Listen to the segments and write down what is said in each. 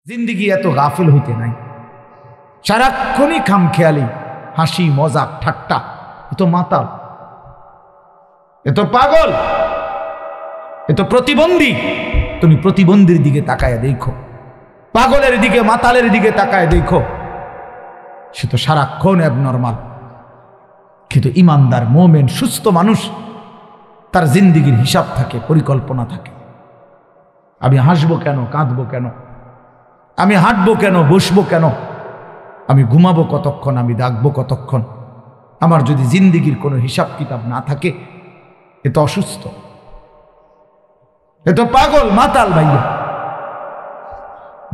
জিন্দিগি এত গাফিল হইতে নাই, সারাক্ষণই খামখেয়ালি, হাসি মজাক ঠাট্টা। এত মাতাল, এত পাগল, এত প্রতিবন্ধী। তুমি প্রতিবন্ধীর দিকে তাকায় দেখো, পাগলের দিকে মাতালের দিকে তাকায় দেখো, সে তো সারাক্ষণ অ্যাবনর্মাল। কিন্তু ইমানদার মোমেন সুস্থ মানুষ, তার জিন্দিগির হিসাব থাকে, পরিকল্পনা থাকে। আমি হাসবো কেন, কাঁদবো কেন, আমি হাঁটবো কেন, বসবো কেন, আমি ঘুমাবো কতক্ষণ, আমি ডাকবো কতক্ষণ। আমার যদি জিন্দিগির কোনো হিসাব কিতাব না থাকে, এ তো অসুস্থ, এ তো পাগল মাতাল ভাইয়া।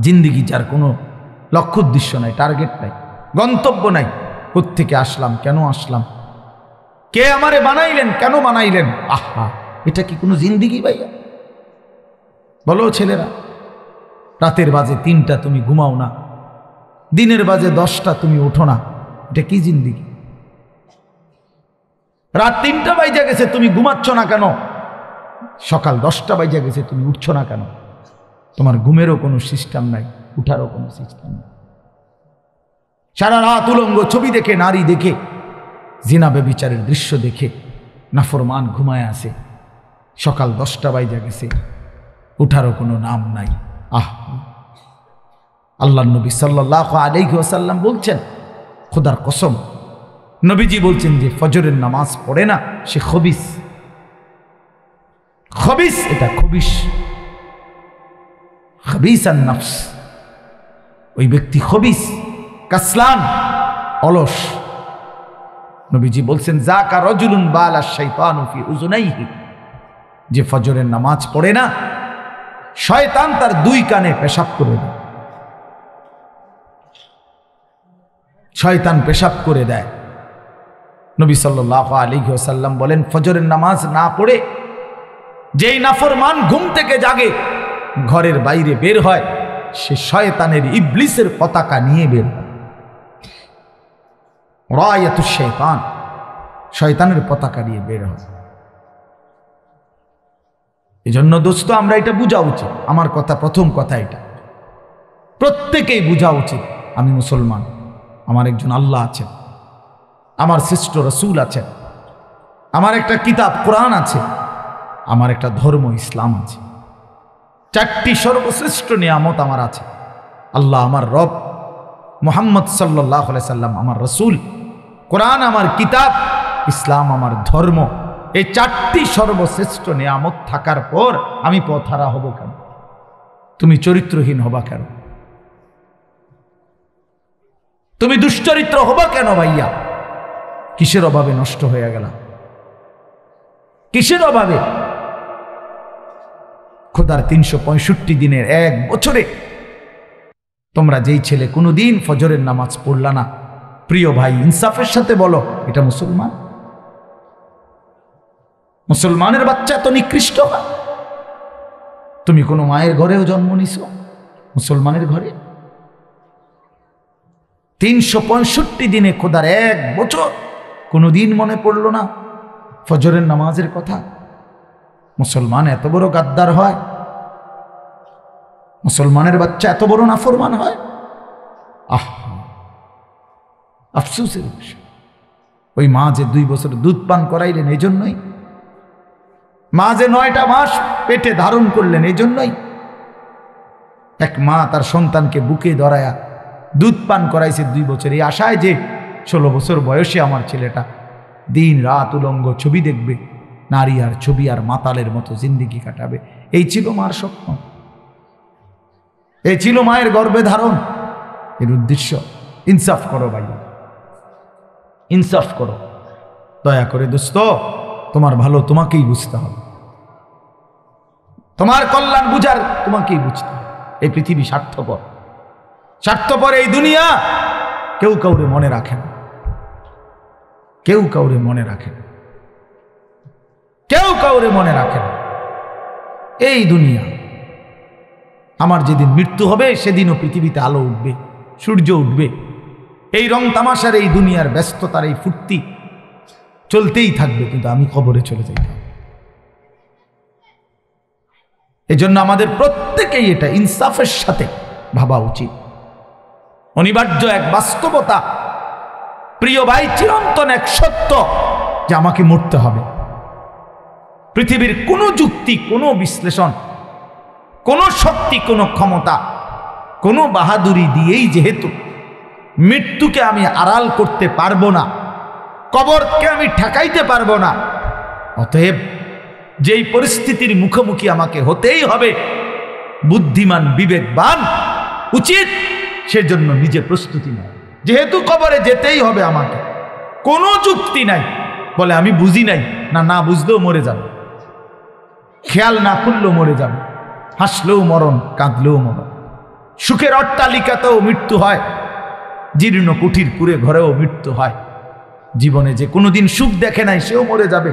জিন্দিগি যার কোনো লক্ষ্য উদ্দেশ্য নাই, টার্গেট নাই, গন্তব্য নাই। কোত্থেকে আসলাম, কেন আসলাম, কে আমারে বানাইলেন, কেন বানাইলেন। আহা, এটা কি কোনো জিন্দিগি ভাইয়া? বলো ছেলেরা, রাতের বাজে 3টা তুমি ঘুমাও না, দিনের বাজে 10টা তুমি ওঠো না, এটা কি জিন্দিগি? রাত 3টা বাজে গেছে তুমি ঘুমাচ্ছ না কেন? সকাল 10টা বাজে গেছে তুমি উঠছো না কেন? তোমার ঘুমেরও কোনো সিস্টেম নাই, উঠারও কোনো সিস্টেম নাই। সারা রাত উলঙ্গ ছবি দেখে, নারী দেখে, জিনা ব্যভিচারের দৃশ্য দেখে নাফরমান ঘুমায় আসে। সকাল 10টা বাজে গেছে, উঠারও কোনো নাম নাই। আল্লাহ নবী সাল্লাল্লাহু আলাইহি ওয়াসাল্লাম বলছেন, খোদার কসম, নবীজি বলছেন যে ফজরের নামাজ পড়ে না সে খবিস। খবিস, এটা খবিস, খবিসান নফস। ওই ব্যক্তি খবিস, কাসলান, অলস। নবীজি বলছেন, যাকা রাজুলুন বালা শাইতানু ফি উযুনাইহি, যে ফজরের নামাজ পড়ে না, শয়তান তার 2 কানে পেশাব করে দেয়। শয়তান পেশাব করে দেয়। নবী সাল্লাল্লাহু আলাইহি ওয়াসাল্লাম বলেন, ফজরের নামাজ না পড়ে যেই নাফরমান ঘুম থেকে জাগে, ঘরের বাইরে বের হয়, সে শয়তানের, ইবলিসের পতাকা নিয়ে বের হয়। রায়াতুশ শাইতান, শয়তানের পতাকা নিয়ে বের হয়। এজন্য দোস্ত, আমরা এটা বোঝা উচিত। আমার কথা, প্রথম কথা এটা প্রত্যেকেই বোঝা উচিত, আমি মুসলমান, আমার একজন আল্লাহ আছেন, আমার শ্রেষ্ঠ রাসূল আছেন, আমার একটা কিতাব কোরআন আছে, আমার একটা ধর্ম ইসলাম আছে। 4টি সর্বশ্রেষ্ঠ নিয়ামত আমার আছে। আল্লাহ আমার রব, মুহাম্মদ সাল্লাল্লাহু আলাইহি সাল্লাম আমার রাসূল, কোরআন আমার কিতাব, ইসলাম আমার ধর্ম। এই 4টি সর্বশ্রেষ্ঠ নিয়ামত থাকার পর আমি পথহারা হব কেন? তুমি চরিত্রহীন হবা কেন? তুমি দুশ্চরিত্র হবা কেন ভাইয়া? কিসের অভাবে নষ্ট হয়ে গেল? কিসের অভাবে? খোদার 365 দিনের 1 বছরে তোমরা যেই ছেলে কোনোদিন ফজরের নামাজ পড়লা না, প্রিয় ভাই, ইনসাফের সাথে বলো, এটা মুসলমান? মুসলমানের বাচ্চা তো নিকৃষ্ট হয়। তুমি কোনো মায়ের ঘরেও জন্ম নিছো, মুসলমানের ঘরে? 365 দিনে খোদার 1 বছর কোনোদিন মনে পড়লো না ফজরের নামাজের কথা? মুসলমান এত বড় গাদ্দার হয়? মুসলমানের বাচ্চা এত বড় নাফরমান হয়? আফসোসের বিষয়। ওই মা যে 2 বছর দুধ পান করাইলেন, এই জন্যই। মা যে 9টা মাস পেটে ধারণ করলেন, এই জন্যই। এক মা তার সন্তানকে বুকে ধরায়া দুধ পান করাইছে 2 বছর, এই আশায় যে 16 বছর বয়সে আমার ছেলেটা দিন রাত উলঙ্গ ছবি দেখবে, নারী আর ছবি আর মাতালের মতো জিন্দিগি কাটাবে। এই ছিল মার স্বপ্ন, এই ছিল মায়ের গর্ভে ধারণ, এর উদ্দেশ্য। ইনসাফ করো ভাইয়া, ইনসাফ করো দয়া করে দোস্ত। তোমার ভালো তোমাকেই বুঝতে হবে, তোমার কল্যাণ বুঝার তোমাকেই বুঝতে হবে। এই পৃথিবী স্বার্থপর, স্বার্থপর এই দুনিয়া। কেউ কাউরে মনে রাখে না, কেউ কাউরে মনে রাখে না, কেউ কাউরে মনে রাখে না। এই দুনিয়া, আমার যেদিন মৃত্যু হবে সেদিনও পৃথিবীতে আলো উঠবে, সূর্য উঠবে। এই রং তামাশার, এই দুনিয়ার ব্যস্ততার, এই ফুর্তি চলতেই থাকবে, কিন্তু আমি কবরে চলে যাই। এজন্য আমাদের প্রত্যেকেই এটা ইনসাফের সাথে ভাবা উচিত। অনিবার্য এক বাস্তবতা, প্রিয় ভাই, চিরন্তন এক সত্য যে আমাকে মরতে হবে। পৃথিবীর কোনো যুক্তি, কোনো বিশ্লেষণ, কোনো শক্তি, কোনো ক্ষমতা, কোনো বাহাদুরি দিয়েই যেহেতু মৃত্যুকে আমি আড়াল করতে পারবো না, কবরকে আমি ঠেকাইতে পারবো না, অতএব যেই পরিস্থিতির মুখোমুখি আমাকে হতেই হবে, বুদ্ধিমান বিবেকবান উচিত সেজন্য নিজে প্রস্তুতি নেয়। যেহেতু কবরে যেতেই হবে আমাকে, কোনো যুক্তি নাই বলে আমি বুঝি নাই, না বুঝলেও মরে যাবে, খেয়াল না করলেও মরে যাবে, হাসলেও মরণ, কাঁদলেও মরণ। সুখের অট্টালিকাতেও মৃত্যু হয়, জীর্ণ কুঠির কুড়ে ঘরেও মৃত্যু হয়। জীবনে যে কোনোদিন সুখ দেখে নাই সেও মরে যাবে,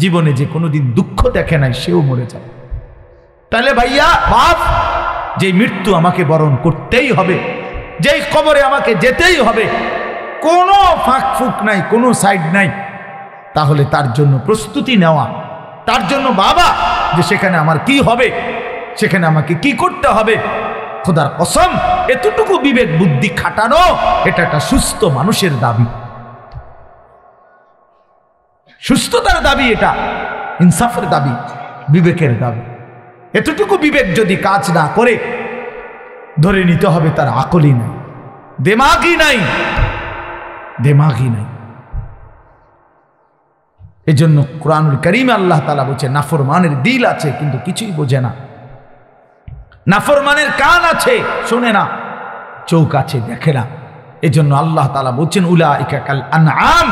জীবনে যে কোনোদিন দুঃখ দেখে নাই সেও মরে যাবে। তাহলে ভাইয়া বাপ, যে মৃত্যু আমাকে বরণ করতেই হবে, যেই কবরে আমাকে যেতেই হবে, কোনো ফাঁক ফুক নাই, কোনো সাইড নাই, তাহলে তার জন্য প্রস্তুতি নেওয়া, তার জন্য বাবা যে সেখানে আমার কি হবে, সেখানে আমাকে কি করতে হবে, খোদার কসম এতটুকু বিবেক বুদ্ধি খাটানো, এটা একটা সুস্থ মানুষের দাবি, সুস্থতার দাবি, এটা ইনসাফের দাবি, বিবেকের দাবি। এতটুকু বিবেক যদি কাজ না করে, ধরে নিতে হবে তার আকলই নাই, দেমাগই নাই, দেমাগই নাই। এজন্য কুরআনুল কারীমে আল্লাহ তাআলা বলছে, নাফরমানের দিল আছে কিন্তু কিছুই বোঝে না, নাফরমানের কান আছে শোনে না, চোখ আছে দেখে না। এজন্য আল্লাহ তাআলা বলছেন, উলাইকা কাল আনআম,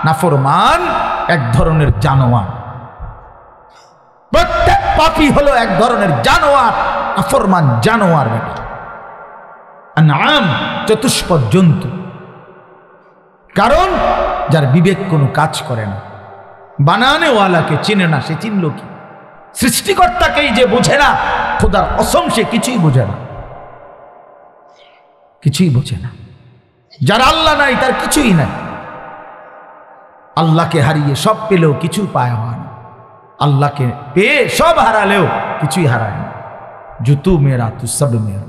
নাফরমান এক ধরনের জানোয়ার। প্রত্যেক পাপী হলো এক ধরনের জানোয়ার, নাফরমান জানোয়ার বেটা। আনআম চতুষ্পদ জন্তু। কারণ যার বিবেক কোনো কাজ করে না, বানানেওয়ালাকে চিনে না, সে চিনল কি? সৃষ্টিকর্তাকেই যে বোঝে না, খোদার কসম সে কিছুই বোঝে না, কিছুই বোঝে না। যার আল্লাহ নাই তার কিছুই নাই। আল্লাহকে হারিয়ে সব পেলেও কিছু পায় হয় না, আল্লাহকে পেয়ে সব হারালেও কিছুই হারায় না। জুতু মেরা তু সব মেরা।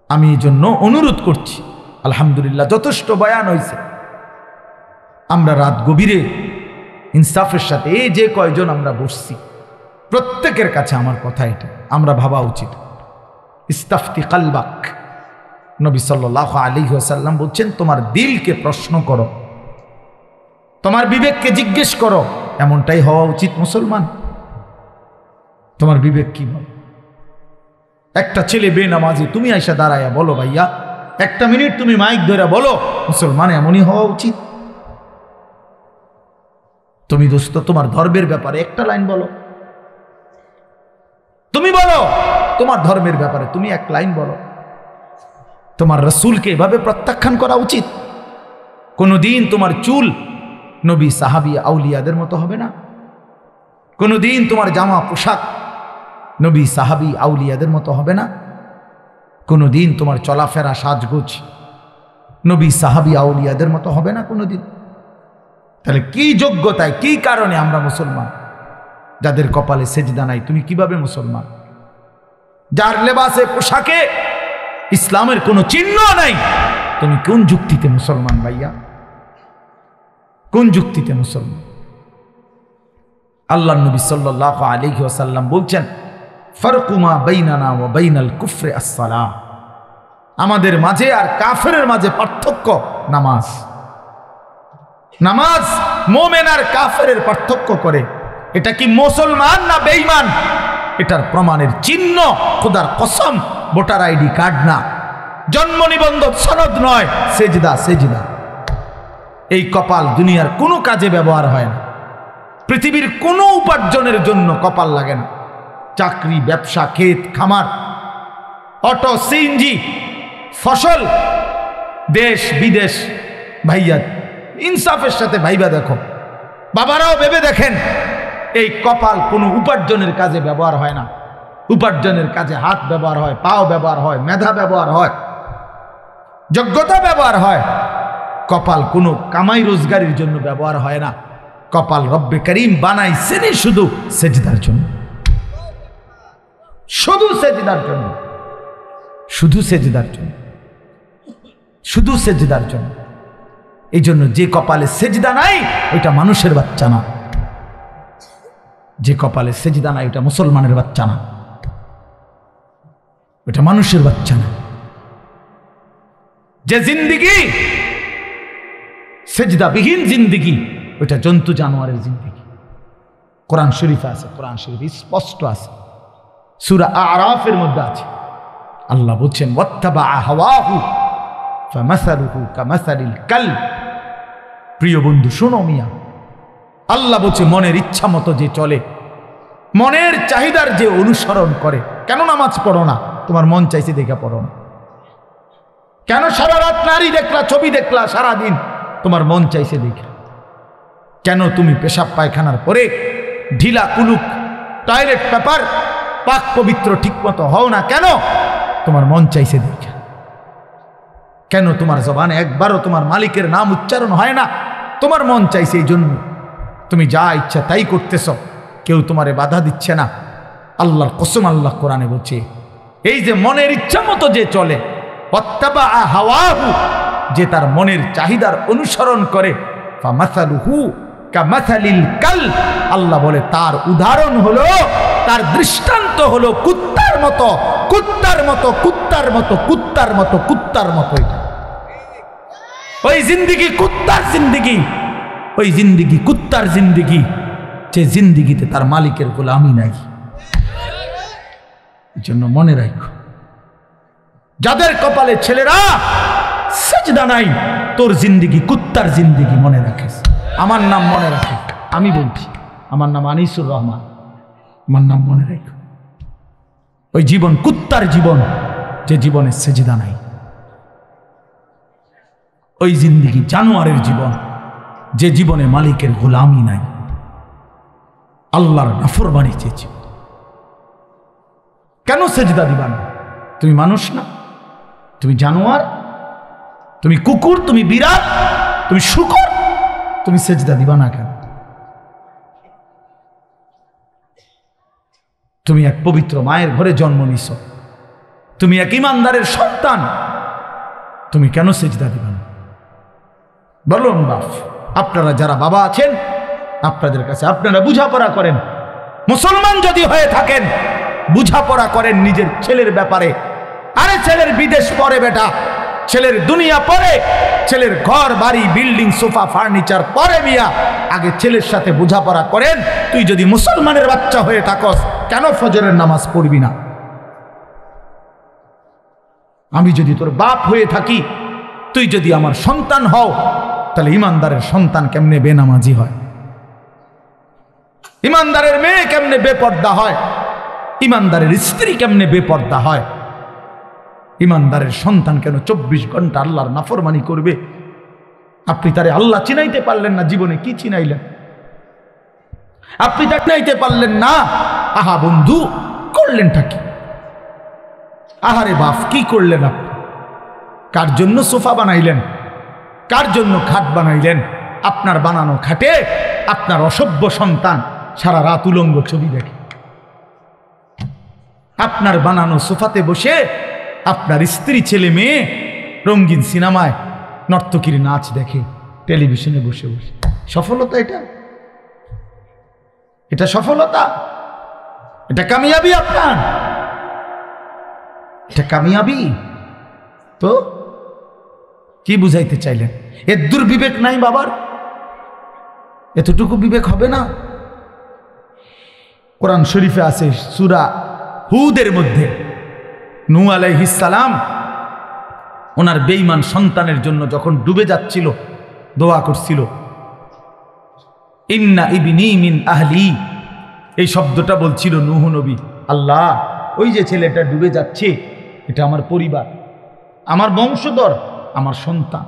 আমি এই জন্য অনুরোধ করছি, আলহামদুলিল্লাহ যথেষ্ট বয়ান হয়েছে। আমরা রাত গভীরে ইনসাফের সাথে এই যে কয়জন আমরা বসছি, প্রত্যেকের কাছে আমার কথা এটা, আমরা ভাবা উচিত। ইস্তাফতি কালবাক, নবী সাল্লাল্লাহু আলাইহি ওয়াসাল্লাম বলছেন, তোমার দিলকে প্রশ্ন করো, তোমার বিবেককে জিজ্ঞেস করো। এমনটাই হওয়া উচিত মুসলমান। তোমার বিবেক কি বলে? একটা ছেলে বেনামাজি, তুমি আইসা দাঁড়ায়া বলো, ভাইয়া একটা মিনিট তুমি মাইক ধরে বলো, মুসলমান এমনই হওয়া উচিত। তুমি দোস্ত তোমার ধর্মের ব্যাপারে একটা লাইন বলো, তুমি বলো তোমার ধর্মের ব্যাপারে তুমি এক লাইন বলো। তোমার রাসূলকে এভাবে প্রত্যাখ্যান করা উচিত। কোনদিন তোমার চুল নবী সাহাবী আউলিয়াদের মতো হবে না, কোনদিন তোমার জামা পোশাক নবী সাহাবী আউলিয়াদের মতো হবে না, কোনদিন তোমার চলাফেরা সাজগোজ নবী সাহাবী আউলিয়াদের মতো হবে না কোনদিন। তাহলে কি যোগ্যতায়, কি কারণে আমরা মুসলমান? যাদের কপালে সেজদা নাই, তুমি কিভাবে মুসলমান? যার লেবাসে পোশাকে ইসলামের কোনো চিহ্ন নাই, তুমি কোন যুক্তিতে মুসলমান ভাইয়া? কোন যুক্তিতে মুসলমান? আল্লাহ নবী সাল্লাল্লাহু আলাইহি ওয়াসাল্লাম বলছেন, ফারকু মা বাইনানা ওয়া বাইনাল কুফরি আস-সালাহ। আমাদের মাঝে আর কাফেরের মাঝে পার্থক্য নামাজ। নামাজ মুমিন আর কাফেরের পার্থক্য করে। এটা কি মুসলমান না বেঈমান? এটার প্রমাণের চিহ্ন খোদার কসম ভোটার আইডি কার্ড না, জন্ম নিবন্ধন সনদ নয়, সেজদা। সেজদা এই কপাল দুনিয়ার কোনো কাজে ব্যবহার হয় না, পৃথিবীর কোনো উপার্জনের জন্য কপাল লাগে না। চাকরি, ব্যবসা, ক্ষেত খামার, অটো, সিএনজি, ফসল, দেশ বিদেশ। ভাইয়া ইনসাফের সাথে ভাইবা দেখো, বাবারাও ভেবে দেখেন, এই কপাল কোনো উপার্জনের কাজে ব্যবহার হয় না। উপার্জনের কাজে হাত ব্যবহার হয়, পাও ব্যবহার হয়, মেধা ব্যবহার হয়, যোগ্যতা ব্যবহার হয়। কপাল কোনো কামাই রোজগারের জন্য ব্যবহার হয় না। কপাল রব্বে করিম বানাইছেনই শুধু সেজদার জন্য, শুধু সেজদার জন্য। শুধু সেজদার জন্য, শুধু সেজদার জন্য। এই জন্য যে কপালে সেজদা নাই ওইটা মানুষের বাচ্চা না, যে কপালে সেজদা নাই ওইটা মুসলমানের বাচ্চা না, ওইটা মানুষের বাচ্চা না। যে জিন্দিগি সেজদাবিহীন জিন্দিগি ওইটা জন্তু জানোয়ারের জিন্দিগি। কোরআন শরীফে আছে, কোরআন শরীফ স্পষ্ট আছে, সূরা আরাফের মধ্যে আছে। আল্লাহ বলছেন ওয়াত্তাবা হাওয়াহু ফামাসালুহু কামাসালিল কালব। প্রিয় বন্ধু শোনো মিয়া, আল্লাহ বলছে মনের ইচ্ছা মতো যে চলে, মনের চাহিদার যে অনুসরণ করে। কেন নামাজ পড়ো না? তোমার মন চাইছে দেখে পড়ো না। কেন সারা রাত নারী দেখলা, ছবি দেখলা সারাদিন? তোমার মন চাইছে দেখে। কেন তুমি পেশাব পায়খানার পরে ঢিলা কুলুক টয়লেট পেপার পাক পবিত্র ঠিক মতো হও না? কেন? তোমার মন চাইছে দেখে। কেন তোমার জবানে একবারও তোমার মালিকের নাম উচ্চারণ হয় না? তোমার মন চাইছে, এই জন্য তুমি যা ইচ্ছা তাই করতেছ, কেউ তোমারে বাধা দিচ্ছে না। আল্লাহর কসম, আল্লাহ কোরআনে বলছে এই যে মনের ইচ্ছা মতো যে চলে, ওয়াত্তাবা হাওয়াহু, যে তার মনের চাহিদার অনুসরণ করে, ফামাসালুহু কামাসালিল কালব, আল্লাহ বলে তার উদাহরণ হলো, তার দৃষ্টান্ত হলো কুত্তার মতো, কুত্তার মতো, কুত্তার মতো, কুত্তার মতো, কুত্তার মতো। ওই জিন্দিগি কুত্তার জিন্দিগি, ওই জিন্দিগি কুত্তার জিন্দিগি, যে জিন্দিগিতে তার মালিকের গোলামি নাই। এই জন্য মনে রাখো, যাদের কপালে ছেলেরা সেজদা নাই, তোর জিন্দিগি কুত্তার জিন্দিগি, মনে রাখিস। আমার নাম মনে রাখিস, আমি বলছি, আমার নাম আনিসুর রহমান, আমার নাম মনে রাখো। ওই জীবন কুত্তার জীবন, যে জীবনে সেজদা নাই। ওই জিন্দিগি জানোয়ারের জীবন, যে জীবনে মালিকের গোলামি নাই, আল্লাহর নাফরমানি চেয়েছে। কেন সেজদা দিবা না? তুমি মানুষ না? তুমি জানোয়ার? তুমি কুকুর? তুমি বিড়াল? তুমি শূকর? তুমি সেজদা দিবা না কেন? তুমি এক পবিত্র মায়ের ঘরে জন্ম নিছ, তুমি এক ইমানদারের সন্তান, তুমি কেন সেজদা দিবা না? বলুন বাপ, আপনারা যারা বাবা আছেন, আপনাদের কাছে আপনারা বুঝাপড়া করেন। মুসলমান যদি হয়ে থাকেন, বুঝাপড়া করেন নিজের ছেলের ব্যাপারে। আরে ছেলের বিদেশ পরে বেটা, ছেলের দুনিয়া পরে, ছেলের ঘর বাড়ি বিল্ডিং সোফা ফার্নিচার পরে মিয়া, আগে ছেলের সাথে বোঝাপড়া করেন। তুই যদি মুসলমানের বাচ্চা হয়ে থাকস, কেন ফজরের নামাজ পড়বি না? আমি যদি তোর বাপ হয়ে থাকি, তুই যদি আমার সন্তান হও, তাহলে ইমানদারের সন্তান কেমনে বেনামাজি হয়? ইমানদারের মেয়ে কেমনে বেপর্দা হয়? ইমানদারের স্ত্রী কেমনে বেপর্দা হয়? ইমানদারের সন্তান কেন 24 ঘন্টা আল্লাহর নাফরমানি করবে? আপনি তারে আল্লাহ চিনাইতে পারলেন না, জীবনে কি চিনাইলেন? আপনি তাকে চিনাইতে পারলেন না। আহা বন্ধু, করলেনটা কি? আহারে বাপ, কি করলেন আপনি? কার জন্য সোফা বানাইলেন? কার জন্য খাট বানাইলেন? আপনার বানানো খাটে আপনার অসভ্য সন্তান সারা রাত উলঙ্গ ছবি দেখে। আপনার বানানো সোফাতে বসে আপনার স্ত্রী ছেলে মেয়ে রঙিন সিনেমায় নর্তকীর নাচ দেখে, টেলিভিশনে বসে বসে। সফলতা এটা? এটা সফলতা? এটা কামিয়াবি আপনার? এটা কামিয়াবি? তো কি বুঝাইতে চাইলেন? এর দুর্বিবেক নাই বাবার? এতটুকু বিবেক হবে না? কোরআন শরীফে আছে সূরা হুদের মধ্যে, নূহ আলাইহিস সালাম ওনার বেঈমান সন্তানের জন্য যখন ডুবে যাচ্ছিল, দোয়া করছিল, ইন্না ইবনি মিন আহলি। এই শব্দটা বলছিল নূহ নবী, আল্লাহ ওই যে ছেলেটা ডুবে যাচ্ছে, এটা আমার পরিবার, আমার বংশধর, আমার সন্তান।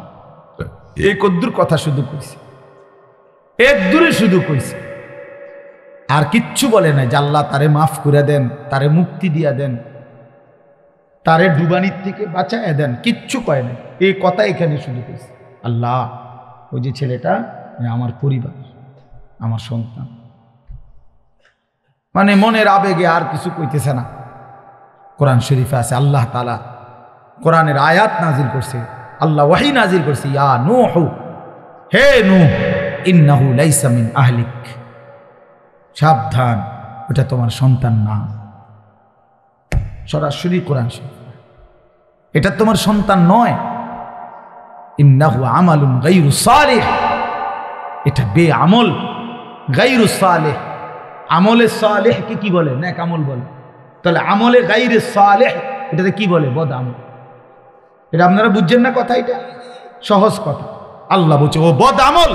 এই কদ্দুর কথা শুধু কইছে, এক দূরে শুধু কইছে, আর কিচ্ছু বলে নাই যে আল্লাহ তারে মাফ করে দেন, তারে মুক্তি দিয়া দেন, তারে ডুবানির থেকে বাঁচায় দেন, কিচ্ছু কয় নাই। এই কথা এখানে শুধু কইছে, আল্লাহ ওই যে ছেলেটা আমার পরিবার, আমার সন্তান। মানে মনের আবেগে আর কিছু কইতেছে না। কোরআন শরীফে আছে আল্লাহ তাআলা কোরআনের আয়াত নাজিল করছে, আল্লাহ ওয়াহি নাজিল করছে, ইয়া নূহ, হে নূহ, ইন্নাহু লাইসা মিন আহলিক, সাবধান, ওটা তোমার সন্তান না। সরাসরি কোরআন, এটা তোমার সন্তান নয়। ইন্নাহু আমালুন গায়রু সালিহ, এটা বেআমল, গায়রু সালেহ। আমলে সালেহকে কি বলে? নেক আমল বলে। তাহলে আমলে গায়রে সালেহ এটাতে কি বলে? বদ আমল। এটা আপনারা বুঝছেন না কথা? এটা সহজ কথা। আল্লাহ বলছে ও বদ আমল,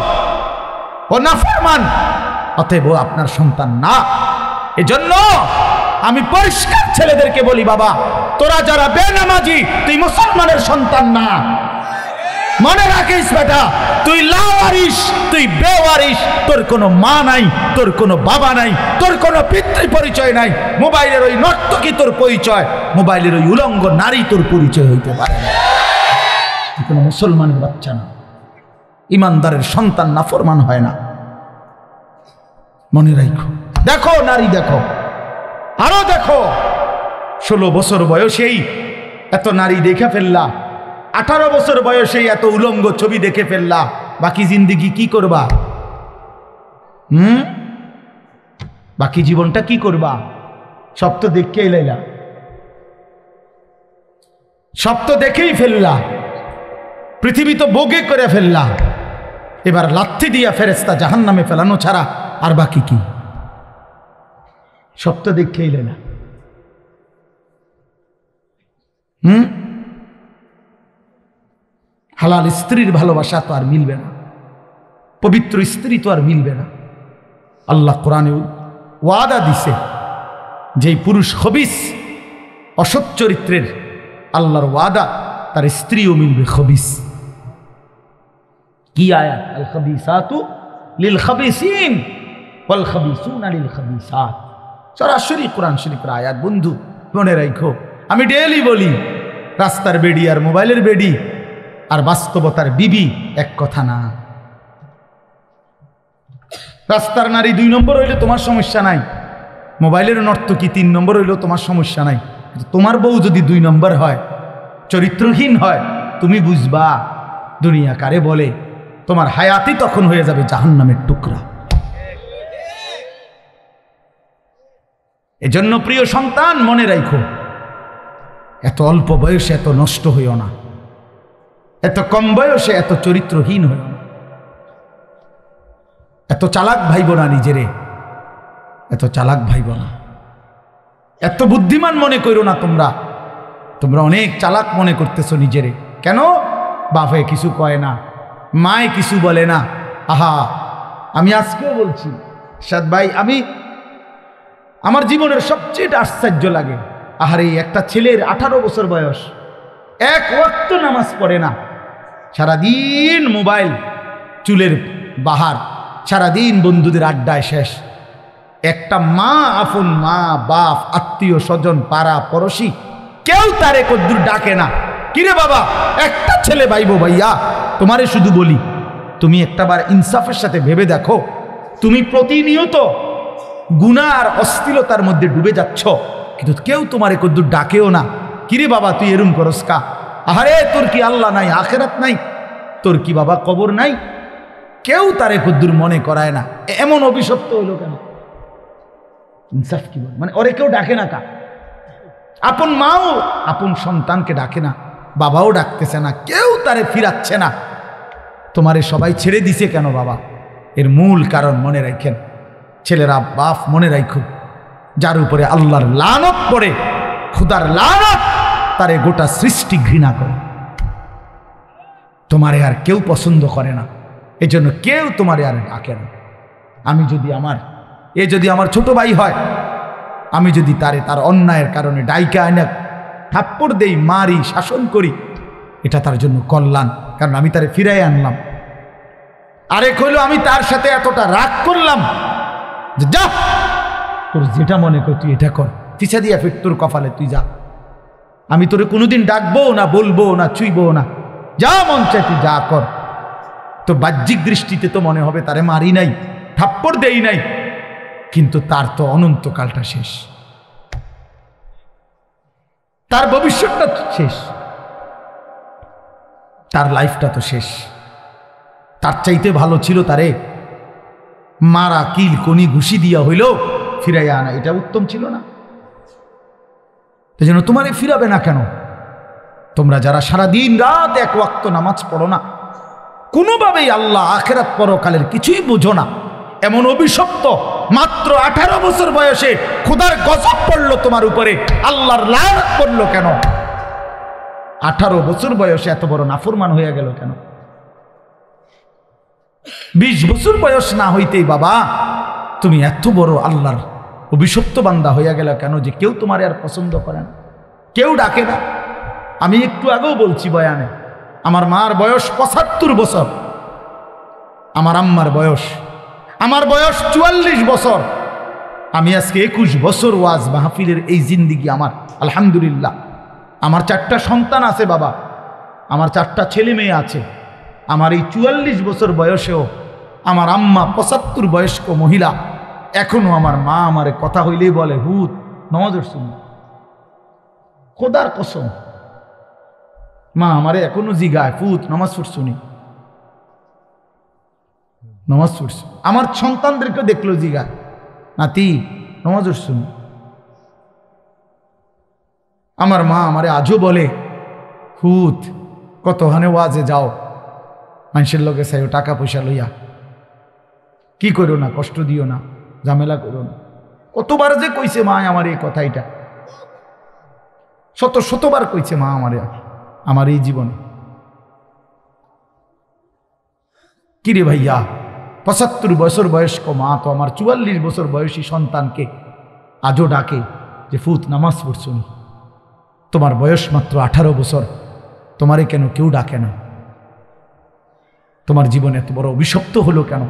ও নাফরমান, অতএব ও আপনার সন্তান না। এজন্য আমি পরিষ্কার ছেলেদেরকে বলি, বাবা তোরা যারা বেনামাজি, তুই মুসলমানের সন্তান না। মনে রাখিস বেটা, তুই লাওয়ারিস, তুই বেওয়ারিস, তোর কোনো মা নাই, তোর কোনো বাবা নাই, তোর কোনো পিতৃ পরিচয় নাই। মোবাইলের ওই নর্তকী তোর পরিচয়, মোবাইলের ওই উলঙ্গ নারী তোর পরিচয় হইতে পারে না। তুই কোনো মুসলমানের বাচ্চা না, ইমানদারের সন্তান নাফরমান হয় না। মনে রাখো। দেখো নারী, দেখো আরো দেখো, 16 বছর বয়সেই এত নারী দেখে ফেললা, 18 বছর বয়সেই এত উলঙ্গ ছবি দেখে ফেললা, বাকি জিন্দিগি কি করবা? বাকি জীবনটা কি করবা? সব তো দেখেই লাইলা, সব তো দেখেই ফেললা, পৃথিবী তো বোগে করে ফেললা। এবার লাথি দিয়া ফেরেশতা জাহান্নামে ফেলানো ছাড়া আর বাকি কি? সব তো দেখেই লাইলা। হালাল স্ত্রীর ভালোবাসা তো আর মিলবে না, পবিত্র স্ত্রী তো আর মিলবে না। আল্লাহ কোরআনে ওয়াদা দিছে, যেই পুরুষ খবিস, অসৎ চরিত্রের, আল্লাহর ওয়াদা তার স্ত্রীও মিলবে খবিস। কি আয়াত? আল খাবিসাতু লিল খাবিসিন ওয়াল খাবিসুনা লিল খাবিসাত। সরাসরি কোরআন শরীফের আয়াত। বন্ধু মনে রাখো, আমি ডেইলি বলি, রাস্তার বেডি আর মোবাইলের বেডি আর বাস্তবতার বিবি এক কথা না। রাস্তার নারী 2 নম্বর হইলে তোমার সমস্যা নাই, মোবাইলের নর্তকী 3 নম্বর হইলেও তোমার সমস্যা নাই। তোমার বউ যদি 2 নম্বর হয়, চরিত্রহীন হয়, তুমি বুঝবা দুনিয়া কারে বলে। তোমার হায়াতি তখন হয়ে যাবে জাহান্নামের টুকরা। এজন্য প্রিয় সন্তান মনে রাখো, এত অল্প বয়সে এত নষ্ট হইও না, এত কম বয়সে এত চরিত্রহীন হইও না, এত চালাক ভাইব না নিজেরে, এত চালাক ভাইব না, এত বুদ্ধিমান মনে করো না। তোমরা অনেক চালাক মনে করতেছো নিজেরে। কেন? বাপে কিছু কয় না, মায়ে কিছু বলে না। আহা, আমি আজকেও বলছি সাদ ভাই, আমার জীবনের সবচেয়ে আশ্চর্য লাগে, আহারে একটা ছেলের 18 বছর বয়স, 1 ওয়াক্ত নামাজ পড়ে না, সারাদিন মোবাইল, চুলের বাহার, সারাদিন বন্ধুদের আড্ডায় শেষ। একটা মা, আপন মা, বাপ, আত্মীয় স্বজন, পাড়া পড়শি, কেউ তারে কদ্দুর ডাকে না। কিরে বাবা, একটা ছেলে ভাইবো ভাইয়া, তোমারে শুধু বলি, তুমি একটাবার ইনসাফের সাথে ভেবে দেখো, তুমি প্রতিনিয়ত গুনাহ আর অশ্লীলতার মধ্যে ডুবে যাচ্ছ, কিন্তু কেউ তোমারে কদ্দুর ডাকেও না। কিরে বাবা, তুই এরম করস কা? আহারে, তোর কি আল্লাহ নাই, আখেরাত নাই? তোর কি বাবা কবর নাই? কেউ তারে কদ্দুর মনে করায় না। এমন অভিশপ্ত হইল কেন? ইনসাফ কি বল? মানে ওরে কেউ ডাকে না কা? আপন মাও আপন সন্তানকে ডাকে না, বাবাও ডাকতেছে না, কেউ তারে ফিরাচ্ছে না। তোমারে সবাই ছেড়ে দিছে কেন বাবা? এর মূল কারণ মনে রাখেন, ছেলেরা বাপ মনে রাখো, যার উপরে আল্লাহর লানত পড়ে, খুদার লানত, তারে গোটা সৃষ্টি ঘৃণা করে। তোমারে আর কেউ পছন্দ করে না, এজন্য কেউ তোমারে আর ডাকে না। যদি আমার ছোট ভাই হয়, আমি যদি তার অন্যায়ের কারণে ডাইকা আইনা থাপ্পড় দেই, মারি, শাসন করি, এটা তার জন্য কল্যাণ, কারণ আমি তারে ফিরাই আনলাম। আরেক হইল আমি তার সাথে এতটা রাগ করলাম যে যা, তোর যেটা মনে কর তুই এটা কর, চিছা দিয়া ফির তোর কপালে তুই যা, আমি তোরে কোনোদিন ডাকবো না, বলবো না, ছুঁইবো না, যা মন চাই তুই যা কর। তো বাহ্যিক দৃষ্টিতে তো মনে হবে তারে মারি নাই, থাপ্পড় দেই নাই, কিন্তু তার তো অনন্তকালটা শেষ, তার ভবিষ্যৎটা শেষ। তার লাইফটা তো শেষ। তার চাইতে ভালো ছিল তারে মারা কিল কনি ঘুষি দিয়া হইল ফিরাইয়া আনা, এটা উত্তম ছিল না? সেজন্য তোমারে ফিরাবে না কেন? তোমরা যারা সারাদিন রাত এক ওয়াক্ত নামাজ পড়ো না, কোনোভাবেই আল্লাহ আখেরাত পরকালের কিছুই বুঝো না, এমন অভিশপ্ত মাত্র 18 বছর বয়সে খোদার গজব পড়লো তোমার উপরে, আল্লাহর লানত পড়লো কেন? 18 বছর বয়সে এত বড় নাফরমান হয়ে গেল কেন? 20 বছর বয়স না হইতেই বাবা তুমি এত বড় আল্লাহর অভিশপ্ত বান্দা হইয়া গেল কেন যে কেউ তোমার আর পছন্দ করে না, কেউ ডাকে না? আমি একটু আগেও বলছি বয়ানে, আমার মার বয়স 75 বছর, আমার আম্মার বয়স, আমার বয়স 44 বছর। আমি আজকে 21 বছর ওয়াজ মাহফিলের এই জিন্দিগি আমার, আলহামদুলিল্লাহ। আমার 4টা সন্তান আছে বাবা, আমার 4টা ছেলে মেয়ে আছে। আমার এই 44 বছর বয়সেও আমার আম্মা 75 বয়স্ক মহিলা, এখনো আমার মা আমারে কথা হইলেই বলে হুত নামাজ পড়ছুন, খোদার কসম মা আমারে এখনো জিগায় ফুত নামাজ পড়ছুনি, নামাজ পড়ছু। আমার সন্তানদেরকে দেখলো জিগায় নাতি নামাজ পড়ছুন। আমার মা আমারে আজও বলে হুত কতখানে ওয়াজে যাও, মানুষের লোকে চাইও টাকা পয়সা লইয়া, কি করো না, কষ্ট দিও না, ঝামেলা করো না। কতবার যে কইছে মা আমার এই কথাইটা, শতবার কইছে মা আমারে আমার এই জীবনে। কিরে ভাইয়া 75 বছর বয়স্ক মা তো আমার 44 বছর বয়সী সন্তানকে আজও ডাকে যে ফুত নামাজ পড়ছুন। তোমার বয়স মাত্র 18 বছর, তোমারে কেন কেউ ডাকে না? তোমার জীবনে এত বড় অভিশপ্ত হলো কেন?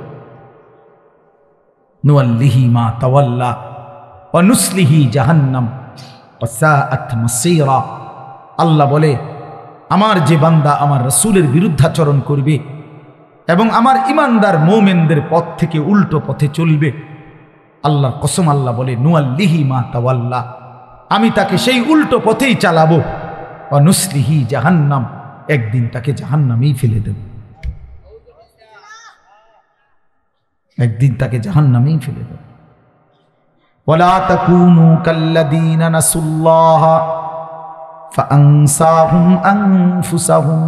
নুয়াল্লিহি মা তাওয়াল্লা ওয়া নুসলিহি জাহান্নাম ওয়া সাআত মাসীরা। আল্লাহ বলে আমার যে বান্দা আমার রাসূলের বিরুদ্ধাচরণ করবে এবং আমার ঈমানদার মুমিনদের পথ থেকে উল্টো পথে চলবে, আল্লাহর কসম আল্লাহ বলে নুয়াল্লিহি মা তাওয়াল্লা, আমি তাকে সেই উল্টো পথেই চালাবো, ওয়া নুসলিহি জাহান্নাম, একদিন তাকে জাহান্নামেই ফেলে দেব, একদিন তাকে জাহান্নামেই ফেলে দেব। ওয়ালা তাকুনু কাল্লাযীনা নাসুল্লাহ ফাআনসাহুম আনফুসাহুম।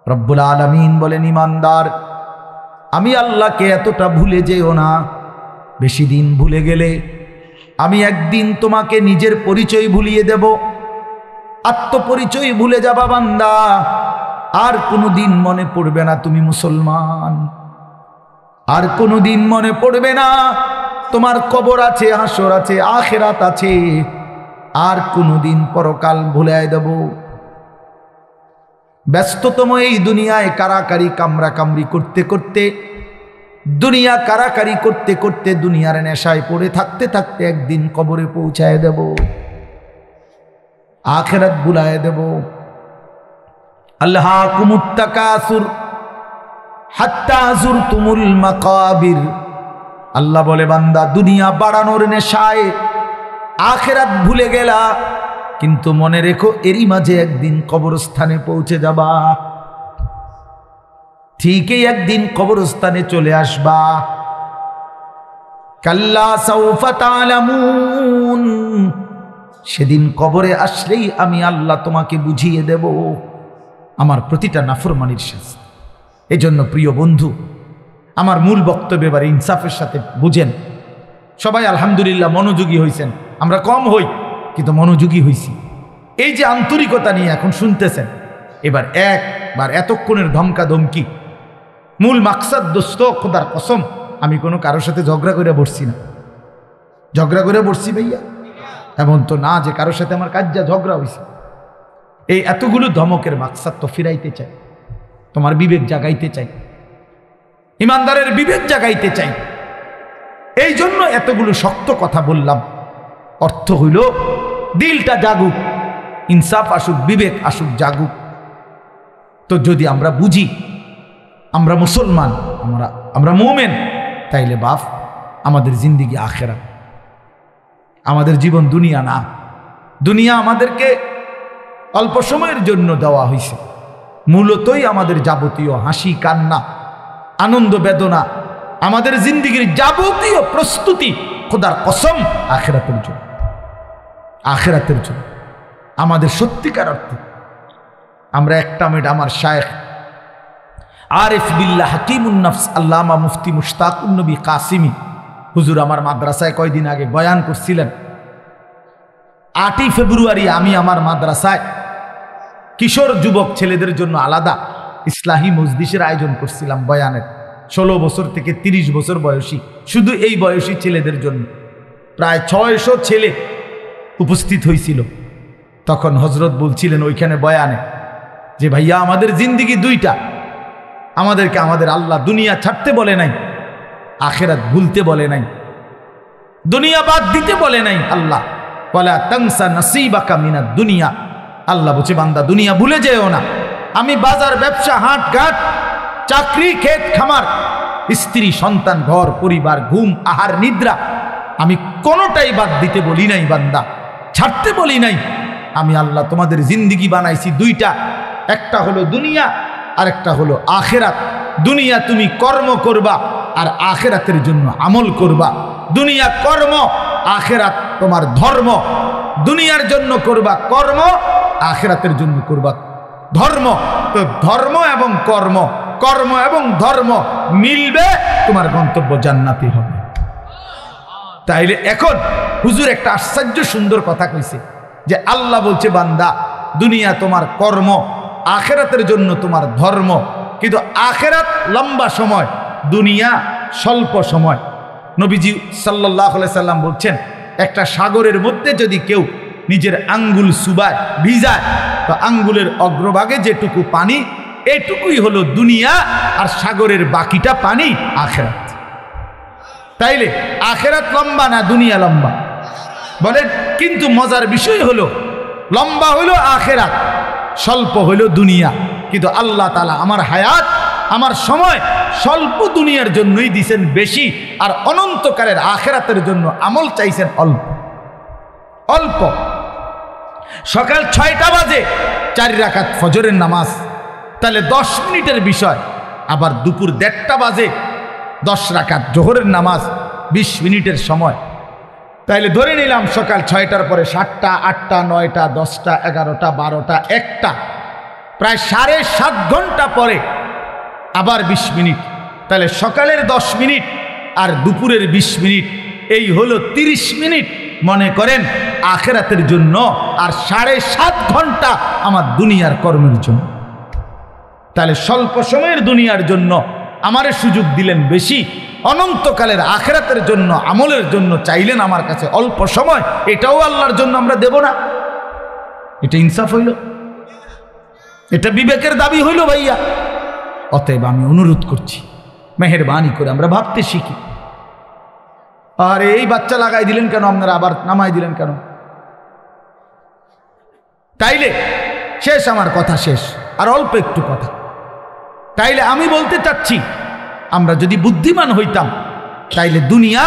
রব্বুল আলামিন বলেন ঈমানদার আমি আল্লাহকে এতটা ভুলে যেও না, বেশি দিন ভুলে গেলে আমি একদিন তোমাকে নিজের পরিচয় ভুলিয়ে দেব, আত্মপরিচয় ভুলে যাবা বান্দা, আর কোনোদিন মনে পড়বে না তুমি মুসলমান, আর কোনোদিন মনে পড়বে না তোমার কবর আছে, হাসর আছে, আখিরাত আছে, আর কোনোদিন পরকাল ভুলে দেব। ব্যস্ততম এই দুনিয়ায় কারাকারি কামড়াকামড়ি করতে করতে, দুনিয়া কারাকারি করতে করতে, দুনিয়ার নেশায় পড়ে থাকতে থাকতে একদিন কবরে পৌঁছায় দেব, আখিরাত ভুলায় দেব। আল্লাহাকুমুত তাকাসুর হাত্তা যুরতুমুল মাকাবির। আল্লাহ বলে বান্দা দুনিয়া বাড়ানোর নেশায় আখিরাত ভুলে গেলা, কিন্তু মনে রেখো এরই মাঝে একদিন কবরস্থানে পৌঁছে যাবা, ঠিকই একদিন কবরস্থানে চলে আসবা। কাল্লা সাউফা তা'লামুন, সেদিন কবরে আসলেই আমি আল্লাহ তোমাকে বুঝিয়ে দেব আমার প্রতিটা নাফরমানির শাস্তি। এজন্য প্রিয় বন্ধু, আমার মূল বক্তব্য এবার ইনসাফের সাথে বুঝেন। সবাই আলহামদুলিল্লাহ মনোযোগী হয়েছেন, আমরা কম হই কিন্তু মনোযোগী হইছি। এই যে আন্তরিকতা নিয়ে এখন শুনতেছেন, এবার একবার এতক্ষণের ধমকা ধমকি মূল মাকসাদ দোস্ত, খোদার কসম আমি কোনো কারোর সাথে ঝগড়া করে বসছি না। ঝগড়া করে বসছি ভাইয়া এমন তো না যে কারোর সাথে আমার কাজ্জা ঝগড়া হয়েছে। এই এতগুলো ধমকের মাকসাদ তো ফিরাইতে চাই, তোমার বিবেক জাগাইতে চাই, ইমানদারের বিবেক জাগাইতে চাই। এই জন্য এতগুলো শক্ত কথা বললাম। অর্থ হইল দিলটা জাগুক, ইনসাফ আসুক, বিবেক আসুক, জাগুক। তো যদি আমরা বুঝি আমরা মুসলমান, আমরা মুমিন, তাইলে বাপ আমাদের জিন্দিগি আখিরাত, আমাদের জীবন দুনিয়া না। দুনিয়া আমাদেরকে অল্প সময়ের জন্য দেওয়া হয়েছে, মূলতই আমাদের যাবতীয় হাসি কান্না আনন্দ বেদনা আমাদের জিন্দেগির যাবতীয় প্রস্তুতি খোদার কসম আখিরাতের জন্য। আখিরাতের জন্য আমাদের সত্যিকার অর্থে আমরা একটা মিনিট আমার শায়েখ আরিফ বিল্লাহ হাকিমুন নফস আল্লামা মুফতি মুশতাকুন নবী কাসিমি হুজুর আমার মাদ্রাসায় কয়দিন আগে বয়ান করছিলেন। 8ই ফেব্রুয়ারি আমি আমার মাদ্রাসায় কিশোর যুবক ছেলেদের জন্য আলাদা ইসলাহি মজলিসের আয়োজন করছিলাম বয়ানের। 16 বছর থেকে 30 বছর বয়সী, শুধু এই বয়সী ছেলেদের জন্য প্রায় 600 ছেলে উপস্থিত হয়েছিল। তখন হজরত বলছিলেন ওইখানে বয়ানে যে ভাইয়া আমাদের জিন্দেগি দুইটা, আমাদেরকে আমাদের আল্লাহ দুনিয়া ছাড়তে বলে নাই, আখিরাত ভুলতে বলে নাই, দুনিয়া বাদ দিতে বলে নাই। আল্লাহ ওয়ালা তানসা নসিবাকা মিনাদ দুনিয়া, আল্লাহ বলছে বান্দা দুনিয়া ভুলে যেও না। আমি বাজার ব্যবসা হাট ঘাট চাকরি ক্ষেত খামার স্ত্রী সন্তান ঘর পরিবার ঘুম আহার নিদ্রা আমি কোনোটাই বাদ দিতে বলি নাই বান্দা, ছাড়তে বলি নাই। আমি আল্লাহ তোমাদের জিন্দেগি বানাইছি দুইটা, একটা হলো দুনিয়া আর একটা হলো আখিরাত। দুনিয়া তুমি কর্ম করবা আর আখিরাতের জন্য আমল করবা। দুনিয়া কর্ম, আখিরাত তোমার ধর্ম। দুনিয়ার জন্য করবা কর্ম, আখিরাতের জন্য করবা ধর্ম। তো ধর্ম এবং কর্ম, কর্ম এবং ধর্ম মিলবে, তোমার গন্তব্য জান্নাতি হবে। তাইলে এখন হুজুর একটা আশ্চর্য সুন্দর কথা কইছে যে আল্লাহ বলছে বান্দা দুনিয়া তোমার কর্ম, আখিরাতের জন্য তোমার ধর্ম। কিন্তু আখিরাত লম্বা সময়, দুনিয়া স্বল্প সময়। নবীজি সাল্লাল্লাহু আলাইহি সাল্লাম বলছেন একটা সাগরের মধ্যে যদি কেউ নিজের আঙ্গুল চুবায় ভিজায় তো আঙ্গুলের অগ্রভাগে যেটুকু পানি এটুকুই হলো দুনিয়া, আর সাগরের বাকিটা পানি আখিরাত। তাইলে আখিরাত লম্বা না দুনিয়া লম্বা বলেন? কিন্তু মজার বিষয় হলো লম্বা হলো আখিরাত, স্বল্প হলো দুনিয়া। কিন্তু আল্লাহ তাআলা আমার হায়াত, আমার সময় স্বল্প দুনিয়ার জন্যই দিয়েছেন বেশি, আর অনন্তকালের আখিরাতের জন্য আমল চাইছেন অল্প অল্প। সকাল 6টা বাজে 4 রাকাত ফজরের নামাজ, তাহলে 10 মিনিটের বিষয়। আবার দুপুর 1:30টা বাজে 10 রাকাত জোহরের নামাজ, 20 মিনিটের সময়। তাইলে ধরে নিলাম সকাল 6টার পরে 7টা 8টা 9টা 10টা 11টা 12টা 1টা, প্রায় 7.5 ঘন্টা পরে আবার 20 মিনিট। তাহলে সকালের 10 মিনিট আর দুপুরের 20 মিনিট, এই হলো 30 মিনিট মনে করেন আখিরাতের জন্য, আর 7.5 ঘন্টা আমার দুনিয়ার কর্মের জন্য। তাহলে স্বল্প সময়ের দুনিয়ার জন্য আমারে সুযোগ দিলেন বেশি, অনন্তকালের আখিরাতের জন্য আমলের জন্য চাইলেন আমার কাছে অল্প সময়। এটাও আল্লাহর জন্য আমরা দেব না? এটা ইনসাফ হইল? এটা বিবেকের দাবি হইল ভাইয়া? অতএব আমি অনুরোধ করছি মেহেরবানি করে আমরা ভাবতে শিখি। আর এই বাচ্চা লাগাই দিলেন কেন আপনারা, আবার নামাই দিলেন কেন? তাইলে শেষ, আমার কথা শেষ, আর অল্প একটু কথা। তাইলে আমি বলতে চাচ্ছি আমরা যদি বুদ্ধিমান হইতাম তাইলে দুনিয়া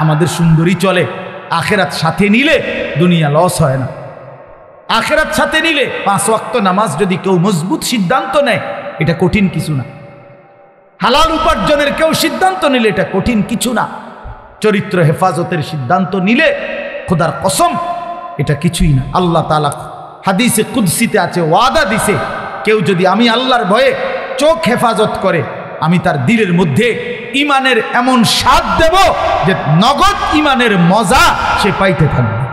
আমাদের সুন্দরী চলে, আখিরাত সাথে নিলে দুনিয়া লস হয় না। আখিরাত সাথে নিলে 5 ওয়াক্ত নামাজ যদি কেউ মজবুত সিদ্ধান্ত নেয় এটা কঠিন কিছু না। হালাল উপার্জনের কেউ সিদ্ধান্ত নিলে এটা কঠিন কিছু না। চরিত্র হেফাজতের সিদ্ধান্ত নিলে খোদার কসম এটা কিছুই না। আল্লাহ তাআলা হাদিসে কুদসিতে আছে, ওয়াদা দিছে কেউ যদি আমি আল্লাহর ভয়ে চোখ হেফাজত করে আমি তার দিলের মধ্যে ইমানের এমন স্বাদ দেব যে নগদ ইমানের মজা সে পাইতে থাকবে।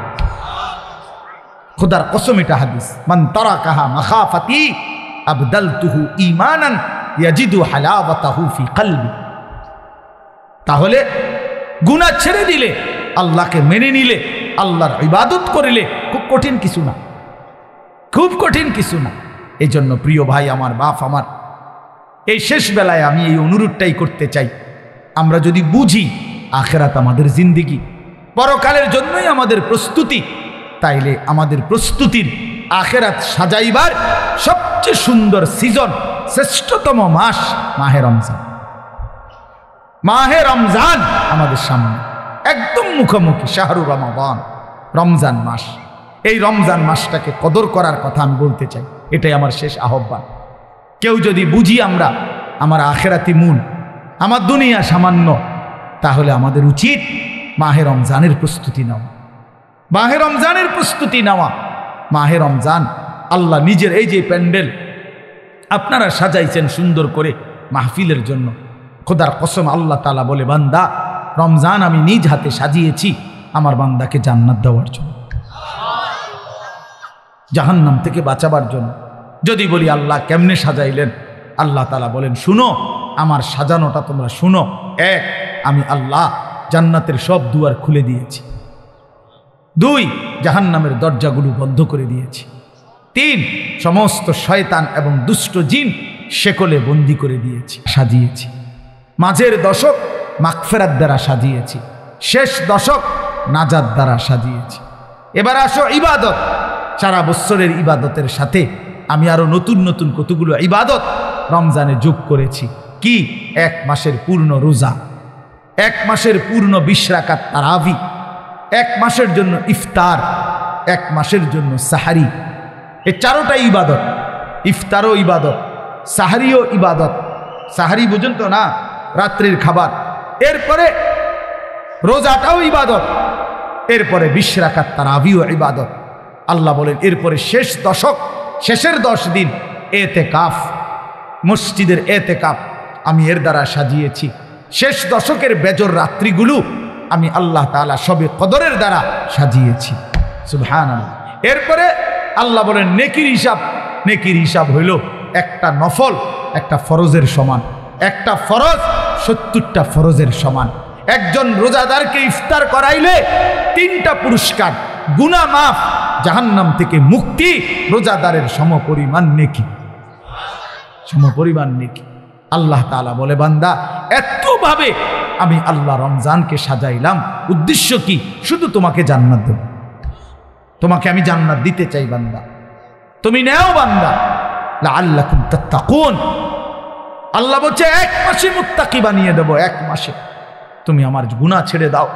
খোদার কসম এটা হাদিস। মান তারাকাহা মাখাফাতি আবদালতুহু ঈমানান ইয়াজিদু হালাওয়াতাহু ফি কলবি। তাহলে গুনাহ ছেড়ে দিলে, আল্লাহকে মেনে নিলে, আল্লাহর ইবাদত করিলে খুব কঠিন কিছু না, খুব কঠিন কিছু না। এই জন্য প্রিয় ভাই আমার, বাপ আমার, এই শেষ বেলায় আমি এই অনুরোধটাই করতে চাই, আমরা যদি বুঝি আখিরাত আমাদের জিন্দেগি, পরকালের জন্যই আমাদের প্রস্তুতি, তাইলে আমাদের প্রস্তুতির আখিরাত সাজাইবার সবচেয়ে সুন্দর সিজন, শ্রেষ্ঠতম মাস মাহে রমজান। মাহে রমজান আমাদের সামনে একদম মুখোমুখি, শাহরু রমাদান, রমজান মাস। এই রমজান মাসটাকে কদর করার কথা আমি বলতে চাই, এটাই আমার শেষ আহ্বান। কেউ যদি বুঝি আমরা আমার আখেরাতি মূল, আমার দুনিয়া সামান্য, তাহলে আমাদের উচিত মাহে রমজানের প্রস্তুতি নেওয়া, মাহে রমজানের প্রস্তুতি নেওয়া। মাহে রমজান আল্লাহ নিজের এই যে প্যান্ডেল আপনারা সাজাইছেন সুন্দর করে মাহফিলের জন্য, খোদার কসম আল্লাহ তাআলা বলে, বান্দা রমজান আমি নিজ হাতে সাজিয়েছি আমার বান্দাকে জান্নাত দেওয়ার জন্য, জাহান্নাম থেকে বাঁচাবার জন্য। যদি বলি আল্লাহ কেমনে সাজাইলেন, আল্লাহ তাআলা বলেন, শুনো আমার সাজানোটা তোমরা শুনো। এক, আমি আল্লাহ জান্নাতের সব দুয়ার খুলে দিয়েছি। দুই, জাহান্নামের দরজাগুলো বন্ধ করে দিয়েছি। তিন, সমস্ত শয়তান এবং দুষ্ট জিন শেকলে বন্দি করে দিয়েছি, সাজিয়েছি। মাঝের দশক মাগফিরাত দ্বারা সাজিয়েছি, শেষ দশক নাজাত দ্বারা সাজিয়েছি। এবার আসো ইবাদত। সারা বছরের ইবাদতের সাথে আমি আরো নতুন নতুন কতগুলো ইবাদত রমজানে যোগ করেছি। কি? 1 মাসের পূর্ণ রোজা, 1 মাসের পূর্ণ 20 রাকাত তারাবি, 1 মাসের জন্য ইফতার, 1 মাসের জন্য সাহারি। এই 4টা ইবাদত, ইফতারও ইবাদত, সাহারিও ইবাদত। সাহারি বুঝুন তো না, রাত্রির খাবার। এরপরে রোজাটাও ইবাদত, এরপরে 20 রাকাত তারাবিও ইবাদত। আল্লাহ বলেন এরপরে শেষ দশক, শেষের 10 দিন এতেকাফ, মসজিদের এতেকাফ আমি এর দ্বারা সাজিয়েছি। শেষ দশকের বেজর রাত্রিগুলো আমি আল্লাহ তাআলা সবে কদরের দ্বারা সাজিয়েছি। সুবহানাল্লাহ। এরপরে আল্লাহ বলেন নেকির হিসাব, নেকির হিসাব হইল একটা নফল একটা ফরজের সমান, একটা ফরজ 70টা ফরজের সমান। একজন রোজাদারকে ইফতার করাইলে 3টা পুরস্কার, গুনাহ মাফ, জাহান্নাম থেকে মুক্তি, রোজাদারের সমপরিমাণ নেকি, সমপরিমাণ নেকি। আল্লাহ তাআলা বলে, বান্দা এতভাবে আমি আল্লাহ রমজানকে সাজাইলাম, উদ্দেশ্য কি? শুধু তোমাকে জান্নাত দেব, তোমাকে আমি জান্নাত দিতে চাই বান্দা, তুমি নেও বান্দা, লাআল্লাকুম তাত্তাকুন। আল্লাহ বলছে 1 মাসে মুত্তাকি বানিয়ে দেব, 1 মাসে তুমি আমার গুনাহ ছেড়ে দাও,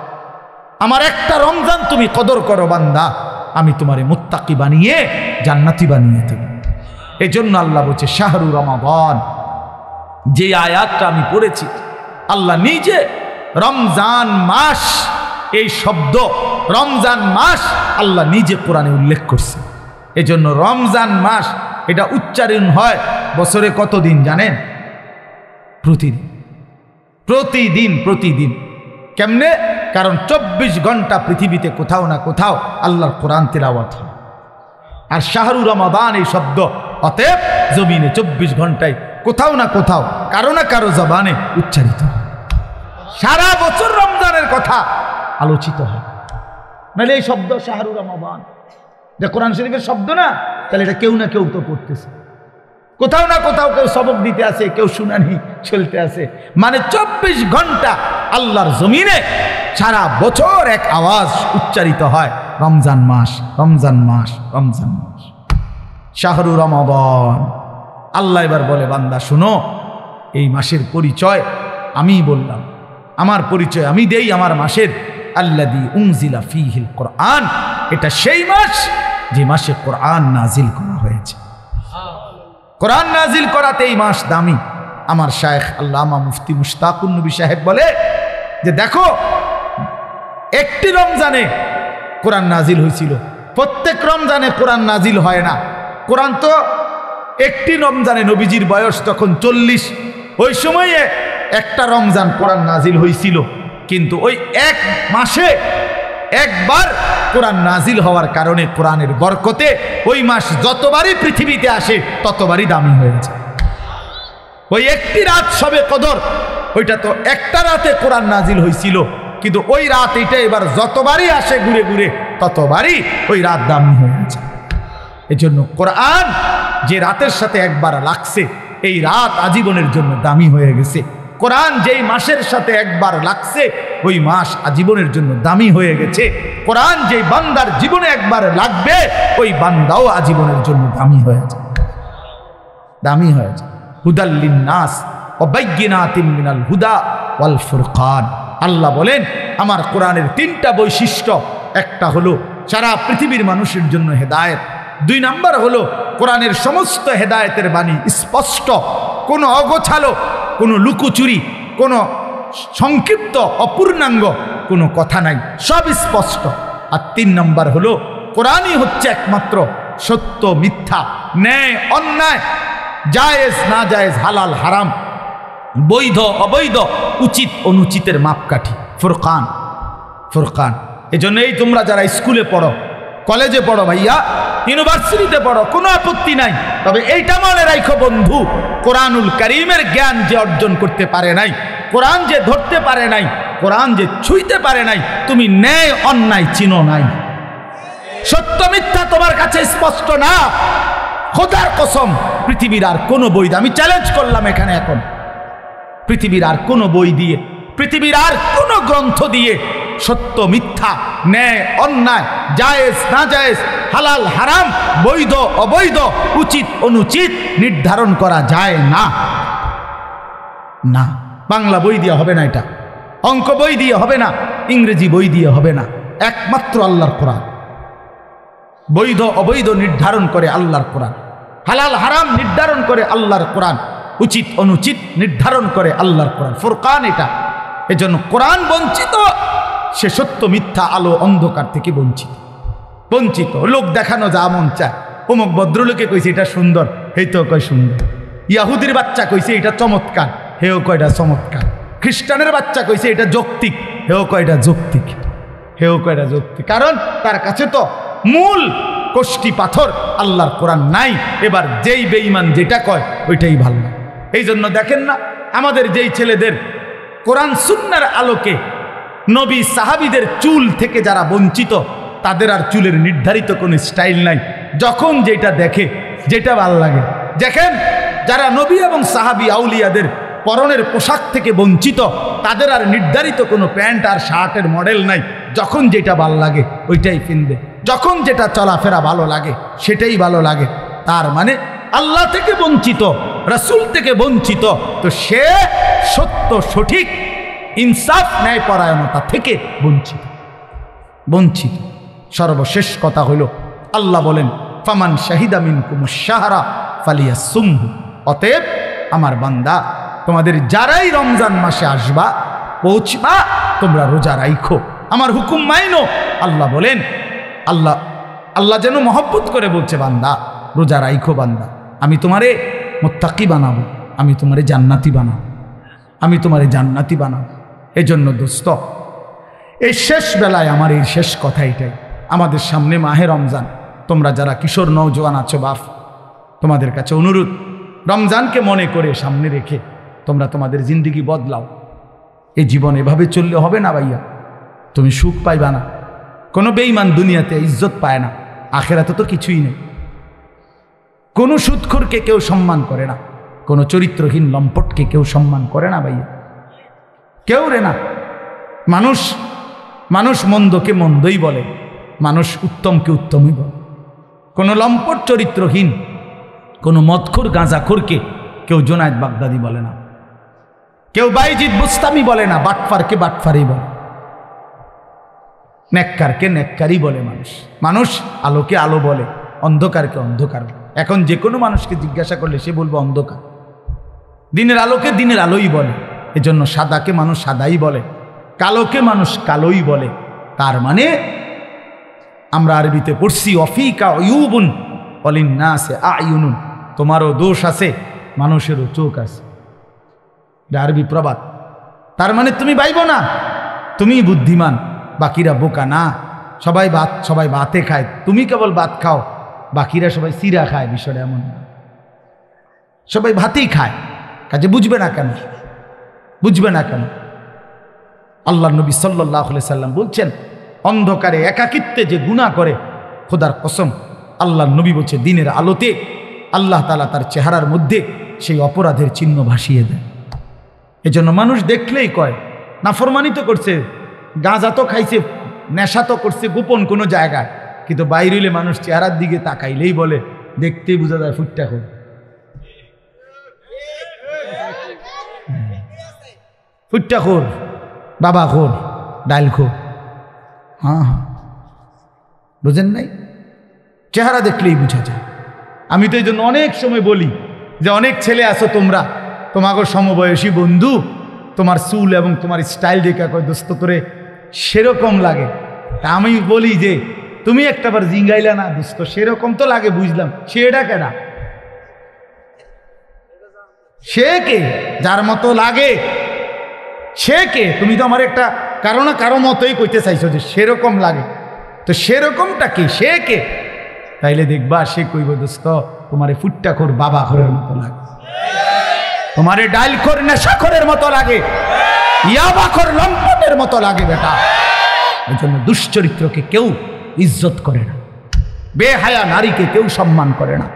আমার একটা রমজান তুমি কদর করো বান্দা, আমি তোমারে মুত্তাকি বানিয়ে জান্নাতি বানিয়ে দেব। এই জন্য আল্লাহ বলছে শাহরু রমাদান। যে আয়াতটা আমি পড়েছি, আল্লাহ নিজে রমজান মাস, এই শব্দ রমজান মাস আল্লাহ নিজে কোরআনে উল্লেখ করছে। এই জন্য রমজান মাস এটা উচ্চারণ হয় বছরে কত দিন জানেন? প্রতিদিন, প্রতিদিন, প্রতিদিন। কেমনে? কারণ 24 ঘন্টা পৃথিবীতে কোথাও না কোথাও আল্লাহর কোরআন তিলাওয়াত হয়। আর শাহরু রমাদান এই শব্দ অতএব জমিনে 24 ঘন্টায় কোথাও না কোথাও কারো না কারো জবানে উচ্চারিত হয়। সারা বছর রমজানের কথা আলোচিত হয়। নাহলে এই শব্দ শাহরু রমাদান যে কোরআন শরীফের শব্দ না, তাহলে এটা কেউ না কেউ তো পড়তেছে, কোথাও না কোথাও কেউ সবক দিতে আছে, কেউ শুনানি চলতে আছে। মানে 24 ঘন্টা আল্লাহর জমিনে সারা বছর এক আওয়াজ উচ্চারিত হয়, রমজান মাস, রমজান মাস, রমজান মাস, শাহরু রমাদান। আল্লাহ এবার বলে, বান্দা শুনো, এই মাসের পরিচয় আমি বললাম, আমার পরিচয় আমি দেই আমার মাসের। আল্লাযী উনজিলা ফীহিল কোরআন, এটা সেই মাস যে মাসে কোরআন নাজিল করা হয়েছে। কোরআন নাজিল করাতে এই মাস দামি। আমার শায়েখ আল্লামা মুফতি মুশতাকুন নবী সাহেব বলে যে দেখো, একটি রমজানে কোরআন নাজিল হয়েছিল, প্রত্যেক রমজানে কোরআন নাজিল হয় না। কোরআন তো একটি রমজানে, নবীজির বয়স তখন 40, ওই সময়ে একটা রমজান কোরআন নাজিল হয়েছিল। কিন্তু ওই 1 মাসে একবার কোরআন নাজিল হওয়ার কারণে কোরআনের বরকতে ওই মাস যতবারই পৃথিবীতে আসে ততবারই দামি হয়ে যায়। ওই একটি রাত শবে কদর, ওইটা তো একটা রাতে কোরআন নাজিল হয়েছিল, কিন্তু ওই রাত এটা এবার যতবারই আসে ঘুরে ঘুরে ততবারই ওই রাত দামি হয়ে যায়। এই জন্য কোরআন যে রাতের সাথে একবার লাগছে, এই রাত আজীবনের জন্য দামি হয়ে গেছে। কোরআন যেই মাসের সাথে একবার লাগছে, ওই মাস আজীবনের জন্য দামি হয়ে গেছে। কোরআন যেই বান্দার জীবনে একবার লাগবে, ওই বান্দাও আজীবনের জন্য দামি হয়ে যায়, দামি হয়ে যায়। হুদাল লিন্নাস ওয়া বাইয়িনাতিন মিনাল হুদা ওয়াল ফুরকান। আল্লাহ বলেন আমার কোরআনের 3টা বৈশিষ্ট্য, একটা হলো সারা পৃথিবীর মানুষের জন্য হেদায়েত, 2 নাম্বার হলো কোরআনের সমস্ত হেদায়েতের বাণী স্পষ্ট, কোনো অগোছালো, কোনো লুকোচুরি, কোনো সংক্ষিপ্ত অপূর্ণাঙ্গ কোনো কথা নাই, সব স্পষ্ট। আর 3 নাম্বার হলো কোরআনই হচ্ছে একমাত্র সত্য মিথ্যা, ন্যায় অন্যায়, জায়েজ না জায়েজ, হালাল হারাম, বৈধ অবৈধ, উচিত অনুচিতের মাপকাঠি, ফুরকান। ফুরকান। এজন্য এই তোমরা যারা স্কুলে পড়ো, কলেজে পড়ো ভাইয়া, ইউনিভার্সিটিতে পড়ো, কোনো আপত্তি নাই, তবে এইটা মনে রাখো বন্ধু, কোরআনুল কারীমের জ্ঞান যে অর্জন করতে পারে নাই, কোরআন যে ধরতে পারে নাই, কোরআন যে ছুঁইতে পারে নাই, তুমি ন্যায় অন্যায় চিনো নাই, সত্য মিথ্যা তোমার কাছে স্পষ্ট না। খোদার কসম, পৃথিবীর আর কোনো বই, আমি চ্যালেঞ্জ করলাম এখানে এখন, পৃথিবীর আর কোনো বই দিয়ে, পৃথিবীর আর কোনো গ্রন্থ দিয়ে সত্য মিথ্যা, ন্যায় অন্যায়, জায়েজ না জায়েজ, হালাল হারাম, বৈধ অবৈধ, উচিত অনুচিত নির্ধারণ করা যায় না। না, বাংলা বই দিয়ে হবে না, এটা অঙ্ক বই দিয়ে হবে না, ইংরেজি বই দিয়ে হবে না, একমাত্র আল্লাহর কোরআন। বৈধ অবৈধ নির্ধারণ করে আল্লাহর কোরআন, হালাল হারাম নির্ধারণ করে আল্লাহর কোরআন, উচিত অনুচিত নির্ধারণ করে আল্লাহর কোরআন, ফুরকান এটা। এজন্য কোরআন বঞ্চিত, সে সত্য মিথ্যা, আলো অন্ধকার থেকে বঞ্চিত। বঞ্চিত লোক দেখানো যা মন চায়, অমুক ভদ্রলোকে কইছে এটা সুন্দর, এই তো কয় সুন্দর, ইয়াহুদির বাচ্চা কইছে এটা চমৎকার, হেও কয়টা চমৎকার, খ্রিস্টানের বাচ্চা কইছে এটা যৌক্তিক, হেও কয়টা যৌক্তিক, হেও কয়টা যৌক্তিক, কারণ তার কাছে তো মূল কষ্টি পাথর আল্লাহর কোরআন নাই। এবার যেই বেঈমান যেটা কয় ওইটাই ভালো না। এই জন্য দেখেন না, আমাদের যেই ছেলেদের কোরআন সুন্নাহর আলোকে নবী সাহাবীদের চুল থেকে যারা বঞ্চিত, তাদের আর চুলের নির্ধারিত কোনো স্টাইল নাই, যখন যেটা দেখে, যেটা ভালো লাগে। দেখেন যারা নবী এবং সাহাবী আউলিয়াদের পরনের পোশাক থেকে বঞ্চিত, তাদের আর নির্ধারিত কোনো প্যান্ট আর শার্টের মডেল নাই, যখন যেটা ভালো লাগে ওইটাই কিনবে, যখন যেটা চলাফেরা ভালো লাগে সেটাই ভালো লাগে। তার মানে আল্লাহ থেকে বঞ্চিত, রাসূল থেকে বঞ্চিত, তো সে সত্য সঠিক ইনসাফ ন্যায়পরায়ণতা থেকে বঞ্চিত, বঞ্চিত। সর্বশেষ কথা হইল, আল্লাহ বলেন ফামান শাহিদা মিনকুমুশ শাহরা ফালিয়াসুমহু, অতএব আমার বান্দা তোমাদের যারাই রমজান মাসে আসবা, পৌঁছবা, তোমরা রোজা রাইখো, আমার হুকুম মাইনো। আল্লাহ বলেন, আল্লাহ যেন মহব্বত করে বলছে, বান্দা রোজা রাইখো, বান্দা আমি তোমারে মুত্তাকি বানাবো, আমি তোমারে জান্নাতি বানাবো, আমি তোমারে জান্নাতি বানাবো। এজন্য দোস্ত, এই শেষ বেলায় আমার এই শেষ কথা এটাই, আমাদের সামনে মাহে রমজান, তোমরা যারা কিশোর নওজোয়ান আছো বাপ, তোমাদের কাছে অনুরোধ, রমজানকে মনে করে সামনে রেখে তোমরা তোমাদের জিন্দিগি বদলাও। এই জীবন এভাবে চললে হবে না ভাইয়া, তুমি সুখ পাইবা না। কোনো বেঈমান দুনিয়াতে ইজ্জত পায় না, আখেরাতে তো কিছুই নেই। কোনো সুদখোরকে কেউ সম্মান করে না, কোনো চরিত্রহীন লম্পটকে কেউ সম্মান করে না ভাইয়া, কেউ রে না। মানুষ মন্দকে মন্দই বলে, মানুষ উত্তমকে উত্তমই বলে। কোনো লম্পট চরিত্রহীন, কোনো মদখোর গাঁজাখোরকে কেউ জুনায়েদ বাগদাদি বলে না, কেউ বাইজিদ বুস্তামি বলে না, বাটফারকে বাটফারই বলে, নেককারকে নেককারই বলে। মানুষ আলোকে আলো বলে, অন্ধকারকে অন্ধকার বলে। এখন যে কোনো মানুষকে জিজ্ঞাসা করলে সে বলবে অন্ধকার, দিনের আলোকে দিনের আলোই বলে। এজন্য সাদাকে মানুষ সাদাই বলে, কালোকে মানুষ কালোই বলে। তার মানে আমরা আরবিতে পড়ছি অফিকা উয়ুবুন ওয়ালিন্নাসে আয়ুনুন, তোমারও দোষ আছে, মানুষেরও চোখ আছে, এটা আরবি প্রবাদ। তার মানে তুমি বাইব না, তুমি বুদ্ধিমান, বাকিরা বোকা না। সবাই ভাতে খায়, তুমি কেবল ভাত খাও, বাকিরা সবাই সিরা খায়। বিষয়টা এমন না, সবাই ভাতেই খায়, কাজে বুঝবে না কেন, বুঝবে না কেন? আল্লাহ নবী সাল্লাল্লাহু আলাইহি সাল্লাম বলছেন, অন্ধকারে একাকিত্বে যে গুনাহ করে, খোদার কসম আল্লাহ নবী বলছে দিনের আলোতে আল্লাহ তাআলা তার চেহারার মধ্যে সেই অপরাধের চিহ্ন ভাসিয়ে দেয়। এজন্য মানুষ দেখলেই কয় নাফরমানি তো করছে, গাঁজা তো খাইছে, নেশা তো করছে গোপন কোনো জায়গায়, কিন্তু বাইরে হইলে মানুষ চেহারার দিকে তাকাইলেই বলে, দেখতেই বোঝা যায় ফুটটা খোর, ফুটটা খোর, বাবা খোর, ডাইল খোর। হ্যাঁ, বুঝেন নাই? চেহারা দেখলেই বোঝা যায়। আমি তো এই জন্য অনেক সময় বলি যে অনেক ছেলে আছো তোমরা, তোমাকে সমবয়সী বন্ধু, তোমার চুল এবং তোমার স্টাইল দেখে কয় দোস্ত তোরে সেরকম লাগে। তা আমি বলি যে তুমি একটাবার জিঙ্গাইলা না দোস্ত, সেরকম তো লাগে বুঝলাম, সেটা কেনা সে কে যার মতো লাগে, সে কে? তুমি তো আমার একটা কারো না কারো মতোই কইতে চাইছো যে সেরকম লাগে, তো সেরকমটা কে, সে কে? তাইলে দেখবা সে কইব দোস্ত তোমারে ফুট্টাখোর বাবাখোরের মতো লাগে, তোমারে ডাইলখোর নেশাখোরের মতো লাগে, ইয়াবাখোর লম্পটের মতো লাগে বেটা। এই জন্য দুশ্চরিত্রকে কেউ ইজ্জত করে না, বেহায়া নারীকে কেউ সম্মান করে না।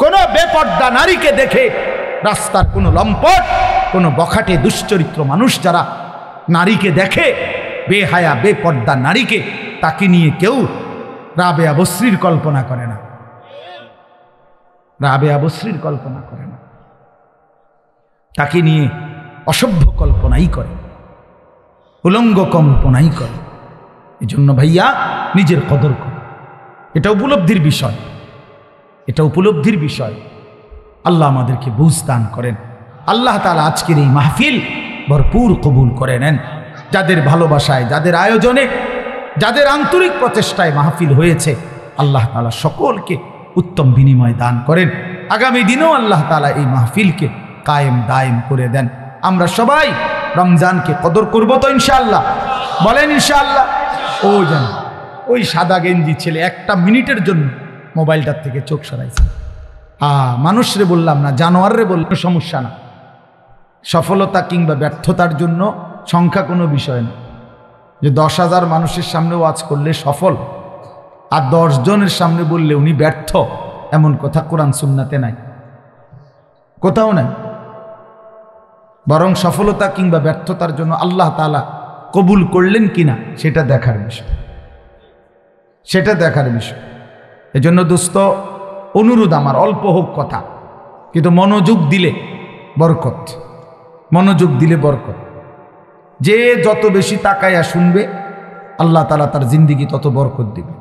কোনো বেপর্দা নারীকে দেখে রাস্তার কোনো লম্পট, কোনো বখাটে দুশ্চরিত্র মানুষ যারা নারীকে দেখে, বেহায়া বেপর্দা নারীকে, তাকে নিয়ে কেউ রাবেয়া বসরির কল্পনা করে না, রাবেয়া বসরির কল্পনা করে না, তাকে নিয়ে অসভ্য কল্পনাই করে, উলঙ্গ কল্পনাই করে। এই জন্য ভাইয়া নিজের কদর করো, এটা উপলব্ধির বিষয়, এটা উপলব্ধির বিষয়। আল্লাহ আমাদেরকে বুঝ দান করেন। আল্লাহ তাআলা আজকের এই মাহফিল ভরপুর কবুল করে নেন। যাদের ভালোবাসায়, যাদের আয়োজনে, যাদের আন্তরিক প্রচেষ্টায় মাহফিল হয়েছে, আল্লাহ তাআলা সকলকে উত্তম বিনিময় দান করেন। আগামী দিনেও আল্লাহ তাআলা এই মাহফিলকে কায়েম দায়েম করে দেন। আমরা সবাই রমজানকে কদর করব তো ইনশাআল্লাহ, বলেন ইনশাআল্লাহ। ও যেন ওই সাদা গেঞ্জি ছেলে একটা মিনিটের জন্য মোবাইলটার থেকে চোখ সরাইছে। মানুষরে বললাম না, জানোয়াররে বললাম, সমস্যা না। সফলতা কিংবা ব্যর্থতার জন্য সংখ্যা কোনো বিষয় না, যে 10,000 মানুষের সামনে ওয়াজ করলে সফল আর 10 জনের সামনে বললে উনি ব্যর্থ, এমন কথা কোরআন সুন্নাতে নাই, কোথাও নাই। বরং সফলতা কিংবা ব্যর্থতার জন্য আল্লাহ তাআলা কবুল করলেন কিনা সেটা দেখার বিষয়, সেটা দেখার বিষয়। এজন্য দোস্ত অনুরোধ আমার, অল্প হোক কথা, কিন্তু মনোযোগ দিলে বরকত, মনোযোগ দিলে বরকত। যে যত বেশি তাকায়া শুনবে আল্লাহ তাআলা তার জিন্দিগি তত বরকত দিবে।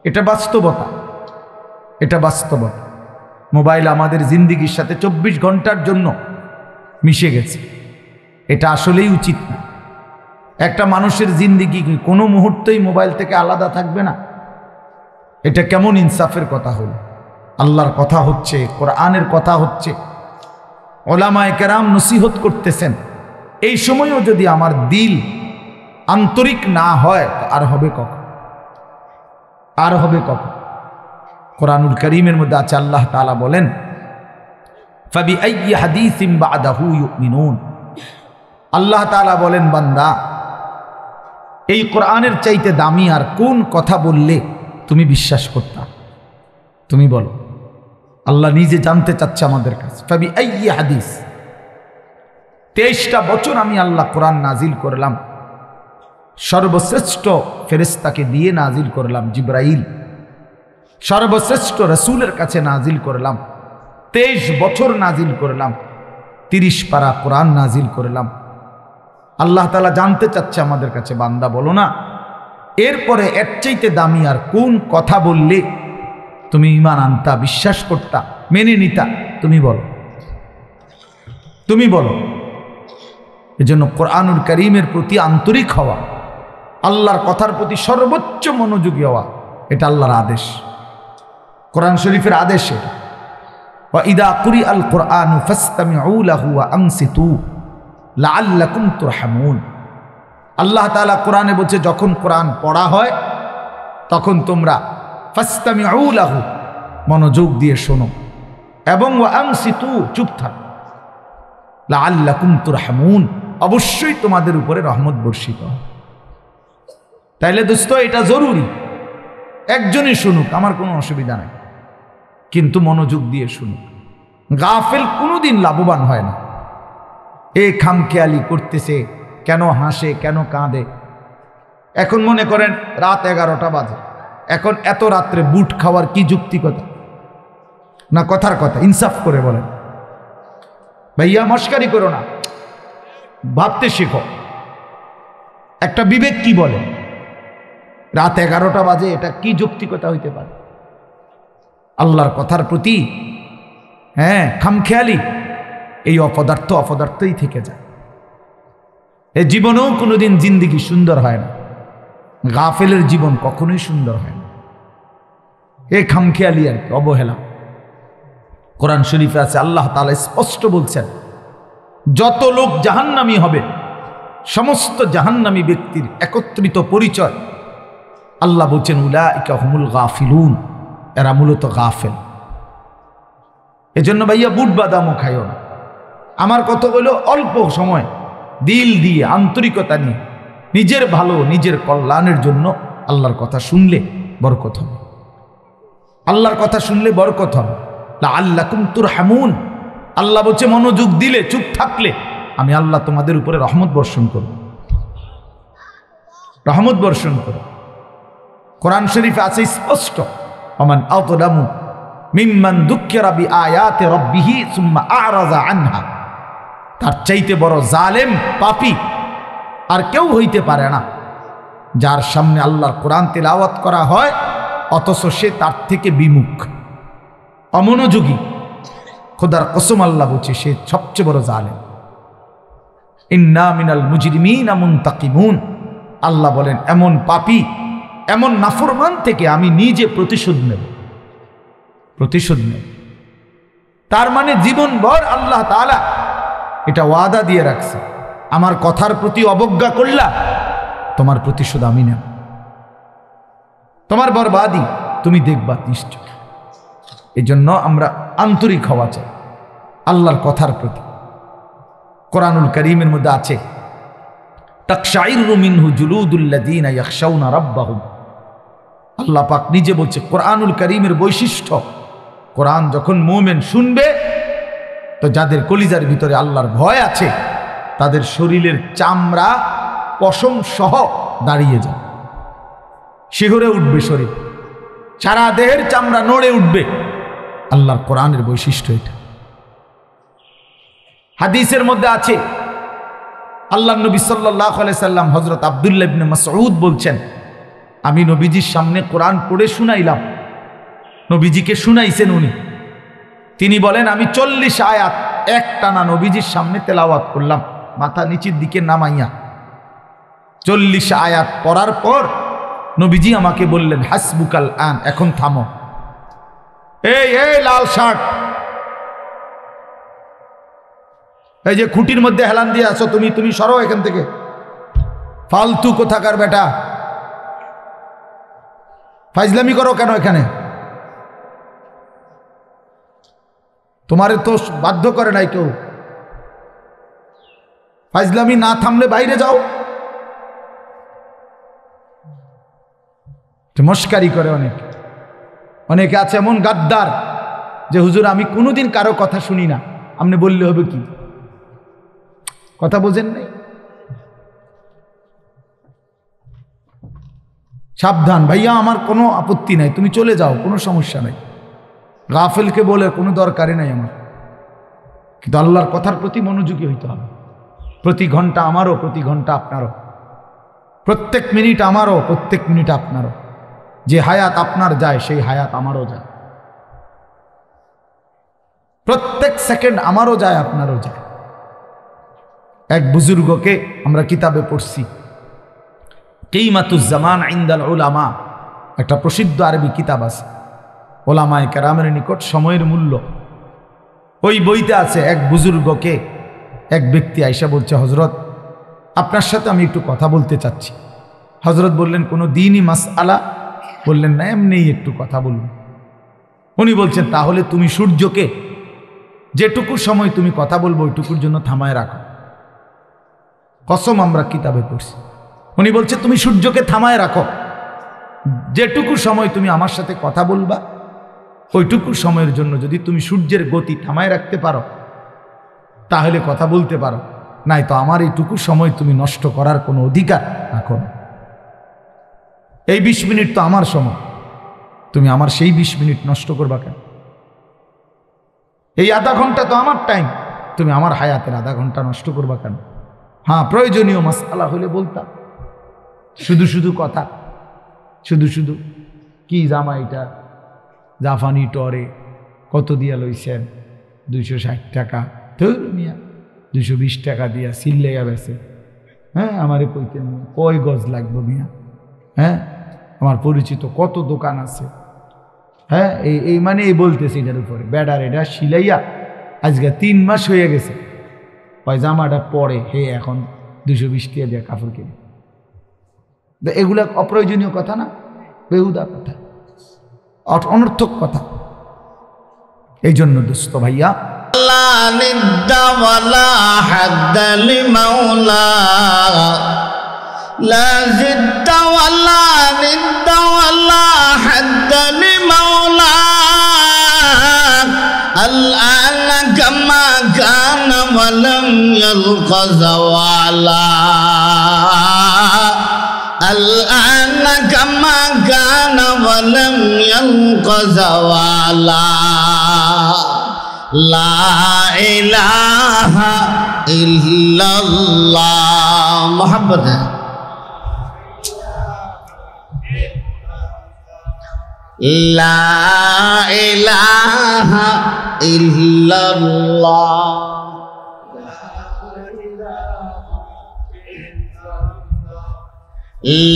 এটা বাস্তবতা, এটা বাস্তবতা। মোবাইল আমাদের জিন্দিগির সাথে 24 ঘন্টার জন্য মিশে গেছে, এটা আসলেই উচিত না। একটা মানুষের জিন্দিগি কোনো মুহূর্তেই মোবাইল থেকে আলাদা থাকবে না, এটা কেমন ইনসাফের কথা হলো? আল্লাহর কথা হচ্ছে, কোরআনের কথা হচ্ছে, ওলামায়ে কেরাম নসিহত করতেছেন, এই সময়ও যদি আমার দিল আন্তরিক না হয় আর হবে কখন, আর হবে কখন? কোরআনুল কারীমের মধ্যে আছে, আল্লাহ তাআলা বলেন ফাবিআইয়ি হাদীসিন বা'দাহু ইউমিনুন। আল্লাহ তাআলা বলেন, বান্দা এই কোরআনের চাইতে দামি আর কোন কথা বললে তুমি বিশ্বাস করতা? তুমি বলো। আল্লাহ নিজে জানতে চাচ্ছে আমাদের কাছে। ফাবিআইয়ি হাদীস, 23টা বছর আমি আল্লাহ কোরআন নাজিল করলাম, সর্বশ্রেষ্ঠ ফেরেশতাকে দিয়ে নাজিল করলাম, জিবরাইল, সর্বশ্রেষ্ঠ রাসূলের কাছে নাজিল করলাম, 23 বছর নাজিল করলাম, 30 পারা কোরআন নাজিল করলাম। আল্লাহ তাআলা জানতে চাচ্ছে আমাদের কাছে, বান্দা বলো না এরপরে এর চাইতে দামি আর কোন কথা বললে তুমি ঈমান আনতা, বিশ্বাস করতা, মেনে নিতা? তুমি বলো, তুমি বলো। এজন্য কোরআনুল কারীমের প্রতি আন্তরিক হওয়া, আল্লাহর কথার প্রতি সর্বোচ্চ মনোযোগী হওয়া, এটা আল্লাহর আদেশ, কোরআন শরীফের আদেশ। ওয়া ইদা কুরিআল কুরআনু ফাসতামিউ লাহু ওয়া আনসিতু লাআল্লাকুম তুরহামুন। আল্লাহ তাআলা কোরআনে বলছে, যখন কোরআন পড়া হয় তখন তোমরা ফাসতামিউ লাহু, মনোযোগ দিয়ে শোনো, এবং ওয়া আনসিতু, চুপ থাকো, লাআল্লাকুম তুরহামুন, অবশ্যই তোমাদের উপরে রহমত বর্ষিত হবে। তাইলে দোস্ত এটা জরুরি, একজনই শুনুক, আমার কোনো অসুবিধা নাই, কিন্তু মনোযোগ দিয়ে শুনুক। গাফেল কোনোদিন লাভবান হয় না। এ খামখেয়ালি করতেছে, কেন হাসে, কেন কাঁদে। এখন মনে করেন রাত 11টা বাজে, এখন এত রাত্রে বুট খাওয়ার কি যুক্তিকতা? না কথার কথা, ইনসাফ করে বলেন। ভাইয়া মস্কারি করো না, ভাবতে শেখো। একটা বিবেক কি বলে? রাত 11টা বাজে, এটা কি যৌক্তিকতা হইতে পারে? আল্লাহর কথার প্রতি খামখেয়ালি, এই অপদার্থই থেকে যায়। এই জীবনেও কোনোদিন জিন্দিগি সুন্দর হয় না, গাফেলের জীবন কখনোই সুন্দর হয় না। এই খামখেয়ালি আর কি, অবহেলা। কোরআন শরীফে আছে, আল্লাহ তাআলা স্পষ্ট বলছেন, যত লোক জাহান্নামী হবে, সমস্ত জাহান্নামী ব্যক্তির একত্রিত পরিচয় আল্লাহ বলছেন উলাইকা হুমুল গাফিলুন, এরা মূলত গাফেল। এজন্য ভাইয়া বুট বাদামও খাইও না। আমার কথা হলো অল্প সময় দিল দিয়ে আন্তরিকতা নিয়ে নিজের ভালো, নিজের কল্যাণের জন্য আল্লাহর কথা শুনলে বরকত হবে। আল্লাহর কথা শুনলে বরকত হবে। লাআল্লাকুম তুরহামুন, আল্লাহ বলছে মনোযোগ দিলে, চুপ থাকলে আমি আল্লাহ তোমাদের উপরে রহমত বর্ষণ করব, রহমত বর্ষণ করব। কোরআন শরীফে আছে স্পষ্ট, ওমান আযলামু মিম্মান যুক্কিরা বিআয়াতি রাব্বিহি সুম্মা আ'রাযা আনহা, তার চাইতে বড় জালেম পাপী আর কেউ হইতে পারে না, যার সামনে আল্লাহর কোরআন তেলাওয়াত করা হয় অথচ সে তার থেকে বিমুখ, অমনোযোগী। খোদার কসম আল্লাহ বলছে সে সবচেয়ে বড় জালেম। ইন্না মিনাল মুজরিমিনা মুনতাকিমুন, আল্লাহ বলেন এমন পাপী, এমন নাফরমান থেকে আমি নিজে প্রতিশোধ নেব, প্রতিশোধ নেব। তার মানে জীবনভর আল্লাহ তাআলা এটা ওয়াদা দিয়ে রাখছে, আমার কথার প্রতি অবজ্ঞা করলা, তোমার প্রতিশোধ আমি নেব, তোমার বরবাদি তুমি দেখবা নিশ্চয়। এই জন্য আমরা আন্তরিক হওয়া চাই আল্লাহর কথার প্রতি। কোরআনুল কারীমের মধ্যে আছে, তাকশাইরু মিনহু জুলুদুল্লাযীনা ইয়াখশাউনা রাব্বাহুম, আল্লাহ পাক নিজে বলছে কোরআনুল কারীমের বৈশিষ্ট্য, কোরআন যখন মুমিন শুনবে তো যাদের কলিজার ভিতরে আল্লাহর ভয় আছে তাদের শরীরের চামড়া পশম সহ দাঁড়িয়ে যায়, শিহরে উঠবে শরীর, সারা দেহের চামড়া নড়ে উঠবে। আল্লাহর কোরআনের বৈশিষ্ট্য এটা। হাদিসের মধ্যে আছে, আল্লাহ নবী সাল্লাল্লাহু আলাইহি সাল্লাম হযরত আব্দুল্লাহ ইবনে মাসউদ বলছেন, আমি নবীজির সামনে কোরআন পড়ে শুনাইলাম, নবীজিকে শুনাইছেন উনি। তিনি বলেন আমি 40 আয়াত একটানা নবীজির সামনে তেলাওয়াত করলাম, মাথা নিচের দিকে নামাইয়া। 40 আয়াত পড়ার পর নবীজি আমাকে বললেন, হাসবুকাল আন, এখন থামো। এই লাল শার্ট, এই যে খুঁটির মধ্যে হেলান দিয়ে আছো তুমি, তুমি সরো এখান থেকে, ফালতু কোথাকার বেটা, ফাইজলামি করো কেন এখানে? তোমারে তো বাধ্য করে নাই কেউ, ফাইজলামি না থামলে বাইরে যাও। মস্কারি করে অনেকে আছে এমন গাদ্দার যে হুজুর আমি কোনোদিন কারো কথা শুনি না, আপনি বললে হবে কি? কথা বোঝেন নাই? সাবধান ভাইয়া, আমার কোনো আপত্তি নাই, তুমি চলে যাও, কোনো সমস্যা নাই। গাফেলকে বলে কোনো দরকারই নাই আমার, কিন্তু আল্লাহর কথার প্রতি মনোযোগী হইতে হবে। প্রতি ঘন্টা আমারও, প্রতি ঘন্টা আপনারও, প্রত্যেক মিনিট আমারও, প্রত্যেক মিনিট আপনারও। যে হায়াত আপনার যায় সেই হায়াত আমারও যায়, প্রত্যেক সেকেন্ড আমারও যায়, আপনারও যায়। এক বুজুর্গকে আমরা কিতাবে পড়ছি, কিমাতুজ জামান ইনদাল উলামা, একটা প্রসিদ্ধ আরবি কিতাব আছে, ওলামায়ে কেরামের নিকট সময়ের মূল্য। ওই বইতে আছে, এক বুজুর্গকে এক ব্যক্তি আইসা বলছে, হজরত আপনার সাথে আমি একটু কথা বলতে চাচ্ছি। হজরত বললেন, কোনো দ্বীনি মাসআলা? বললেন না, এমনি একটু কথা বলুন। উনি বলছেন, তাহলে তুমি সূর্যকে যেটুকু সময় তুমি কথা বলবো ওইটুকুর জন্য থামায় রাখো। কসম আমরা কিতাবে পড়ছি। উনি বলছে তুমি সূর্যকে থামায় রাখো, যেটুকু সময় তুমি আমার সাথে কথা বলবা ওইটুকু সময়ের জন্য যদি তুমি সূর্যের গতি থামায় রাখতে পারো তাহলে কথা বলতে পারো, নাই তো আমার এইটুকু সময় তুমি নষ্ট করার কোনো অধিকার রাখো না। এই 20 মিনিট তো আমার সময়, তুমি আমার সেই 20 মিনিট নষ্ট করবা কেন? এই আধা ঘন্টা তো আমার টাইম, তুমি আমার হায়াতের আধা ঘন্টা নষ্ট করবা কেন? হ্যাঁ, প্রয়োজনীয় মাসআলা হলে বলতাম, শুধু শুধু কথা, শুধু শুধু কি জামা এটা, জাফানি টরে কত দিয়া লইছেন? 260 টাকা। ধুর মিয়া, 220 টাকা দিয়া সিল্লাইয়া বেছে। হ্যাঁ, আমারে কইতেন কয় গজ লাগবে মিয়া? হ্যাঁ, আমার পরিচিত কত দোকান আছে। হ্যাঁ, এই মানে এই বলতেছি এটার উপরে বেডার এটা সিলাইয়া আজকে 3 মাস হয়ে গেছে, জামাটা পরে হে এখন 220 টাকা দিয়ে কাপড় কিনে। এগুলা অপ্রয়োজনীয় কথা না, বেহুদা কথা, অনর্থক কথা। এই জন্য দোস্ত ভাইয়া, الآن كما كان ولم يلق زوالا الآن كما كان ولم يلق زوالا لا إله إلا الله محبت لا إله إلا الله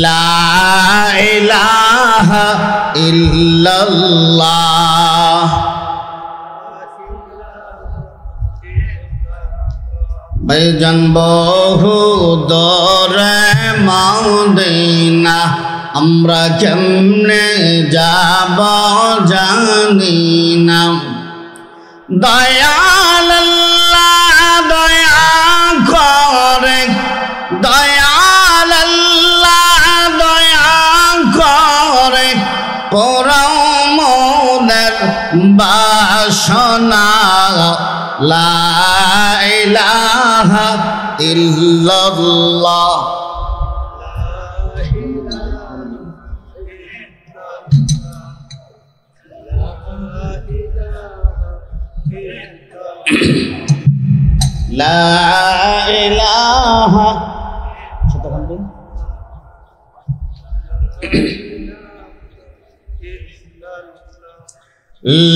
لا إله إلا الله বেজন বহু দূরে মদিনা আমরা কেমনে যাব জানি না দয়াল আল্লাহ দয়া করে দয়াল আল্লাহ দয়া করে পুরাও মোদের বাসনা লা ইলাহা ইল্লাল্লাহ لا إله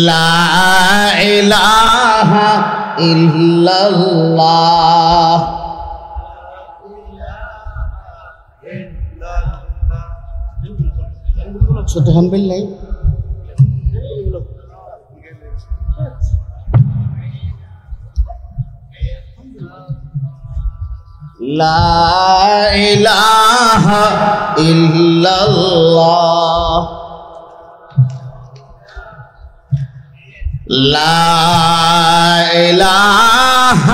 لا إله إلا الله سبحان الله لا إله إلا الله لا إله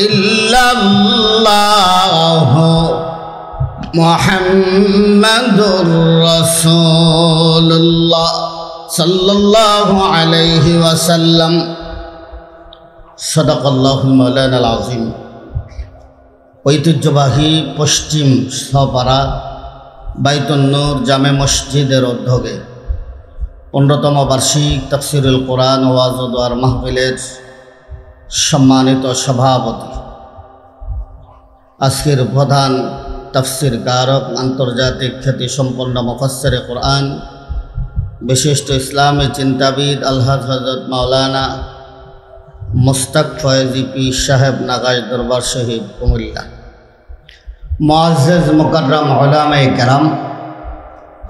إلا الله محمد رسول الله صلى الله عليه وسلم صدق الله مولانا العظيم ঐতিহ্যবাহী পশ্চিম সপাড়া বাইতুন নূর জামে মসজিদের উদ্যোগে 15তম বার্ষিক তাফসিরুল কোরআন ওয়াজ ও দোয়ার মাহফিলের সম্মানিত সভাপতি, আজকের প্রধান তাফসির কারক, আন্তর্জাতিক খ্যাতিসম্পন্ন মুফাসসিরে কোরআন, বিশিষ্ট ইসলামী চিন্তাবিদ আলহাজ হযরত মাওলানা মুস্তাক ফয়েজি পীর সাহেব নাগাজ দরবার শহীদ কুমিল্লা, মুআজ্জিজ মুকাররম উলামায়ে কেরাম,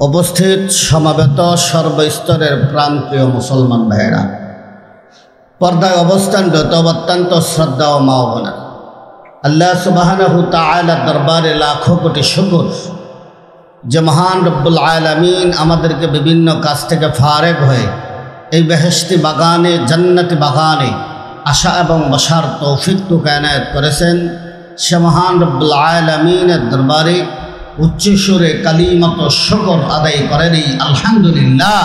উপস্থিত সমাবেত সর্বস্তরের প্রাণপ্রিয় মুসলমান ভাইয়েরা, পর্দায় অবস্থানরত অত্যন্ত শ্রদ্ধা ও মা বোনেরা, আল্লাহ সুবহানাহু তাআলার দরবারে লাখো কোটি শুকর যে মহান রব্বুল আলামিন আমাদেরকে বিভিন্ন কাজ থেকে ফারেগ হয়ে এই বেহেশতি বাগানে, জান্নাতি বাগানে আশা এবং বসার তৌফিক তো কায়নাত করেছেন। সে মহান রব্বুল আলামিনের দরবারে উচ্চ সুরে কালিমাত শুকর আদায় করেন আলহামদুলিল্লাহ।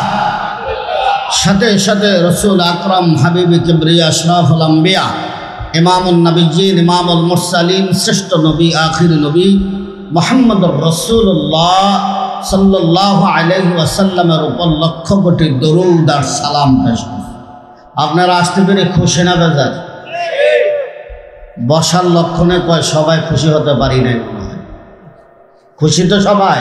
সাথে সাথে রসুল আকরাম হাবিব কিবরিয়া আশরাফুল আম্বিয়া ইমামুন নবিয়্যিন ইমামুল মুরসালিন শ্রেষ্ঠ নবী আখির নবী মুহাম্মদুর রাসূলুল্লাহ সাল্লাল্লাহু আলাইহি ওয়াসাল্লামের উপর লক্ষ কোটি দরুদ আর সালাম পেশ। আপনারা আসতে পেরে খুশি না বেজার? বসার লক্ষণে কয় সবাই খুশি হতে পারি নাই, খুশি তো সবাই।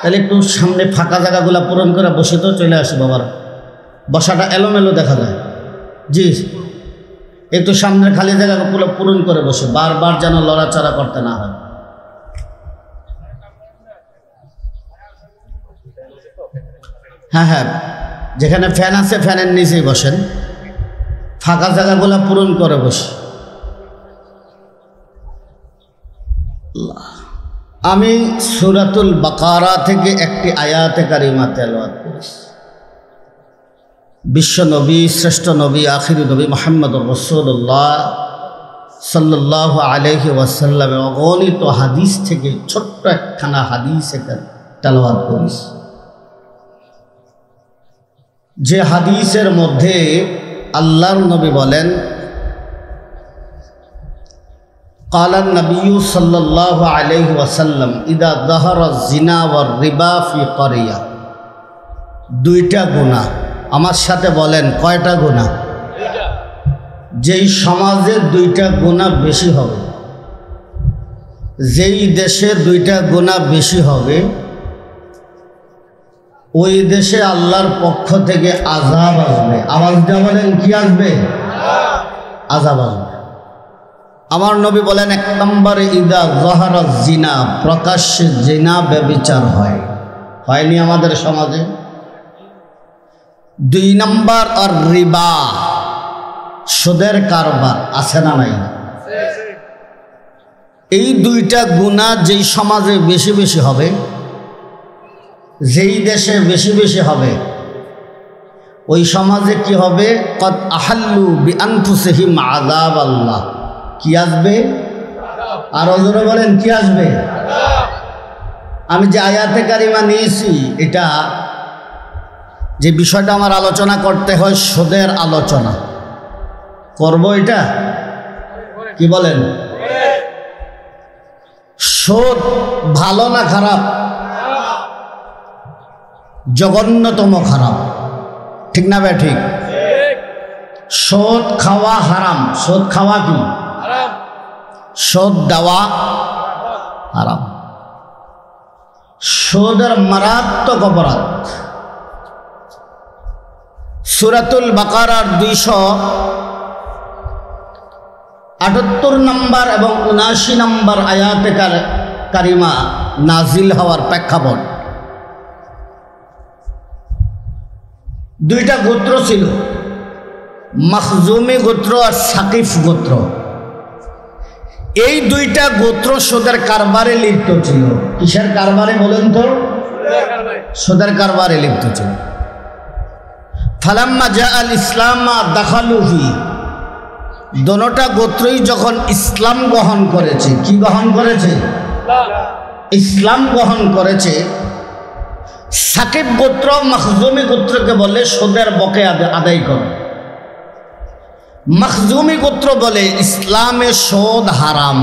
তাহলে একটু সামনে ফাঁকা জায়গাগুলো পূরণ করে বসে তো চলে আসে বাবার, বসাটা এলোমেলো দেখা যায়। জি, একটু সামনের খালি জায়গাগুলো পূরণ করে বসে, বারবার যেন লড়াচড়া করতে না হয়। হ্যাঁ হ্যাঁ, যেখানে ফ্যান আছে ফ্যানের নিচেই বসেন, ফাঁকা জায়গাগুলো পূরণ করে বসে। আমি সূরাতুল বাকারা থেকে একটি আয়াতে কারিমা তেলাওয়াত করেছি। বিশ্ব নবী, শ্রেষ্ঠ নবী, আখির নবী মুহাম্মদুর রাসূলুল্লাহ সাল্লাল্লাহু আলাইহি ওয়াসাল্লামের অগণিত হাদিস থেকে ছোট্ট একখানা হাদিস এখানে তেলাওয়াত করেছি, যে হাদিসের মধ্যে আল্লাহর নবী বলেন, قال النبي صلى الله عليه وسلم إذا ظهر الزنا والربا في قرية। দুইটা গুনাহ, আমার সাথে বলেন কয়টা গুনাহ? যেই সমাজে দুইটা গুনাহ বেশি হবে, যেই দেশে দুইটা গুনাহ বেশি হবে, ওই দেশে আল্লাহর পক্ষ থেকে আযাব আসবে। আওয়াজটা বলেন কি আসবে? আযাব আসবে। আমার নবী বলেন, এক নম্বরে ইদা যাহারা জিনা, প্রকাশ্যে জিনা ব্যভিচার হয়, হয়নি আমাদের সমাজে। দুই নম্বর আর রিবা, সুদের কারবার, আছে না নাই? এই দুইটা গুনাহ যেই সমাজে বেশি বেশি হবে, যেই দেশে বেশি বেশি হবে, ওই সমাজে কি হবে? কদ আহাল্লু বিআনফুসিহিম আযাব আল্লাহ। কি আসবে? আর জোরে বলেন কি আসবে? আমি যে আয়াতে কারিমা নিয়েছি, এটা যে বিষয়টা আমার আলোচনা করতে হয়, সুদের আলোচনা করব। এটা কি বলেন? সুদ ভালো না খারাপ? জঘন্যতম খারাপ, ঠিক না বে ঠিক? সুদ খাওয়া হারাম। সুদ খাওয়া কি? সুদ দেওয়া হারাম। সুদের মারাত্মক অপরাধ। সূরাতুল বাকারার 278 নম্বর এবং 79 নম্বর আয়াতে কারিমা নাজিল হওয়ার প্রেক্ষাপট। দুইটা গোত্র ছিল, মখজুমি গোত্র আর সাকিফ গোত্র। এই দুইটা গোত্র সুদের কারবারে লিপ্ত ছিল। কিসের কারবারে বলেন তো? সুদের কারবারে লিপ্ত ছিল। ফালাম্মা জাআল ইসলাম দাখালু ফি, দোনোটা গোত্রই যখন ইসলাম গ্রহণ করেছে, কি গ্রহণ করেছে? ইসলাম গ্রহণ করেছে। সাকিব গোত্র মখজুমি গোত্রকে বলে সুদের বকেয়া আদায় করো। মখজুমি গোত্র বলে ইসলামে সুদ হারাম,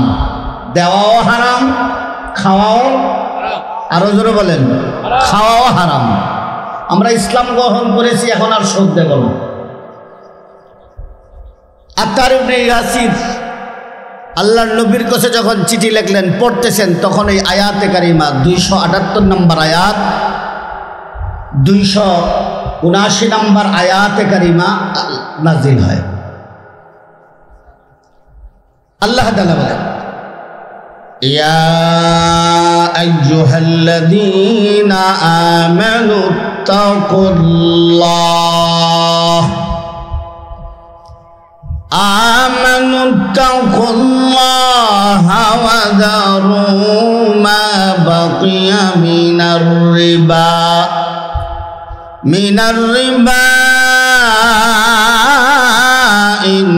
দেওয়াও হারাম, খাওয়াও, আরো জোরে বলেন, খাওয়াও হারাম। আমরা ইসলাম গ্রহণ করেছি, এখন আর সুদ দেব না। আত্তার ইবনে ইয়াসির আল্লাহর নবীর কাছে যখন চিঠি লিখলেন, পড়তেছেন, তখন এই আয়াতে কারিমা 278 নম্বর আয়াত, 279 নম্বর আয়াতে কারিমা নাজিল হয়। আল্লাহ তাআলা বলেন, ইয়া আইয়ুহাল্লাযীনা আমানু তাকুল্লাহ ওয়া যারু মা বাকিয়া মিনার রিবা ইন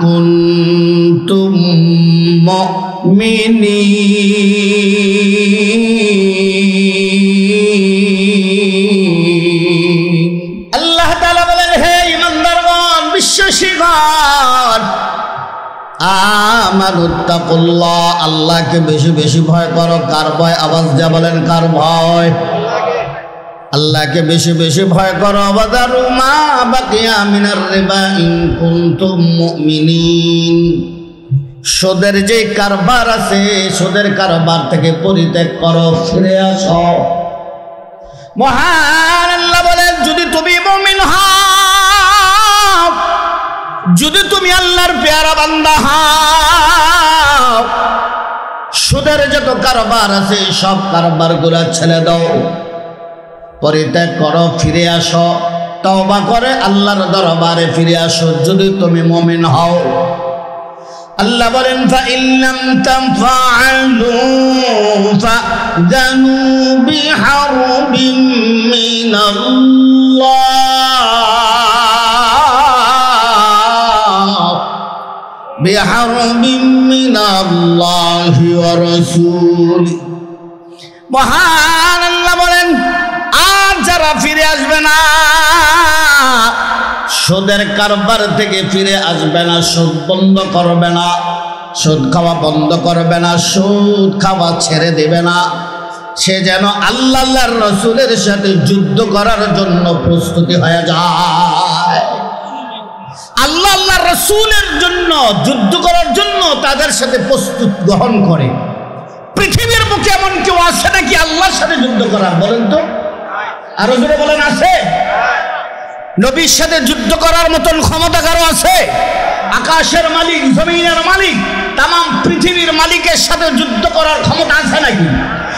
কুনতুম মুমিনিন। আল্লাহ তাআলা বলেন, হে ঈমানদারগণ, বিশ্বাসীগণ, আমানুত্তাকুল্লাহ, আল্লাহকে বেশি বেশি ভয় করো। কার ভয়? আওয়াজ দিয়ে বলেন, কার ভয়? আল্লাহকে বেশি বেশি ভয় করো। ওয়াদারু মা বাকিয়া মিনার রিবা ইন কুনতুম মুমিনিন, সুদের যে কারবার আছে, সুদের কারবার থেকে পরিত্যাগ করো, ফিরে আসো। মহান আল্লাহ বলেন, যদি তুমি মুমিন হও, যদি তুমি আল্লাহর পেয়ারা বান্দা হও, সুদের যত কারবার আছে সব কারবার গুলা ছেড়ে দাও, পরিত্যাগ করো, ফিরে আসো, তওবা করে আল্লাহর দরবারে ফিরে আসো, যদি তুমি মুমিন হও। আল্লাহ বলেন, ফাইল্লাম তাফআলু ফাযানু বিহারবিম মিনাল্লাহি ওয়া রাসূলিহি। মহান আল্লাহ বলেন, আর যারা ফিরে আসবে না, সুদের কারবার থেকে ফিরে আসবে না, সুদ বন্ধ করবে না, সুদ খাওয়া বন্ধ করবে না, সুদ খাওয়া ছেড়ে দেবে না, সে যেন আল্লাহর রাসূলের সাথে যুদ্ধ করার জন্য প্রস্তুতি হয়ে যায়। আল্লাহর রাসূলের জন্য যুদ্ধ করার জন্য তাদের সাথে প্রস্তুত গ্রহণ করে। পৃথিবীর বুকে এমন কেউ আছে নাকি আল্লাহর সাথে যুদ্ধ করার? বলেন তো, আরো জোরে বলেন, আছে? নবীর সাথে যুদ্ধ করার মতন ক্ষমতা কারো আছে? আকাশের মালিক, জমিনের মালিক, তাম পৃথিবীর মালিকের সাথে যুদ্ধ করার ক্ষমতা আছে নাকি?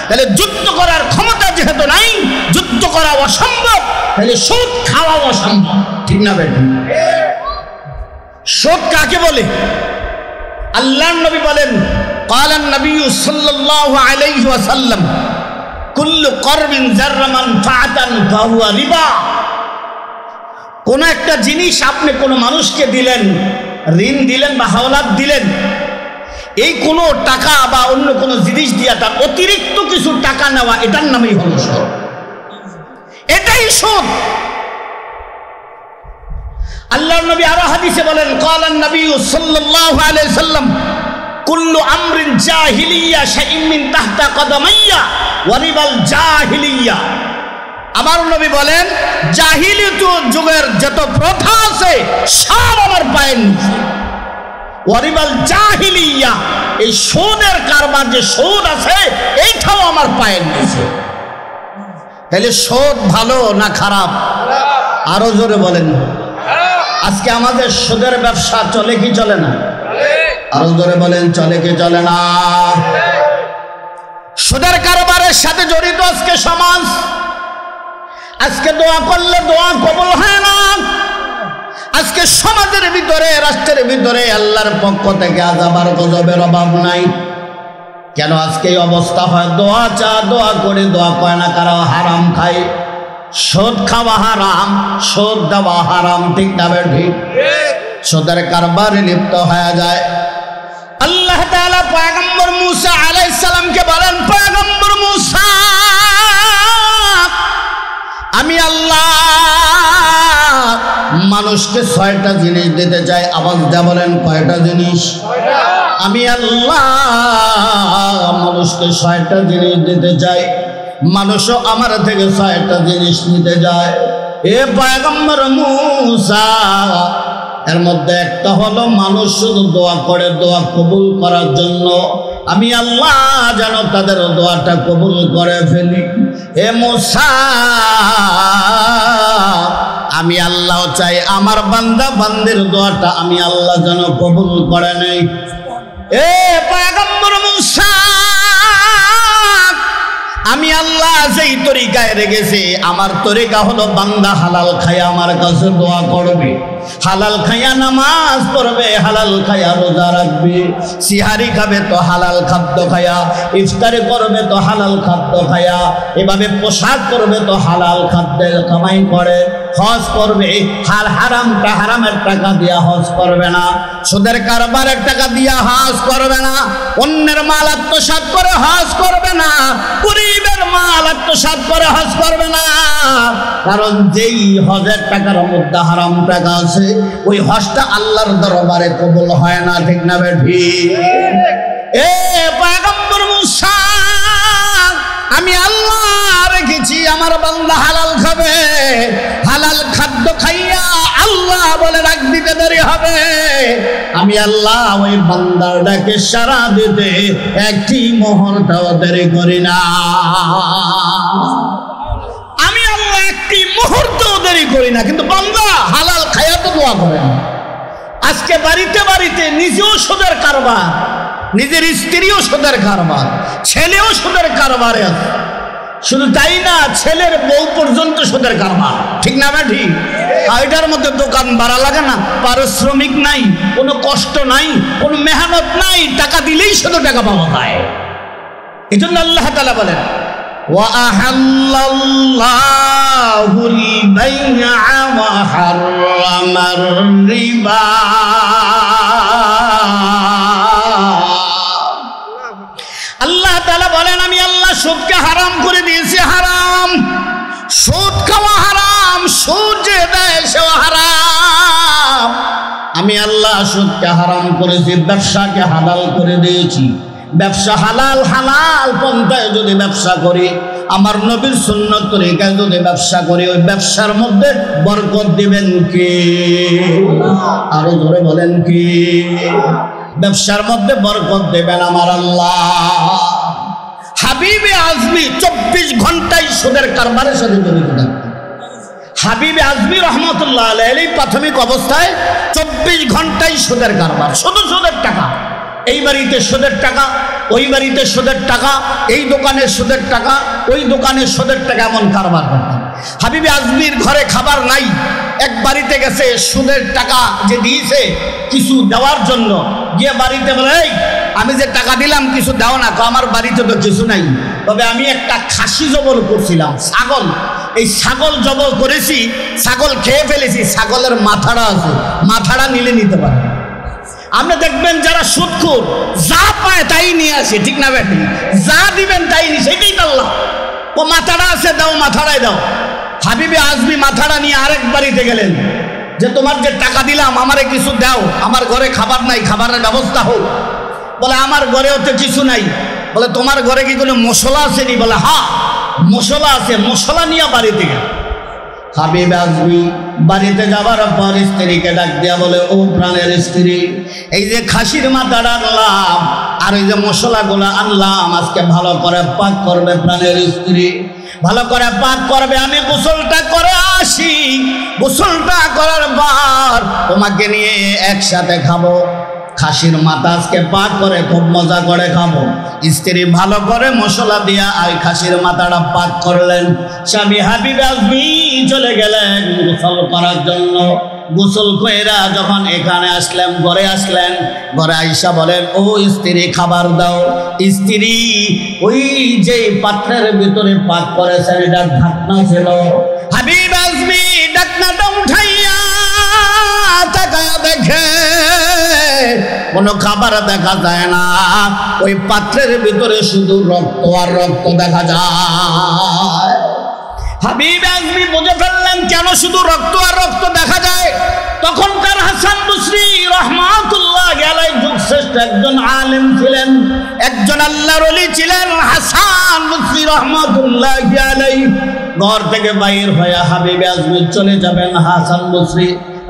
তাহলে যুদ্ধ করার ক্ষমতা যেহেতু নাই, যুদ্ধ করা অসম্ভব, তাহলে সুদ খাওয়া অসম্ভব, ঠিক না বেটি? সুদ কাকে বলে? আল্লাহর নবী বলেন, ক্বালান নবী সাল্লাল্লাহু আলাইহি ওয়াসাল্লাম, কুল্লু করবিন যাররা মানফাআতান ফাহুয়া রিবা। কোন একটা জিনিস আপনি কোনো মানুষকে দিলেন, ঋণ দিলেন বা হাওলাত দিলেন, এই কোনো টাকা বা অন্য কোনো জিনিস দিয়া তার অতিরিক্ত কিছু টাকা নেওয়া, এটার নামই হলো সুদ। এটাই সুদ। আল্লাহর নবী আরো হাদিসে বলেন, ক্বালান নবী সাল্লাল্লাহু আলাইহি সাল্লাম, কুল্লু আমরিন জাহিলিয়া শাইইন মিন তাহতা কদামাইয়া ওয়া রিবাল জাহিলিয়া। আমার নবী বলেন, জাহিলিয়ত যুগের যত প্রথা আছে সব আমার পায়ের নিচে। ওয়া রিবাল জাহিলিয়া, এই সুদের কারবার যে সুদ আছে এইটাও আমার পায়ের নিচে। তাহলে সুদ ভালো না খারাপ? আরো জোরে বলেন। আজকে আমাদের সুদের ব্যবসা চলে কি চলে না? আরো জোরে বলেন, চলে কি চলে না? সুদের কারবারের সাথে জড়িত আজকে সমাজ। আজকে দোয়া করলে দোয়া কবুল হয় না। আজকে সমাজের ভিতরে, রাষ্ট্রের ভিতরে আল্লাহর পক্ষ থেকে আযাব আর গজবের অভাব নাই। কেন আজকে এই অবস্থা হয়? দোয়া চা, দোয়া করে দোয়া কয় না, কারা হারাম খায়। সুদ খাওয়া হারাম, সুদ দেওয়া হারাম, ঠিক না ঠিক? সুদের কারবারে লিপ্ত হয়ে যায়। আল্লাহ তাআলা পয়গম্বর মূসা আলাইহিস সালামকে বলেন, পয়গম্বর মূসা, আমি আল্লাহ মানুষকে 6টা জিনিস দিতে চাই। আওয়াজ দিয়ে বলেন, কয়টা জিনিস? আমি আল্লাহ মানুষকে 6টা জিনিস দিতে চাই। মানুষও আমার থেকে 6টা জিনিস নিতে যায়। এ পয়গম্বর মূসা, এর মধ্যে একটা হলো মানুষ শুধু দোয়া করে, দোয়া কবুল করার জন্য আমি আল্লাহ যেন তাদের দোয়াটা কবুল করে ফেলি। এ মূসা, আমি আল্লাহ চাই আমার বান্দা বান্দির দোয়াটা আমি আল্লাহ যেন কবুল করে নেই। এ পয়গম্বর মূসা, আমি আল্লাহ যেই তরিকায় রেখেছি, আমার তরিকা হলো বান্দা হালাল খায়া আমার কাছে দোয়া করবে, হালাল খায়া নামাজ পড়বে, হালাল খায়া রোজা রাখবে, সিহারি খাবে তো হালাল খাদ্য খায়া, ইফতারি করবে তো হালাল খাদ্য খায়া, এভাবে পোশাক করবে তো হালাল খাদ্যের কামাই করে, হজ করবে, হারামটা হারামের টাকা দিয়া হজ করবে না, সুদের কারবারের টাকা দিয়া হজ করবে না, অন্যের মাল আত্মসাৎ করে হজ করবে না, গরিবের মাল আত্মসাৎ করে হজ করবে না। কারণ যেই হজের টাকার মধ্যে হারাম টাকা আছে, ওই হজটা আল্লাহর দরবারে কবুল হয় না, ঠিক না বেঠি? এ পয়গম্বর মূসা, আমি আল্লাহ রেখেছি আমার বান্দা হালাল খাবে, হালাল খাদ্য খাইয়া আল্লাহ বলে ডাক দিতে দেরি হবে। আমি আল্লাহ ওই বান্দার ডাকে সাড়া দিতে একটি মুহূর্তও দেরি করি না। আমি একটি মুহূর্তও দেরি করি না, কিন্তু বান্দা হালাল খায়া তো দোয়া করেন। আজকে বাড়িতে বাড়িতে নিজেও সুদের কারবার, নিজের স্ত্রীও সুদের কারবার, ছেলেও সুদের কারবারে আছে। শুধু তাই না, ছেলের বউ পর্যন্ত সুদের কারবার, ঠিক না ভাই? ঠিক। এটার মধ্যে দোকান ভাড়া লাগে না, পারিশ্রমিক নাই, কোনো কষ্ট নাই, কোনো মেহনত নাই, টাকা দিলেই শুধু টাকা পাওয়া যায়। এই জন্য আল্লাহ তাআলা বলেন وَأَحَلَّ اللَّهُ الْبَيْعَ وَحَرَّمَ الرِّبَا। আল্লাহ তাআলা বলেন আমি আল্লাহ সুদকে হারাম করে দিয়েছি। হারাম, সুদ খাওয়া হারাম, সুদ যে দেয় সেও হারাম। আমি আল্লাহ সুদকে হারাম করেছি, ব্যবসাকে হালাল করে দিয়েছি। ব্যবসা হালাল, হালাল পন্থায় যদি ব্যবসা করি, আমার নবীর সুন্নত তরিকায় যদি ব্যবসা করি, ওই ব্যবসার মধ্যে বরকত দিবেন কে? আরো ধরে বলেন কি? ব্যবসার মধ্যে বরকত দেবেন আমার আল্লাহ। হাবিবে আজমি 24 ঘন্টায় সুদের কারবারের সাথে জড়িত থাকতেন। হাবিবে আজমি রহমতুল্লাহ আলাইহি প্রাথমিক অবস্থায় 24 ঘন্টায় সুদের কারবার, শুধু সুদের টাকা। এই বাড়িতে সুদের টাকা, ওই বাড়িতে সুদের টাকা, এই দোকানে সুদের টাকা, ওই দোকানে সুদের টাকা, এমন কারবার করতেন। হাবিবে আজমির ঘরে খাবার নাই, এক বাড়িতে গেছে, সুদের টাকা যে দিয়েছে কিছু দেওয়ার জন্য, গিয়ে বাড়িতে বলে এই আমি যে টাকা দিলাম কিছু দাও না। আমার বাড়িতে তো কিছু নাই, তবে আমি একটা খাসি জবল করছিলাম, ছাগল। এই ছাগল জবল করেছি, ছাগল খেয়ে ফেলেছি, ছাগলের মাথাটা আছে, মাথাটা নিলে নিতে পারে। আপনি দেখবেন যারা সুদখোর যা পায় তাই নিয়ে আসে, ঠিক না বেটি? যা দিবেন তাই নিয়ে, সেটাই তো আল্লাহ। ও মাথাটা আছে, দাও, মাথাটাই দাও। হাবিবে আজমি মাথাটা নিয়ে আরেক বাড়িতে গেলেন, যে তোমার যে টাকা দিলাম আমারে কিছু দাও, আমার ঘরে খাবার নাই, খাবারের ব্যবস্থা হোক। বলে আমার ঘরেও তো কিছু নাই। বলে তোমার ঘরে কি কোনো মশলা আছে নি? বলে হ্যাঁ মশলা আছে। মশলা নিয়ে বাড়িতে গেল। হাবিব আজমি বাড়িতে যাবার পর স্ত্রীকে ডাক দিয়া বলে ও প্রাণের স্ত্রী, এই যে খাসির মাথাটা আনলাম আর এই যে মশলাগুলো আনলাম, আজকে ভালো করে পাক করবে প্রাণের স্ত্রী, ভালো করে পাক করবে। আমি গোসলটা করে আসি, গোসলটা করার পর তোমাকে নিয়ে একসাথে খাবো। খাসির মাথা আজকে পাক করে খুব মজা করে খাবো। স্ত্রী ভালো করে মশলা দিয়া আর খাসির মাথাটা পাক করলেন। স্বামী হাবিব আজমি চলে গেলেন গোসল করার জন্য। গোসল কইরা যখন এখানে আসলেন, ঘরে আসলেন, ঘরে আইসা বলেন ও স্ত্রী খাবার দাও। স্ত্রী ওই যে পাত্রের ভিতরে পাক করেছেন এটার ঢাকনা ছিল। হাবিব আজমি ঢাকনাটা উঠাইয়া তাকায়া দেখে কোনো খাবার দেখা যায় না, ওই পাত্রের ভিতরে শুধু রক্ত আর রক্ত দেখা যায়। হাবিব আজমি বুঝে ফেললেন কেন শুধু রক্ত আর রক্ত দেখা যায়। তখনকার হাসান বসরি রহমাতুল্লাহ আলাইহি যুগশ্রেষ্ঠ একজন আলেম ছিলেন, একজন আল্লাহর ওলি ছিলেন হাসান বসরি রহমাতুল্লাহ আলাইহি। ঘর থেকে বাইর হয়ে হাবিব আজমি চলে যাবেন হাসান বসরি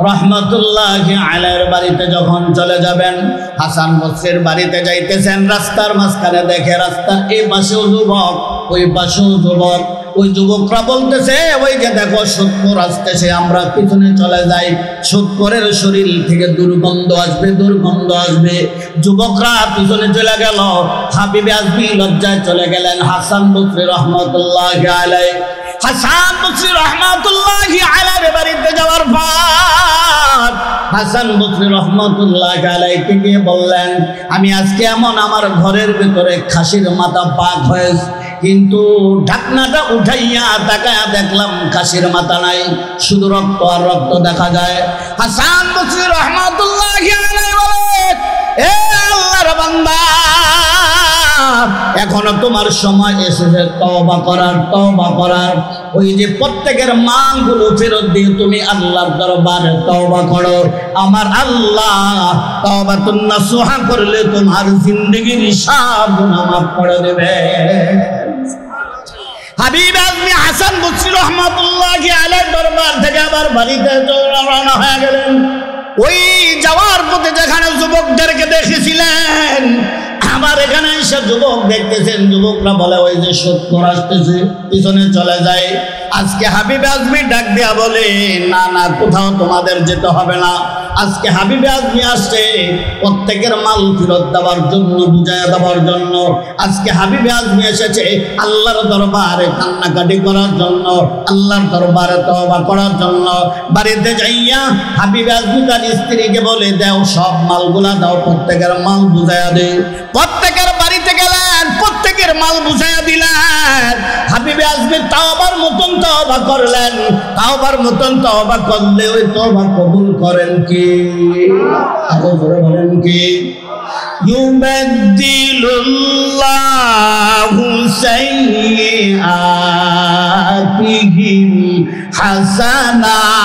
রহমাতুল্লাহ আলাইহির বাড়িতে। যখন চলে যাবেন, হাসান বসরির বাড়িতে যাইতেছেন, রাস্তার মাঝখানে দেখে রাস্তার এই পাশেও যুবক, ওই পাশেও যুবক। ওই যুবকরা বলতেছে ওই যে দেখো সুদখোর আসতেছে, আমরা পিছনে চলে যাই, সুদখোরের শরীর থেকে দুর্গন্ধ আসবে, দুর্গন্ধ আসবে। যুবকরা পিছনে চলে গেল। হাবিবে আজমি লজ্জায় চলে গেলেন হাসান বসরি রহমাতুল্লাহ আলাইহি। হাসান বসরি রহমাতুল্লাহ আলাইহির বাড়িতে যাওয়ার পর হাসান বসরি রহমাতুল্লাহ আলাইহি গিয়ে বললেন আমি আজকে এমন আমার ঘরের ভিতরে খাসির মাথা পাক হয়েছে, কিন্তু ঢাকনাটা উঠাইয়া তাকায়া দেখলাম খাসির মাথা নাই, শুধু রক্ত আর রক্ত দেখা যায়। হাসান বসরি রহমাতুল্লাহ আলাইহি বলে এ আল্লাহর বান্দা, এখনো তোমার সময় এসেছে তওবা করার, তওবা করার। ওই যে প্রত্যেকের মালগুলো ফেরত দিয়ে তুমি আল্লাহর দরবারে তওবা করো। আমার আল্লাহ তওবাতুন নাসুহা করলে তোমার জিন্দেগির সব গুনাহ মাফ করে দেবে। হাবিব আজমি হাসান বসরি রহমাতুল্লাহ আলাইহির দরবার থেকে আবার বাড়িতে রওনা হয়ে গেলেন। ওই যাওয়ার পথে যেখানে যুবকদেরকে দেখেছিলেন, আবার এখানে এসে যুবক দেখতেছেন। যুবকরা বলে ওই যে সুদখোর আসতেছে, পিছনে চলে যায়। আজকে হাবিবে আজমি ডাক দেয়া বলে, না না, কোথাও তোমাদের যেতে হবে না। আজকে হাবিবে আজমি আসছে প্রত্যেকের মাল ফেরত দেওয়ার জন্য, বুঝাইয়া দেওয়ার জন্য। আজকে হাবিবে আজমি এসেছে আল্লাহর দরবারে কান্নাকাটি করার জন্য, আল্লাহর দরবারে তওবা করার জন্য। বাড়িতে যাইয়া হাবিবে আজমি তার স্ত্রীকে বলে, দাও সব মালগুলা দাও, প্রত্যেকের মাল বুঝাইয়া দে। প্রত্যেকের বাড়িতে গেলেন, প্রত্যেকের মাল বুঝাইয়া দিলেন। হাবিবে আজমি তওবার মতন তওবা করলেন। তওবার মতন তওবা করলে ওই তওবা কবুল করেন কি? আরো জোরে বলেন কি? ইউবাদদিলুল্লাহু সাইয়্যাতিহিম হাসানাত।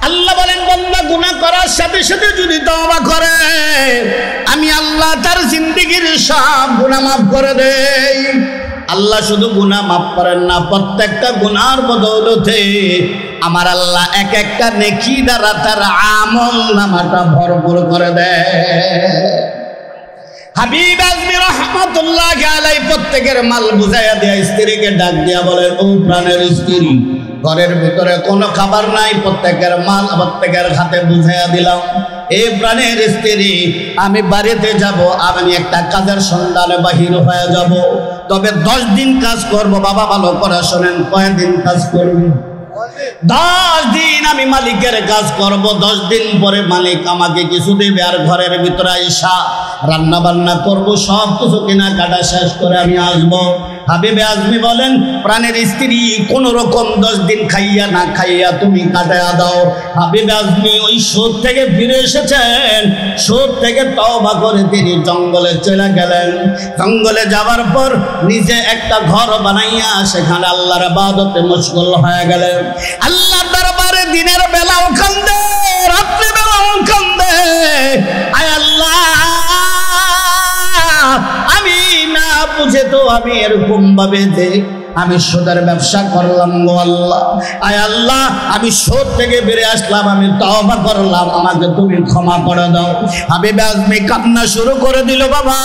আল্লাহ বলেন, বান্দা গুনাহ করার সাথে সাথে যদি তওবা করে, আমি আল্লাহ তার জিন্দেগির সব গুনাহ মাফ করে দেই। আল্লাহ শুধু গুনাহ মাফ করেন না, প্রত্যেকটা গুনার বদৌলতে আমার আল্লাহ এক একটা নেকি দ্বারা তার আমল নামাটা ভরপুর করে দেয়। হাবিব আজমি রহমাতুল্লাহি আলাইহি প্রত্যেকের মাল বুঝাইয়া দেয়া স্ত্রীকে ডাক দিয়া বলেন, ও প্রাণের স্ত্রী, ঘরের ভিতরে কোনো খাবার নাই, প্রত্যেকের মাল প্রত্যেকের হাতে বুঝাইয়া দিলাম। এই প্রাণের স্ত্রী, আমি বাড়িতে যাব, আমি একটা কাজের সন্ধানে বাহির হয়ে যাব, তবে 10 দিন কাজ করব। বাবা ভালো করে শোনেন, কয়দিন কাজ করবি? 10 দিন আমি মালিকের কাজ করব। 10 দিন পরে মালিক আমাকে কিছু দেবে, আর ঘরের ভিতরে আইসা রান্না বান্না করব, সব কিছু কেনাকাটা শেষ করে আমি আসবো। হাবিবে আজমি বলেন, প্রাণের স্ত্রী, কোন রকম 10 দিন খাইয়া না খাইয়া তুমি কাটায়া দাও। হাবিবে আজমি ওই সুদ থেকে ফিরে এসেছেন। সুদ থেকে তওবা করে তিনি জঙ্গলে চলে গেলেন। জঙ্গলে যাওয়ার পর নিজে একটা ঘর বানাইয়া সেখানে আল্লাহর ইবাদতে মশগুল হয়ে গেলেন। আল্লাহর দরবারে দিনের বেলাও কান্দে, রাত্রি বেলাও কান্দে, আয় আল্লাহ, আমি না বুঝে তো আমি এরকম ভাবে যে আমি সুদের ব্যবসা করলাম গো আল্লাহ। আয় আল্লাহ, আমি সুদ থেকে বেরিয়ে আসলাম, আমি তওবা করলাম, আমাকে তুমি ক্ষমা করে দাও। হাবিবে আজমি কান্না শুরু করে দিল। বাবা,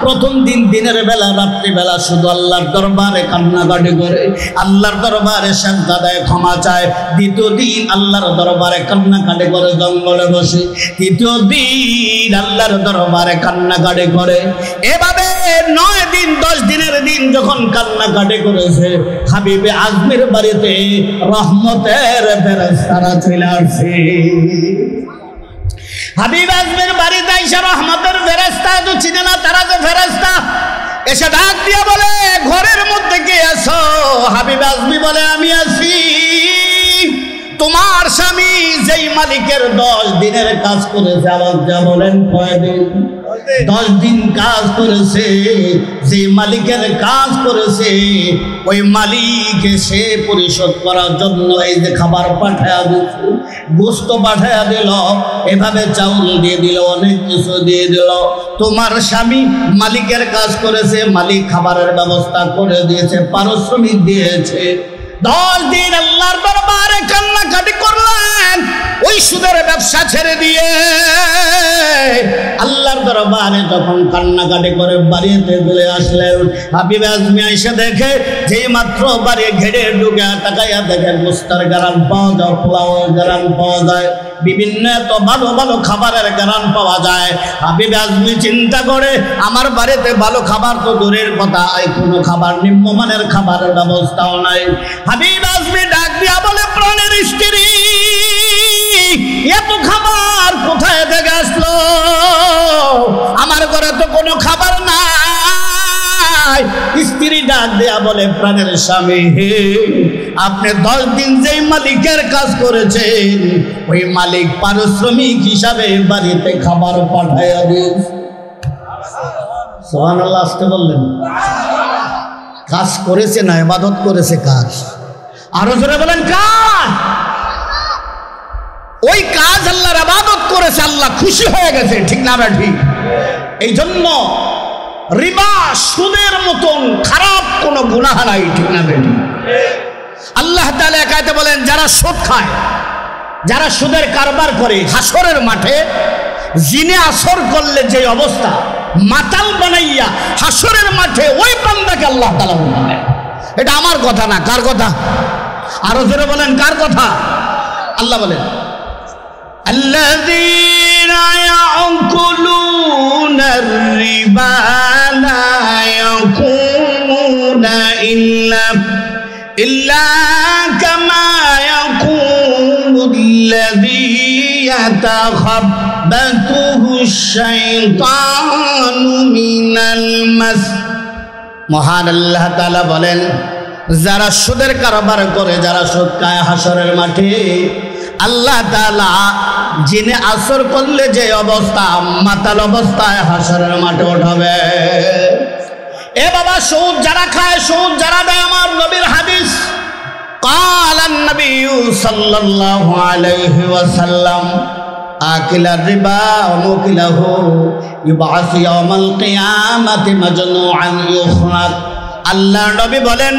প্রথম দিন দিনের বেলা, রাত্রি বেলা শুধু আল্লাহর দরবারে কান্নাকাটি করে, আল্লাহর দরবারে সাজদা দেয়, ক্ষমা চায়। দ্বিতীয় দিন আল্লাহর দরবারে কান্নাকাটি করে জঙ্গলে বসে। তৃতীয় দিন আল্লাহর দরবারে কান্নাকাটি করে। এভাবে 9 দিন 10 দিনের দিন যখন কান্নাকাটি করেছে, হাবিবে আজমির বাড়িতে রহমতের ফেরেশতারা চলে আসে। হাবিব আজমির বাড়িতে এসে রহমতের ফেরেশতা তো চিনে না, তারা যে ফেরেশতা, এসে ডাক দিয়া বলে, ঘরের মধ্যে কে আছো? হাবিব আজমি বলে, আমি আছি। তোমার স্বামী যেই মালিকের 10 দিনের কাজ করেছে, আবার যা বলেন কয়দিন? 10 দিন কাজ করেছে। যে মালিকের কাজ করেছে ওই মালিক সে পরিশোধ করার জন্য এই যে খাবার পাঠায়া দিচ্ছে, গোস্ত পাঠায়া দিল, এভাবে চাউল দিয়ে দিল, অনেক কিছু দিয়ে দিল। তোমার স্বামী মালিকের কাজ করেছে, মালিক খাবারের ব্যবস্থা করে দিয়েছে, পারিশ্রমিক দিয়েছে। 10 দিন আল্লাহর দরবারে কান্নাকাটি করলেন, ওই সুদের ব্যবসা ছেড়ে দিয়ে আল্লাহর দরবারে যখন কান্নাকাটি করে বাড়িতে চলে আসলেন। হাবিব আজমি এসে দেখে যে মাত্র বাড়ি ঘেড়ে ঢুকে তাকাইয়া দেখে গোস্তের গারান পাওয়া যায়, পোলাওয়ের গারান পাওয়া যায়, বিভিন্ন এত ভালো ভালো খাবারের গারান পাওয়া যায়। হাবিব আজমি চিন্তা করে, আমার বাড়িতে ভালো খাবার তো দূরের কথা, এই কোনো খাবার নিম্নমানের খাবারের ব্যবস্থাও নাই। হাবিব আজমি ডাক দিয়া বলে, প্রাণের স্ত্রী, এত খাবার কোথায় থেকে আসলো? আমার ঘরে তো কোনো খাবার নাই। স্ত্রী ডাক দেয়া বলে, প্রাণের স্বামী, আপনি 10 দিন যেই মালিকের কাজ করেছেন, ওই মালিক পারিশ্রমিক হিসাবে বাড়িতে খাবার পাঠাইয়া দিয়েছে। সুবহানাল্লাহ, আসতে বললেন। কাজ করেছে না ইবাদত করেছে? কাজ। আরো জোরে বলেন, কাজ। ওই কাজ আল্লাহর ইবাদত করেছে, আল্লাহ খুশি হয়ে গেছে, ঠিক না ঠিক? এই জন্য রিবা, সুদের মতন খারাপ কোনো গুনাহ নাই, ঠিক না ঠিক? আল্লাহ তাআলা একাতে বলেন, যারা সুদ খায়, যারা সুদের কারবার করে, হাসরের মাঠে জিনে আসর করলে যে অবস্থা, মাতাল বানাইয়া হাসরের মাঠে ওই বান্দাকে আল্লাহ তাআলা উঠাবেন। এটা আমার কথা না, কার কথা? আরো জোরে বলেন, কার কথা? আল্লাহ বলেন, আল্লাযীনা ইয়াকুলুনা আর-রিবা লা ইয়াকুমুনা ইল্লা কামা ইয়াকুমুল্লাযী ইয়াতাখাব্বাতুহু আশ-শাইতানু মিনাল মাস। মহান আল্লাহ তাআলা বলেন, যারা সুদের কারবার করে, যারা সুদ খায়, হাসরের মাঠে আল্লাহ তাআলা জিনে আসর করলে যে অবস্থা, মাতাল অবস্থায় হাসরের মাঠে উঠাবে। এ বাবা, সুদ যারা খায়, সুদ যারা দেয়, আমার নবীর হাদিস, قال النبي صلى الله عليه وسلم آكل الربا وموكله يبعث يوم القيامة مجموعا يخرج। আল্লাহ নবী বলেন,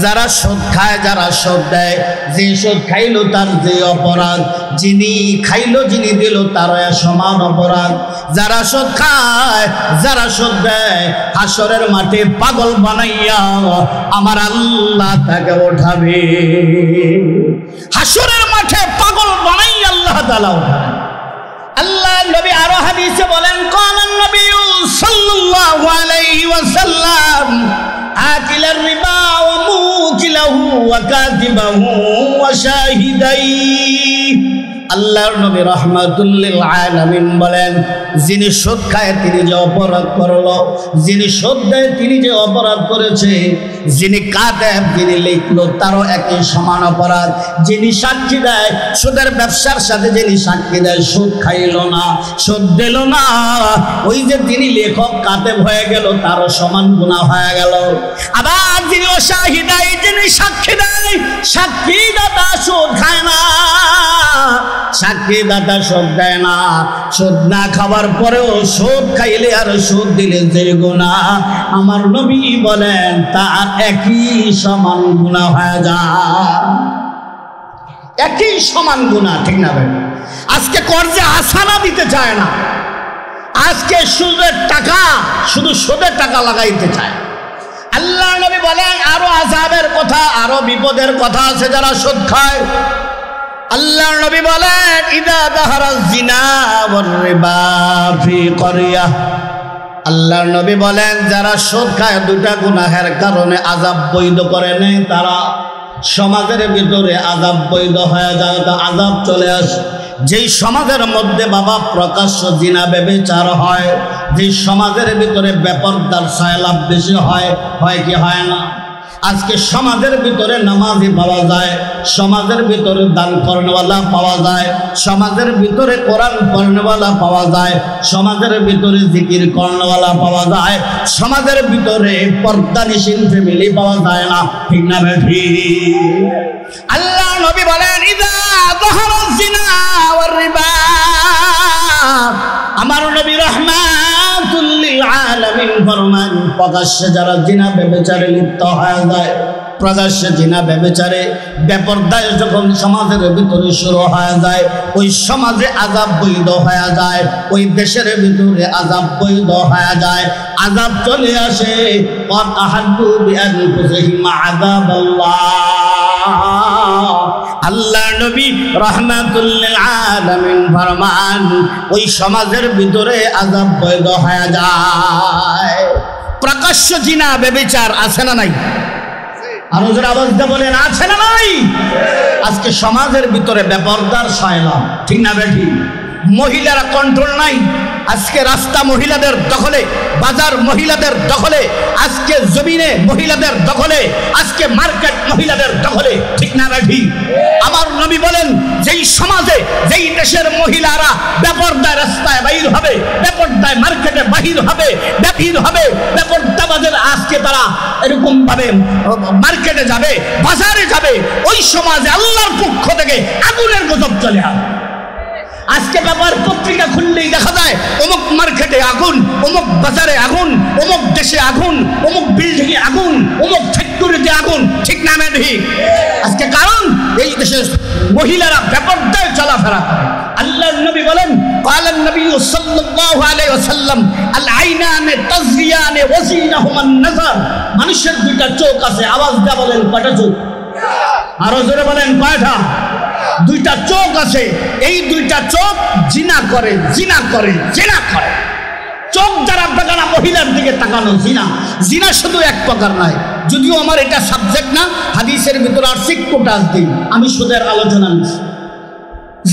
যারা সুদ খায়, যারা সুদ দেয়, যে সুদ খাইলো তার যে অপরাধ, যিনি খাইলো যিনি দিল তারও সমান অপরাধ। যারা সুদ খায়, যারা সুদ দেয়, হাসরের মাঠে পাগল বানাইয়া আমার আল্লাহ তাকে ওঠাবে। হাসরের মাঠে পাগল বানাইয়া আল্লাহ তাআলা ওঠাবে। আল্লাহ নবী আরো হাদিসে বলেন, কালান নবী সাল্লাল্লাহু আলাইহি ওয়াসাল্লাম আকিলার রিবা ওয়া মুকিলাহু ওয়া কাতিবাহু ওয়া শাহিদাই। আল্লাহর নবী রাহমাতুল লিল আলামিন বলেন, যিনি সুদ খায় তিনি যে অপরাধ করলো, যিনি সুদ দেয় তিনি যে অপরাধ করেছে, যিনি কাতেব, যিনি লিখলো তারও একই সমান অপরাধ, যিনি সাক্ষী দেয় সুদের ব্যবসার সাথে, যিনি সাক্ষী দেয় সুদ খাইল না, সুদ দিল না, ওই যে তিনি লেখক কাতেব হয়ে গেল, তারও সমান গুনাহ হয়ে গেল। আবার যিনি শাহিদাই, যিনি সাক্ষী দেয়, সাক্ষীদাতা সুদ খায় না, সাক্ষীদাতা সুদ দেয় না, সুদ না খাবার পরেও সুদ খাইলে আর সুদ দিলে যে গুনাহ, আমার নবী বলেন তার একই সমান গুনাহ হয়ে যায়, একই সমান গুনাহ। ঠিক না ভাই? আজকে কর্জে আসানা দিতে চায় না, আজকে সুদের টাকা, শুধু সুদের টাকা লাগাইতে চায়। আল্লাহ নবী বলেন আরো আযাবের কথা, আরো বিপদের কথা আছে যারা সুদ খায়। আল্লাহ নবী বলেন, ইদা যাহারাজ জিনা ওয়ার রিবা ফি ক্বরিয়া। আল্লাহ নবী বলেন, যারা সুদ খায়, দুটা গুনাহের কারণে আযাব বৈধ করে নেয়, তারা সমাজের ভিতরে আযাব বৈধ হয়ে যায়, আযাব চলে আসে। যেই সমাজের মধ্যে বাবা প্রকাশ্য জিনা ব্যভিচার হয়, যেই সমাজের ভিতরে বেপরদার সয়লাভ বেশি হয়, হয় কি হয় না? আজকে সমাজের ভিতরে নামাজি পাওয়া যায়, সমাজের ভিতরে দান করেনওয়ালা পাওয়া যায়, সমাজের ভিতরে কোরআন পড়নেওয়ালা পাওয়া যায়, সমাজের ভিতরে জিকির করেনওয়ালা পাওয়া যায়, সমাজের ভিতরে পর্দানিশীল ফ্যামিলি পাওয়া যায় না। ঠিক না বেঠি? আল্লাহ নবী বলেন, ইদা যাহারাজ জিনা ওয়ার রিবা। আমার নবী রাহমাতুল লিল আলামিন ফরমান, প্রকাশ্যে যারা জিনা ব্যভিচারে লিপ্ত হয়ে যায়, প্রকাশ্যে জিনা ব্যভিচারে বেপরদায় যখন সমাজের ভিতরে শুরু হয়ে যায়, ওই সমাজে আযাব বৈধ হয়ে যায়, ওই দেশের ভিতরে আযাব বৈধ হয়ে যায়, আযাব চলে আসে। ক্বাদ আহাদু বিআনফুসিহিম আযাবাল্লাহ। আল্লাহ নবী রাহমাতুল লিল আলামিন ফরমান, ওই সমাজের ভিতরে আযাব বৈধ হয়ে যায়। প্রকাশ্য জিনা ব্যভিচার আছে না নাই? আরো যারা আওয়াজ দিয়ে বলেন, আছে না নাই? আজকে সমাজের ভিতরে বেপরদার সয়লাভ। ঠিক না বেঠি? মহিলারা কন্ট্রোল নাই। আজকে রাস্তা মহিলাদের দখলে, বাজার মহিলাদের দখলে, আজকে জমিনে মহিলাদের দখলে, আজকে মার্কেট মহিলাদের দখলে। ঠিক না বেঠি? আমার নবী বলেন, যেই সমাজে, যেই দেশের মহিলারা বেপরদায় রাস্তায় বাহির হবে, বেপরদায় মার্কেটে বাহির হবে, বেপরদাবাজের আজকে তারা এরকম ভাবে মার্কেটে যাবে, বাজারে যাবে, ওই সমাজে আল্লাহর পক্ষ থেকে আগুনের গজব চলে আসে। আজকে ব্যাপার পত্রিকা খুললেই দেখা যায় অমুক মার্কেটে আগুন, অমুক বাজারে আগুন, অমুক দেশে আগুন, অমুক বিল্ডিংয়ে আগুন, অমুক ফ্যাক্টরিতে আগুন। ঠিক না ঠিক? আজকে কারণ এই দেশের মহিলারা বেপরদায় চলাফেরা করে। আল্লাহর নবী বলেন ক্বালান নবী সাল্লাল্লাহু আলাইহি ওয়াসাল্লাম আল আইনানে তাজরিয়ানে ওয়াজিনাহুমান নাযার। মানুষের দুইটা চোখ আছে, আওয়াজ দিয়ে বলেন কয়টা চোখ? আরো জোরে বলেন কয়টা? দুইটা চোখ আছে। এই দুইটা চোখ জিনা করে, জিনা করে, জিনা করে। চোখ যারা বেগানা মহিলার দিকে তাকানো জিনা। জিনা শুধু এক প্রকার নয়, যদিও আমার এটা সাবজেক্ট না, হাদিসের ভিতরে আর সিক্কোটা দিই, আমি সুদের আলোচনা নিচ্ছি।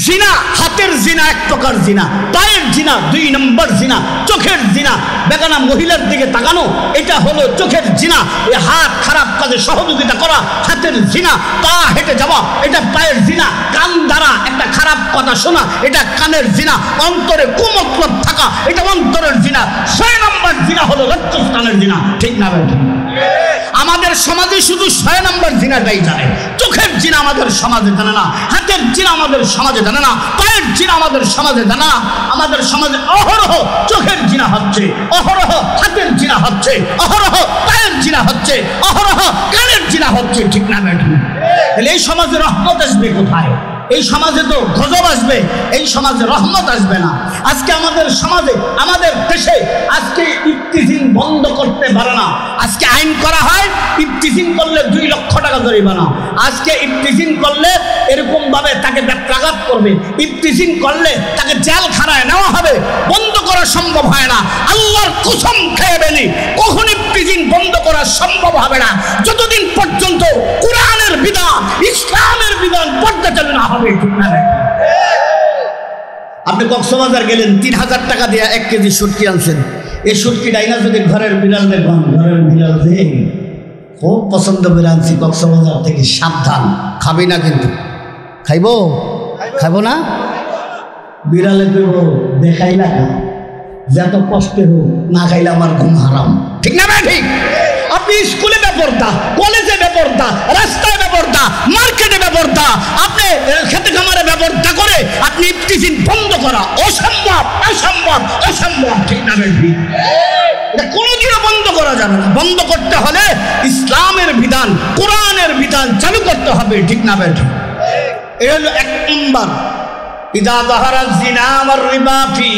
জিনা, হাতের জিনা এক প্রকার জিনা, পায়ের জিনা দুই নম্বর জিনা, চোখের জিনা বেগানা মহিলার দিকে তাকানো, এটা হলো চোখের জিনা। এই হাত খারাপ কাজে সহযোগিতা করা হাতের জিনা, পা হেঁটে যাওয়া এটা পায়ের জিনা, কান দ্বারা একটা খারাপ কথা শোনা এটা কানের জিনা, অন্তরে কুমতলব থাকা এটা অন্তরের জিনা। 6 নম্বর জিনা হলো লজ্জাস্থানের জিনা। ঠিক না ভাই? আমাদের সমাজে শুধু 6 নম্বর জিনাটাই জানে। চোখের জিনা আমাদের সমাজে জানে না, হাতের জিনা আমাদের সমাজে জানে না, পায়ের জিনা আমাদের সমাজে জানে না। আমাদের সমাজে অহরহ চোখের জিনা হচ্ছে, অহরহ হাতের জিনা হচ্ছে, অহরহ পায়ের জিনা হচ্ছে, অহরহ কানের জিনা হচ্ছে। ঠিক না ভাই? তাহলে এই সমাজে রহমত আসবে কোথায়? এই সমাজে তো গজব আসবে, এই সমাজে রহমত আসবে না। আজকে আমাদের সমাজে, আমাদের দেশে আজকে ইফতিজিন বন্ধ করতে পারে না। আজকে আইন করা হয় ইফতিজিন করলে 2 লক্ষ টাকা জরিমানা। আজকে ইফতিজিন করলে এরকম ভাবে তাকে ব্যত্রাঘাত করবে, ইফতিজিন করলে তাকে জেলখানায় নেওয়া হবে। বন্ধ করা সম্ভব হয় না। আল্লাহর কসম খেয়ে বলি, কখন ইফতিজিন বন্ধ করা সম্ভব হবে না যতদিন পর্যন্ত কোরআনের বিধান, ইসলামের বিধান পর্যালোচনা না হবে। আপনি কক্সবাজার গেলেন, 3000 টাকা দিয়ে 1 কেজি শুটকি আনছেন। এই শুটকি ডাইনা যদি ঘরের বিড়াল দেখবেন, ঘরের বিড়াল দেখ খুব পছন্দ করে আনছি কক্সবাজার থেকে, সাবধান খাবি না কিন্তু। খাইবো? খাইবো না? বিড়ালে দেব দেখাই না, যত কষ্টে হোক না খাইলে আমার ঘুম হারাম। ঠিক না ভাই? ঠিক। আপনি স্কুলে বেপরদা, কলেজে বেপরদা, রাস্তায় বেপরদা, মার্কেটে বেপরদা, আপনি খেতে খামারে বেপরদা করে আপনি ইফতিজিন বন্ধ করা অসম্ভব, অসম্ভব, অসম্ভব। ঠিক না ভাই? এটা কোনোদিনও বন্ধ করা যাবে না। বন্ধ করতে হলে ইসলামের বিধান, কোরআনের বিধান চালু করতে হবে। ঠিক না ভাই? এই হলো 1 নম্বর। ইদা যাহারা জিনা ওয়ার রিবা ফি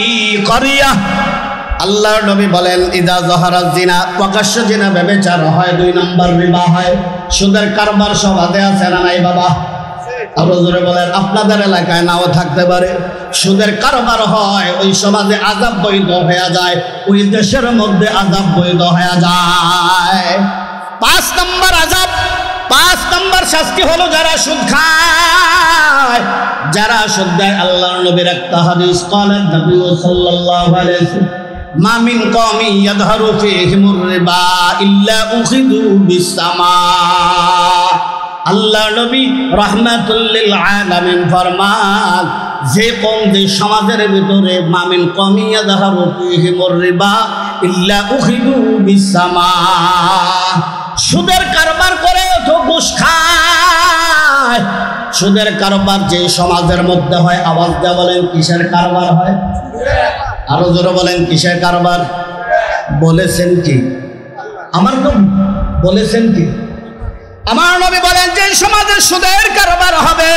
ক্বরিয়া। আল্লাহর নবী বলেন ইদা যাহারা জিনা, প্রকাশ্য জিনা ব্যভিচার হয়, 2 নম্বর রিবা হয়। সুদের কারবার সমাজে আছে না নাই বাবা? আরো জোরে বলেন। আপনাদের এলাকায় নাও থাকতে পারে। সুদের কারবার হয়, ওই সমাজে আযাব বৈধ হয়ে যায়, ওই দেশের মধ্যে আযাব বৈধ হয়ে যায়। 5 নম্বর আযাব, 5 নম্বর শাস্তি হলো যারা সুদ খায়, যারা সুদ দেয়। আল্লাহর নবীর একটা হাদিস, ক্বালা নবী সাল্লাল্লাহু আলাইহি ওয়াসাল্লাম মা মিন কওমি ইয়াযহারু ফীহিমুর রিবা ইল্লা উখিযু বিসসামা। আল্লাহর নবী রাহমাতুল লিল আলামিন ফরমান, যে কোন যে সমাজের ভিতরে মা মিন কওমি ইয়াযহারু ফীহিমুর রিবা ইল্লা উখিযু বিসসামা, সুদের কারবার করে তো ঘুষ খায়। সুদের কারবার যে সমাজের মধ্যে হয়, আওয়াজ দিয়ে বলেন কিসের কারবার হয়? আরো জোরে বলেন কিসের কারবার? বলেছেন কি? আমার নবী বলেছেন কি? আমার নবী বলেন যে সমাজে সুদের কারবার হবে,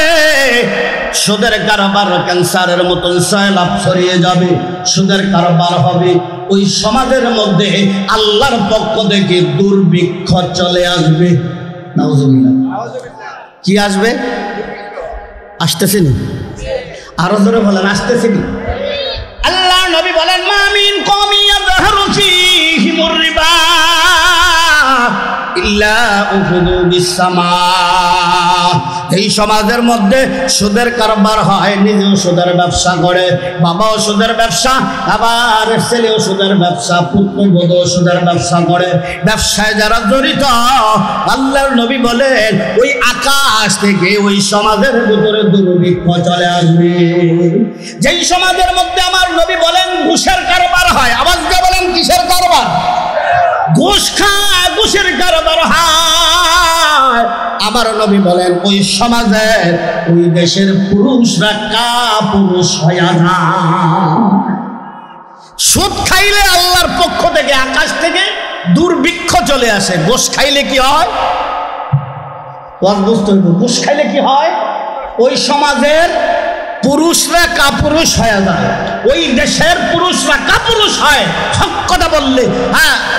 সুদের কারবার ক্যান্সারের মতন সয়লাভ ছড়িয়ে যাবে। সুদের কারবার হবে, ওই সমাজের মধ্যে আল্লাহর পক্ষ থেকে দুর্ভিক্ষ চলে আসবে। নাউজুবিল্লাহ। কি আসবে? আসতেছে নি? আরো জোরে বলেন আসতেছে নি? আল্লাহ নবী বলেন মা মিন কওমি ইয়াযহারু ফীহিমুর রিবা ইল্লা উখিযু বিসসামা। এই সমাজের মধ্যে সুদের কারবার হয়, নিজেও সুদের ব্যবসা করে, বাবাও সুদের ব্যবসা, আবার ছেলেও সুদের ব্যবসা, পুত্রবধূ সুদের ব্যবসা করে। ব্যবসায় যারা জড়িত, আল্লাহর নবী বলেন ওই আকাশ থেকে ওই সমাজের ভিতরে দুর্ভিক্ষ চলে আসবে। যেই সমাজের মধ্যে আমার নবী বলেন ঘুষের কারবার হয়, আওয়াজ দিয়ে বলেন কিসের কারবার? ঘুষ খায়, ঘুষের কারবার হয়। আমার নবী বলেন ওই সমাজের, ওই দেশের পুরুষরা কাপুরুষ হয়ে যায়। সুদ খাইলে আল্লাহর পক্ষ থেকে, আকাশ থেকে দুর্ভিক্ষ চলে আসে। ঘুষ খাইলে কি হয়? ঘুষ খাইলে কি হয়? ওই সমাজের পুরুষরা কাপুরুষ হয়ে যায়, ওই দেশের পুরুষরা কাপুরুষ হয়। হক কথা বললে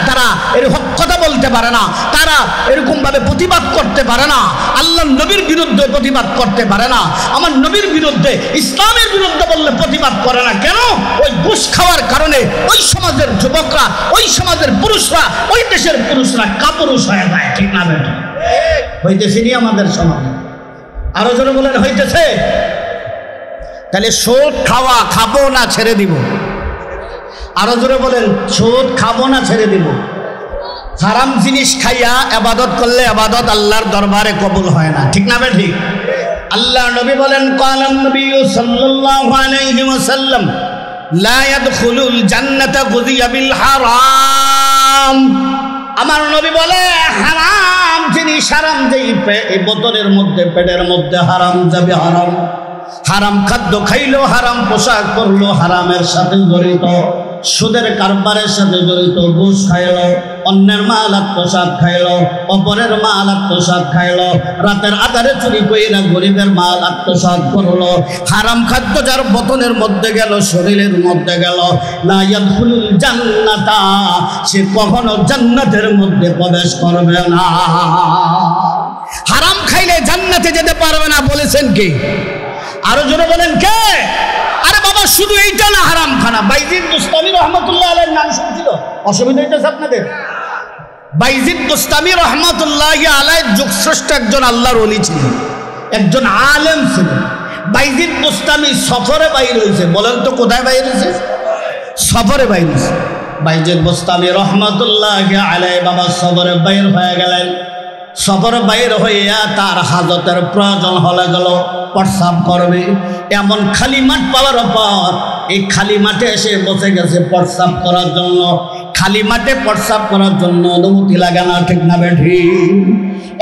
তারা হক কথা বলতে পারে না, তারা এরকম ভাবে প্রতিবাদ করতে পারে না, আল্লাহর নবীর বিরুদ্ধে প্রতিবাদ করতে পারে না, আমার নবীর বিরুদ্ধে ইসলামের বিরুদ্ধে বললে প্রতিবাদ করে না। কেন? ওই ঘুষ খাওয়ার কারণে ওই সমাজের যুবকরা, ওই সমাজের পুরুষরা, ওই দেশের পুরুষরা কাপুরুষ হয়ে যায়। ঠিক না বেটা? হইতেছে নি আমাদের সমাজে? আরো জোরে বলেন হইতেছে। তাহলে সুদ খাওয়া খাবো না ছেড়ে দিব? আরো জোরে বলেন সুদ খাবো না ছেড়ে দিব? হারাম জিনিস খাইয়া ইবাদত করলে ইবাদত আল্লাহর দরবারে কবুল হয় না। ঠিক না বে ঠিক? আল্লাহর নবী বলেন কালান নবী সাল্লাল্লাহু আলাইহি ওয়াসাল্লাম লা ইয়াদখুলুল জান্নাতা গুযিয়া বিল হারাম। আমার নবী বলে হারাম জিনিস, হারাম যেই এই বোতলের মধ্যে, পেটের মধ্যে হারাম যাবে, হারাম হারাম খাদ্য খাইলো, হারাম পোশাক পরলো, হারামের সাথে জড়িত, সুদের কারবারের সাথে জড়িত, ঘুষ খাইলো, অন্যের মাল আত্মসাৎ খাইলো, অপরের মাল আত্মসাৎ খাইলো, রাতের আধারে চুরি কইরা গরিবের মাল আত্মসাৎ করলো, হারাম খাদ্য যার বোতলের মধ্যে গেল, শরীরের মধ্যে গেল, লা ইয়াদখুলুল জান্নাতা, সে কখনো জান্নাতের মধ্যে প্রবেশ করবে না। হারাম খাইলে জান্নাতে যেতে পারবে না বলেছেন কি? আরো জোরে বলেন কে? আরে বাবা শুধু এইটা না, হারাম খানা। বাইজিদ বুস্তামি রহমতুল্লাহ আলাইহির নাম শুনছিল? অসুবিধা হইতেছে আপনাদের? বাইজিদ বুস্তামি রহমতুল্লাহ আলাইহি যুগশ্রেষ্ঠ একজন আল্লাহর ওলি ছিলেন, একজন আলেম ছিলেন। বাইজিদ বুস্তামি সফরে বাইর হয়েছে। বলেন তো কোথায় বাইর হয়েছে? সফরে বাইর হয়েছে। বাইজিদ বুস্তামি রহমতুল্লাহ আলাইহি বাবা সফরে বাইর হয়ে গেলেন। সফরে বাইর হইয়া তার হাজতের প্রয়োজন হলে গেল, প্রস্রাব করবে। এমন খালি মাঠ পাওয়ার পর এই খালি মাঠে এসে বসে গেছে প্রস্রাব করার জন্য। খালি মাঠে প্রস্রাব করার জন্য অনুমতি লাগে না? ঠিক না বেঠি?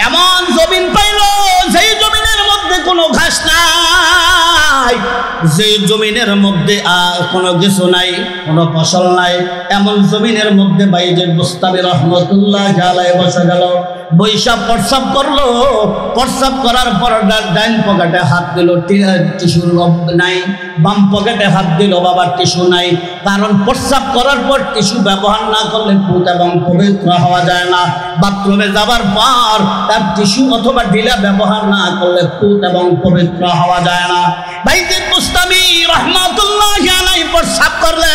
এমন জমিন পাইল যেই জমিনের মধ্যে কোনো ঘাস নাই, যে জমিনের মধ্যে আর কোনো কিছু নাই, কোনো ফসল নাই, এমন জমিনের মধ্যে বাইজিদ বুস্তামি রহমতুল্লাহ আলাইহি বসে গেল। বৈশা প্রস্রাব করলো। প্রস্রাব করার পর ডাইন পকেটে হাত দিল, টিস্যু নাই। বাম পকেটে হাত দিল, বাবা টিস্যু নাই। কারণ প্রস্রাব করার পর টিস্যু ব্যবহার না করলে পুত এবং পবিত্র হওয়া যায় না। বাথরুমে যাবার পর তার টিস্যু অথবা ঢিলা ব্যবহার না করলে পুত এবং পবিত্র হওয়া যায় না। বাইজিদ বুস্তামি রহমাতুল্লাহ আলাইহি প্রস্রাব করলে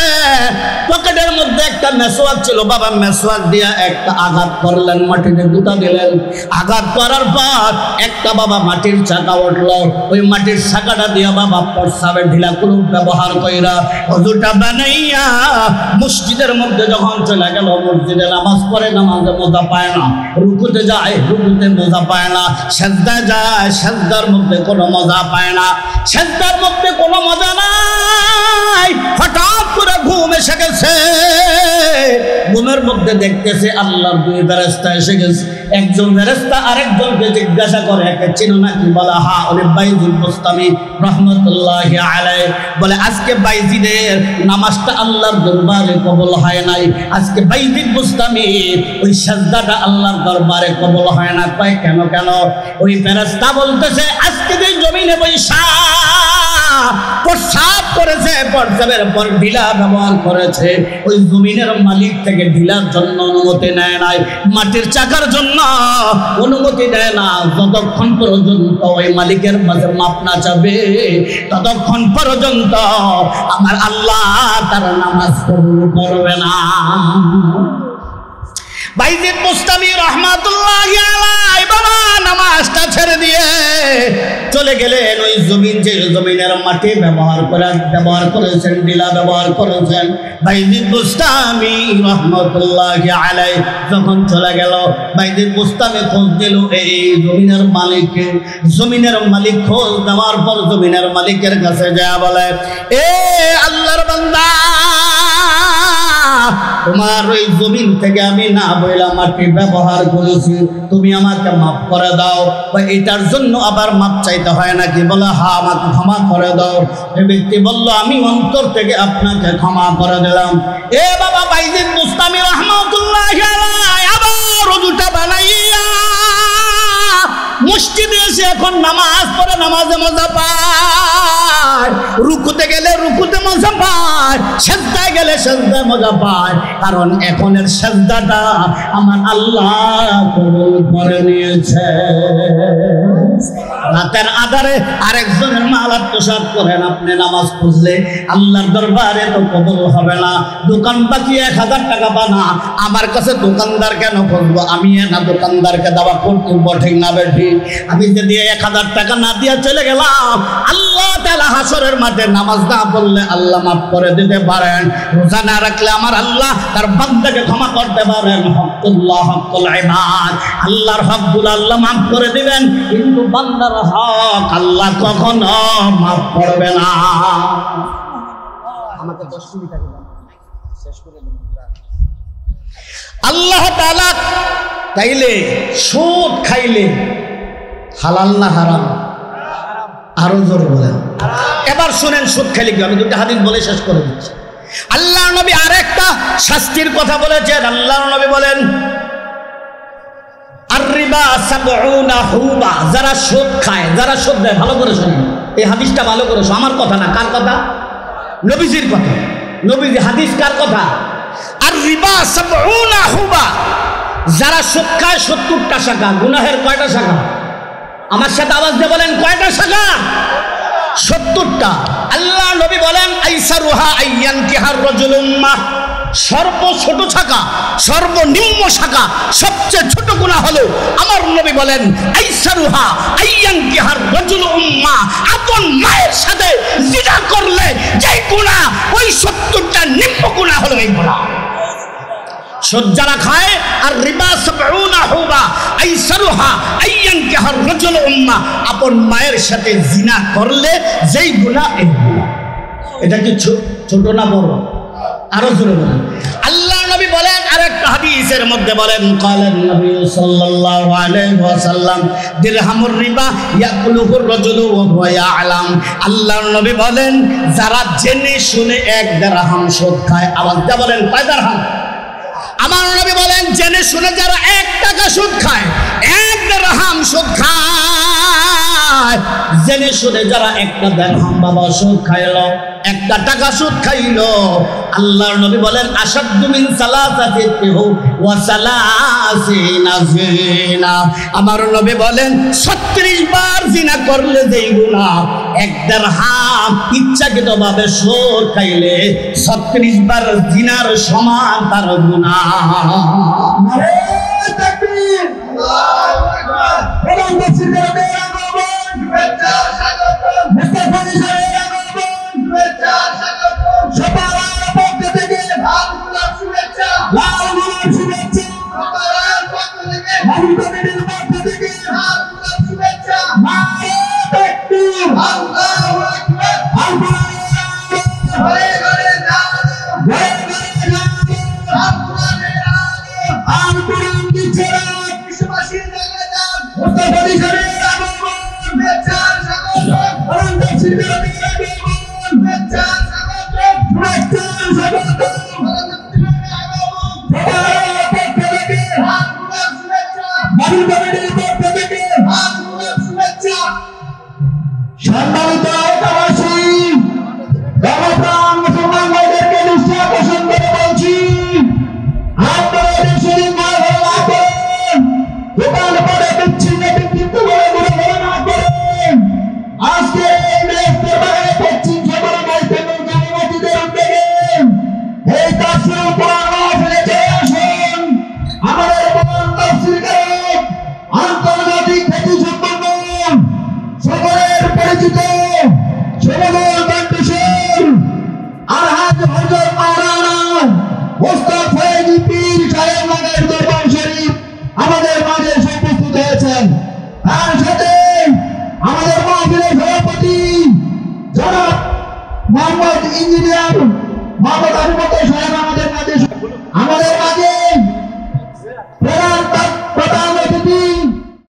পকেটের মধ্যে একটা মেসওয়াক ছিল, বাবা মেসওয়াক দিয়া একটা আঘাত করলেন, মাটিতে গুঁতা দিলেন। আঘাত করার পর একটা বাবা মাটির চাকা উঠলো, ওই মাটির চাকাটা দিয়া বাবা প্রস্রাবের ঢিলা কুলুপ ব্যবহার কইরা ওযুটা বানাইয়া মসজিদের মধ্যে যখন চলে গেল, মসজিদে নামাজ পড়ে, নামাজে মজা পায় না। রুকুতে যায়, রুকুতে মজা পায় না। সাজদায় যায়, সাজদার মধ্যে কোনো মজা পায় না। সাজদার মধ্যে কোনো মজা নাই। হঠাৎ করে ঘুম এসে গেছে। ঘুমের মধ্যে দেখতেছে আল্লাহর দুই ফেরেশতা এসে গেছে। একজন ফেরেশতা আরেকজনকে জিজ্ঞাসা করে, একে চিনো নাকি? বলে হ্যাঁ, ওরে বাইজিদ বুস্তামি রহমতুল্লাহি আলাইহি। বলে আজকে বাইজিদের নামাজটা আল্লাহর দরবারে কবুল হয় নাই, আজকে বাইজিদ বুস্তামি ওই সাজদাটা আল্লাহর দরবারে কবুল হয় না। কয় কেন? কেন? ওই ফেরেশতা বলতেছে আজকে যে জমিনে বৈশা প্রস্রাব করেছে, প্রস্রাবের পর ঢিলা ব্যবহার করেছে, ওই জমিনের মালিক থেকে ঢিলার জন্য অনুমতি নেয় নাই, মাটির চাকার জন্য অনুমতি দেয় না। যতক্ষণ পর্যন্ত ওই মালিকের মাঝে মাপ না যাবে, ততক্ষণ পর্যন্ত আমার আল্লাহ তার নামাজ কবুল করবে না। বাইজিদ বুস্তামি রহমাতুল্লাহি আলাইহি বাবা নামাজটা ছেড়ে দিয়ে চলে গেলেন ওই জমিন, যে জমিনের মাটি ব্যবহার করেছেন, ঢিলা ব্যবহার করেছেন। বাইজিদ বুস্তামি রহমাতুল্লাহি আলাইহি যখন চলে গেল, বাইজিদ বুস্তামি খোঁজ দিল এই জমিনের মালিককে। জমিনের মালিক খোঁজ দেওয়ার পর জমিনের মালিকের কাছে যায় বলে, এ আল্লাহর বান্দা, তোমার ওই জমিন থেকে আমি না বইলা মাটি ব্যবহার করেছি, তুমি আমাকে মাফ করে দাও। বা এটার জন্য আবার মাপ চাইতে হয় নাকি? বলে হ্যাঁ, আমাকে ক্ষমা করে দাও। এই ব্যক্তি বলল, আমি অন্তর থেকে আপনাকে ক্ষমা করে দিলাম। এ বাবা বাইজিদ বুস্তামি রাহমাতুল্লাহি আলাইহি আবার ওযুটা বানাইয়া মসজিদে এসে এখন নামাজ পড়ে নামাজে মজা পায়, রুকুতে গেলে রুকুতে মজা পায়, সেজদায় গেলে সেজদায় মজা পায়, কারণ এখনের সেজদাটা আমার আল্লাহ কবুল করে নিয়েছে। রাতের আধারে আরেকজনের মাল আত্মসাৎ করেন, আপনি নামাজ পড়লে আল্লাহর দরবারে তো কবুল হবে না। দোকান বাকি 1000 টাকা বানা, আমার কাছে দোকানদার কেন করবো? আমি না দোকানদারকে দেওয়া কর্তব্য, ঠিক না বেঠি? আমি যদি 1000 টাকা না দিয়ে চলে গেলাম, আল্লাহ তাআলা হাসরের মাঠে নামাজ না পড়লে আল্লাহ মাফ করে দিতে পারেন। রোজা না রাখলে আমার আল্লাহ তার বান্দাকে ক্ষমা করতে পারেন। হকুল্লাহ হকুল ইবাদ, আল্লাহর হকগুলো আল্লাহ মাফ করে দিবেন, কিন্তু বান্দার হক আল্লাহ কখনো মাফ করবে না। আমাকে 10 মিনিট আগে শেষ করে দিন। আল্লাহ তাআলা তাইলে সুদ খাইলে হালাল না হারাম? আরো জোরে বলেন। এবার শুনেন সুদ খাইলে কি? আমি দুটো হাদিস বলে শেষ করে দিচ্ছি। আল্লাহর নবী আরেকটা শাস্তির কথা বলেছেন। আল্লাহর নবী বলেন, আর রিবা 70 হুবা, যারা সুদ খায়, যারা সুদ দেয়, ভালো করে শুনুন এই হাদিসটা, ভালো করে শুনুন। আমার কথা না, কার কথা? নবীজির কথা। নবীজি হাদিস কার কথা? আর রিবা 70 হুবা, যারা সুদ খায় 70টা শাখা। গুনাহের কয়টা শাখা? আমার সাথে আওয়াজ দিয়ে বলেন, কয়টা শাখা? 70টা। আল্লাহ নবী বলেন, আইসারুহা আইয়ানকিহার রাজুলুম মা, সর্ব ছোট শাখা, সর্বনিম্ন শাখা, সবচেয়ে ছোট গুনাহ হলো, আমার নবী বলেন, আইসারুহা আইয়ানকিহার রাজুলুম মা, আপন মায়ের সাথে জিনা করলে যে গুনাহ, ওই 70টা নিম্ন গুনাহ হলো এই গুনাহ। সুদ যারা খায়, আর রিবা 70 হুবা, আইসারুহা আইয়ানকিহার রাজুলুম মা, আপন মায়ের সাথে জিনা করলে যেই গুনাহ, এই গুনাহ। এটা কি ছোট না বড়? আরো জোরে বলেন। আল্লাহ নবী বলেন আরেকটা হাদিসের মধ্যে বলেন, ক্বালান নবী সাল্লাল্লাহু আলাইহি ওয়াসাল্লাম, দিরহামুর রিবা ইয়াকুলুহুর রাজুলু ওয়া হুয়া ইয়ালাম। আল্লাহর নবী বলেন, যারা জেনে শুনে 1 দিরহাম সুদ খায়, আবার বলেন কয় দিরহাম? আমার নবী বলেন, জেনে শুনে যারা 1 টাকা সুদ খায়, 1 দিরহাম সুদ খায়, জেনে শুনে যারা 1 দিরহাম বাবা সুদ খাইলো, 1 টাকা সুদ খাইলো, আল্লাহর নবী বলেন, আশাদ্দু মিন সালাসাতিহি ওয়া সালাসিনা জিনা। আমার নবী বলেন, 36 বার জিনা করলে যেই গুনাহ, 1 দিরহাম ইচ্ছাকৃতভাবে সুদ খাইলে 36 বার জিনার সমান তার গুনাহ। নারে তাকবীর, আল্লাহু আকবার। বলুন তাকবীর করে আগমন, শুভেচ্ছা স্বাগতম, মুস্তাফা সাহেবের আগমন, শুভেচ্ছা স্বাগতম, সবার পক্ষ থেকে লাল গোলাপ শুভেচ্ছা, লাল গোলাপ শুভেচ্ছা, সবার পক্ষ থেকে, মাহমুদ কমিটির পক্ষ থেকে লাল গোলাপ শুভেচ্ছা। নারে তাকবীর, আল্লাহু আকবার। ঘরে ঘরে যাও, ঘরে ঘরে যাও, আর কোরআন দিচ্ছে বিশ্ববাসীর জায়গায় যাও, মুস্তাফা সাহেবের আগমন, শুভেচ্ছা স্বাগতম, কোরআন তাফসীর করে আগমন, শুভেচ্ছা স্বাগতম, শুভেচ্ছা স্বাগতম, কোরআন তাফসীর করে আগমন, সবার পক্ষ থেকে লাল গোলাপ শুভেচ্ছা, মাহমুদ কমিটির পক্ষ থেকে লাল গোলাপ শুভেচ্ছা। সম্মানিত এলাকাবাসী, ধর্মপ্রাণ মুসলমান ভাইদেরকে দৃষ্টি আকর্ষণ করে বলছি, আপনারা দেশের ভালো না করেন, দোকান পরে বিচ্ছিন্ন বিক্ষিপ্ত করে ঘুরে না করেন। আজকে এই মেয়েদের বাগানে পশ্চিম সদর মাইথেমের জামে মসজিদের উদ্যোগে এই তাফসীর কোরআন মাহফিলে চলে আসুন। আমাদের কোরআন তাফসীরকারক আন্তর্জাতিক খ্যাতি সম্পন্ন সকলের পরিচিত সমদল কণ্ঠস্বর আলহাজ হযরত মাওলানা মুস্তাফা ফয়েজী পীর সাহেব নগর দরবার শরীফ আমাদের মাঝে উপস্থিত হয়েছেন। তার সাথে আমাদের মাহফিলের সভাপতি জনাব মোহাম্মদ ইঞ্জিনিয়ার মোহাম্মদ আবু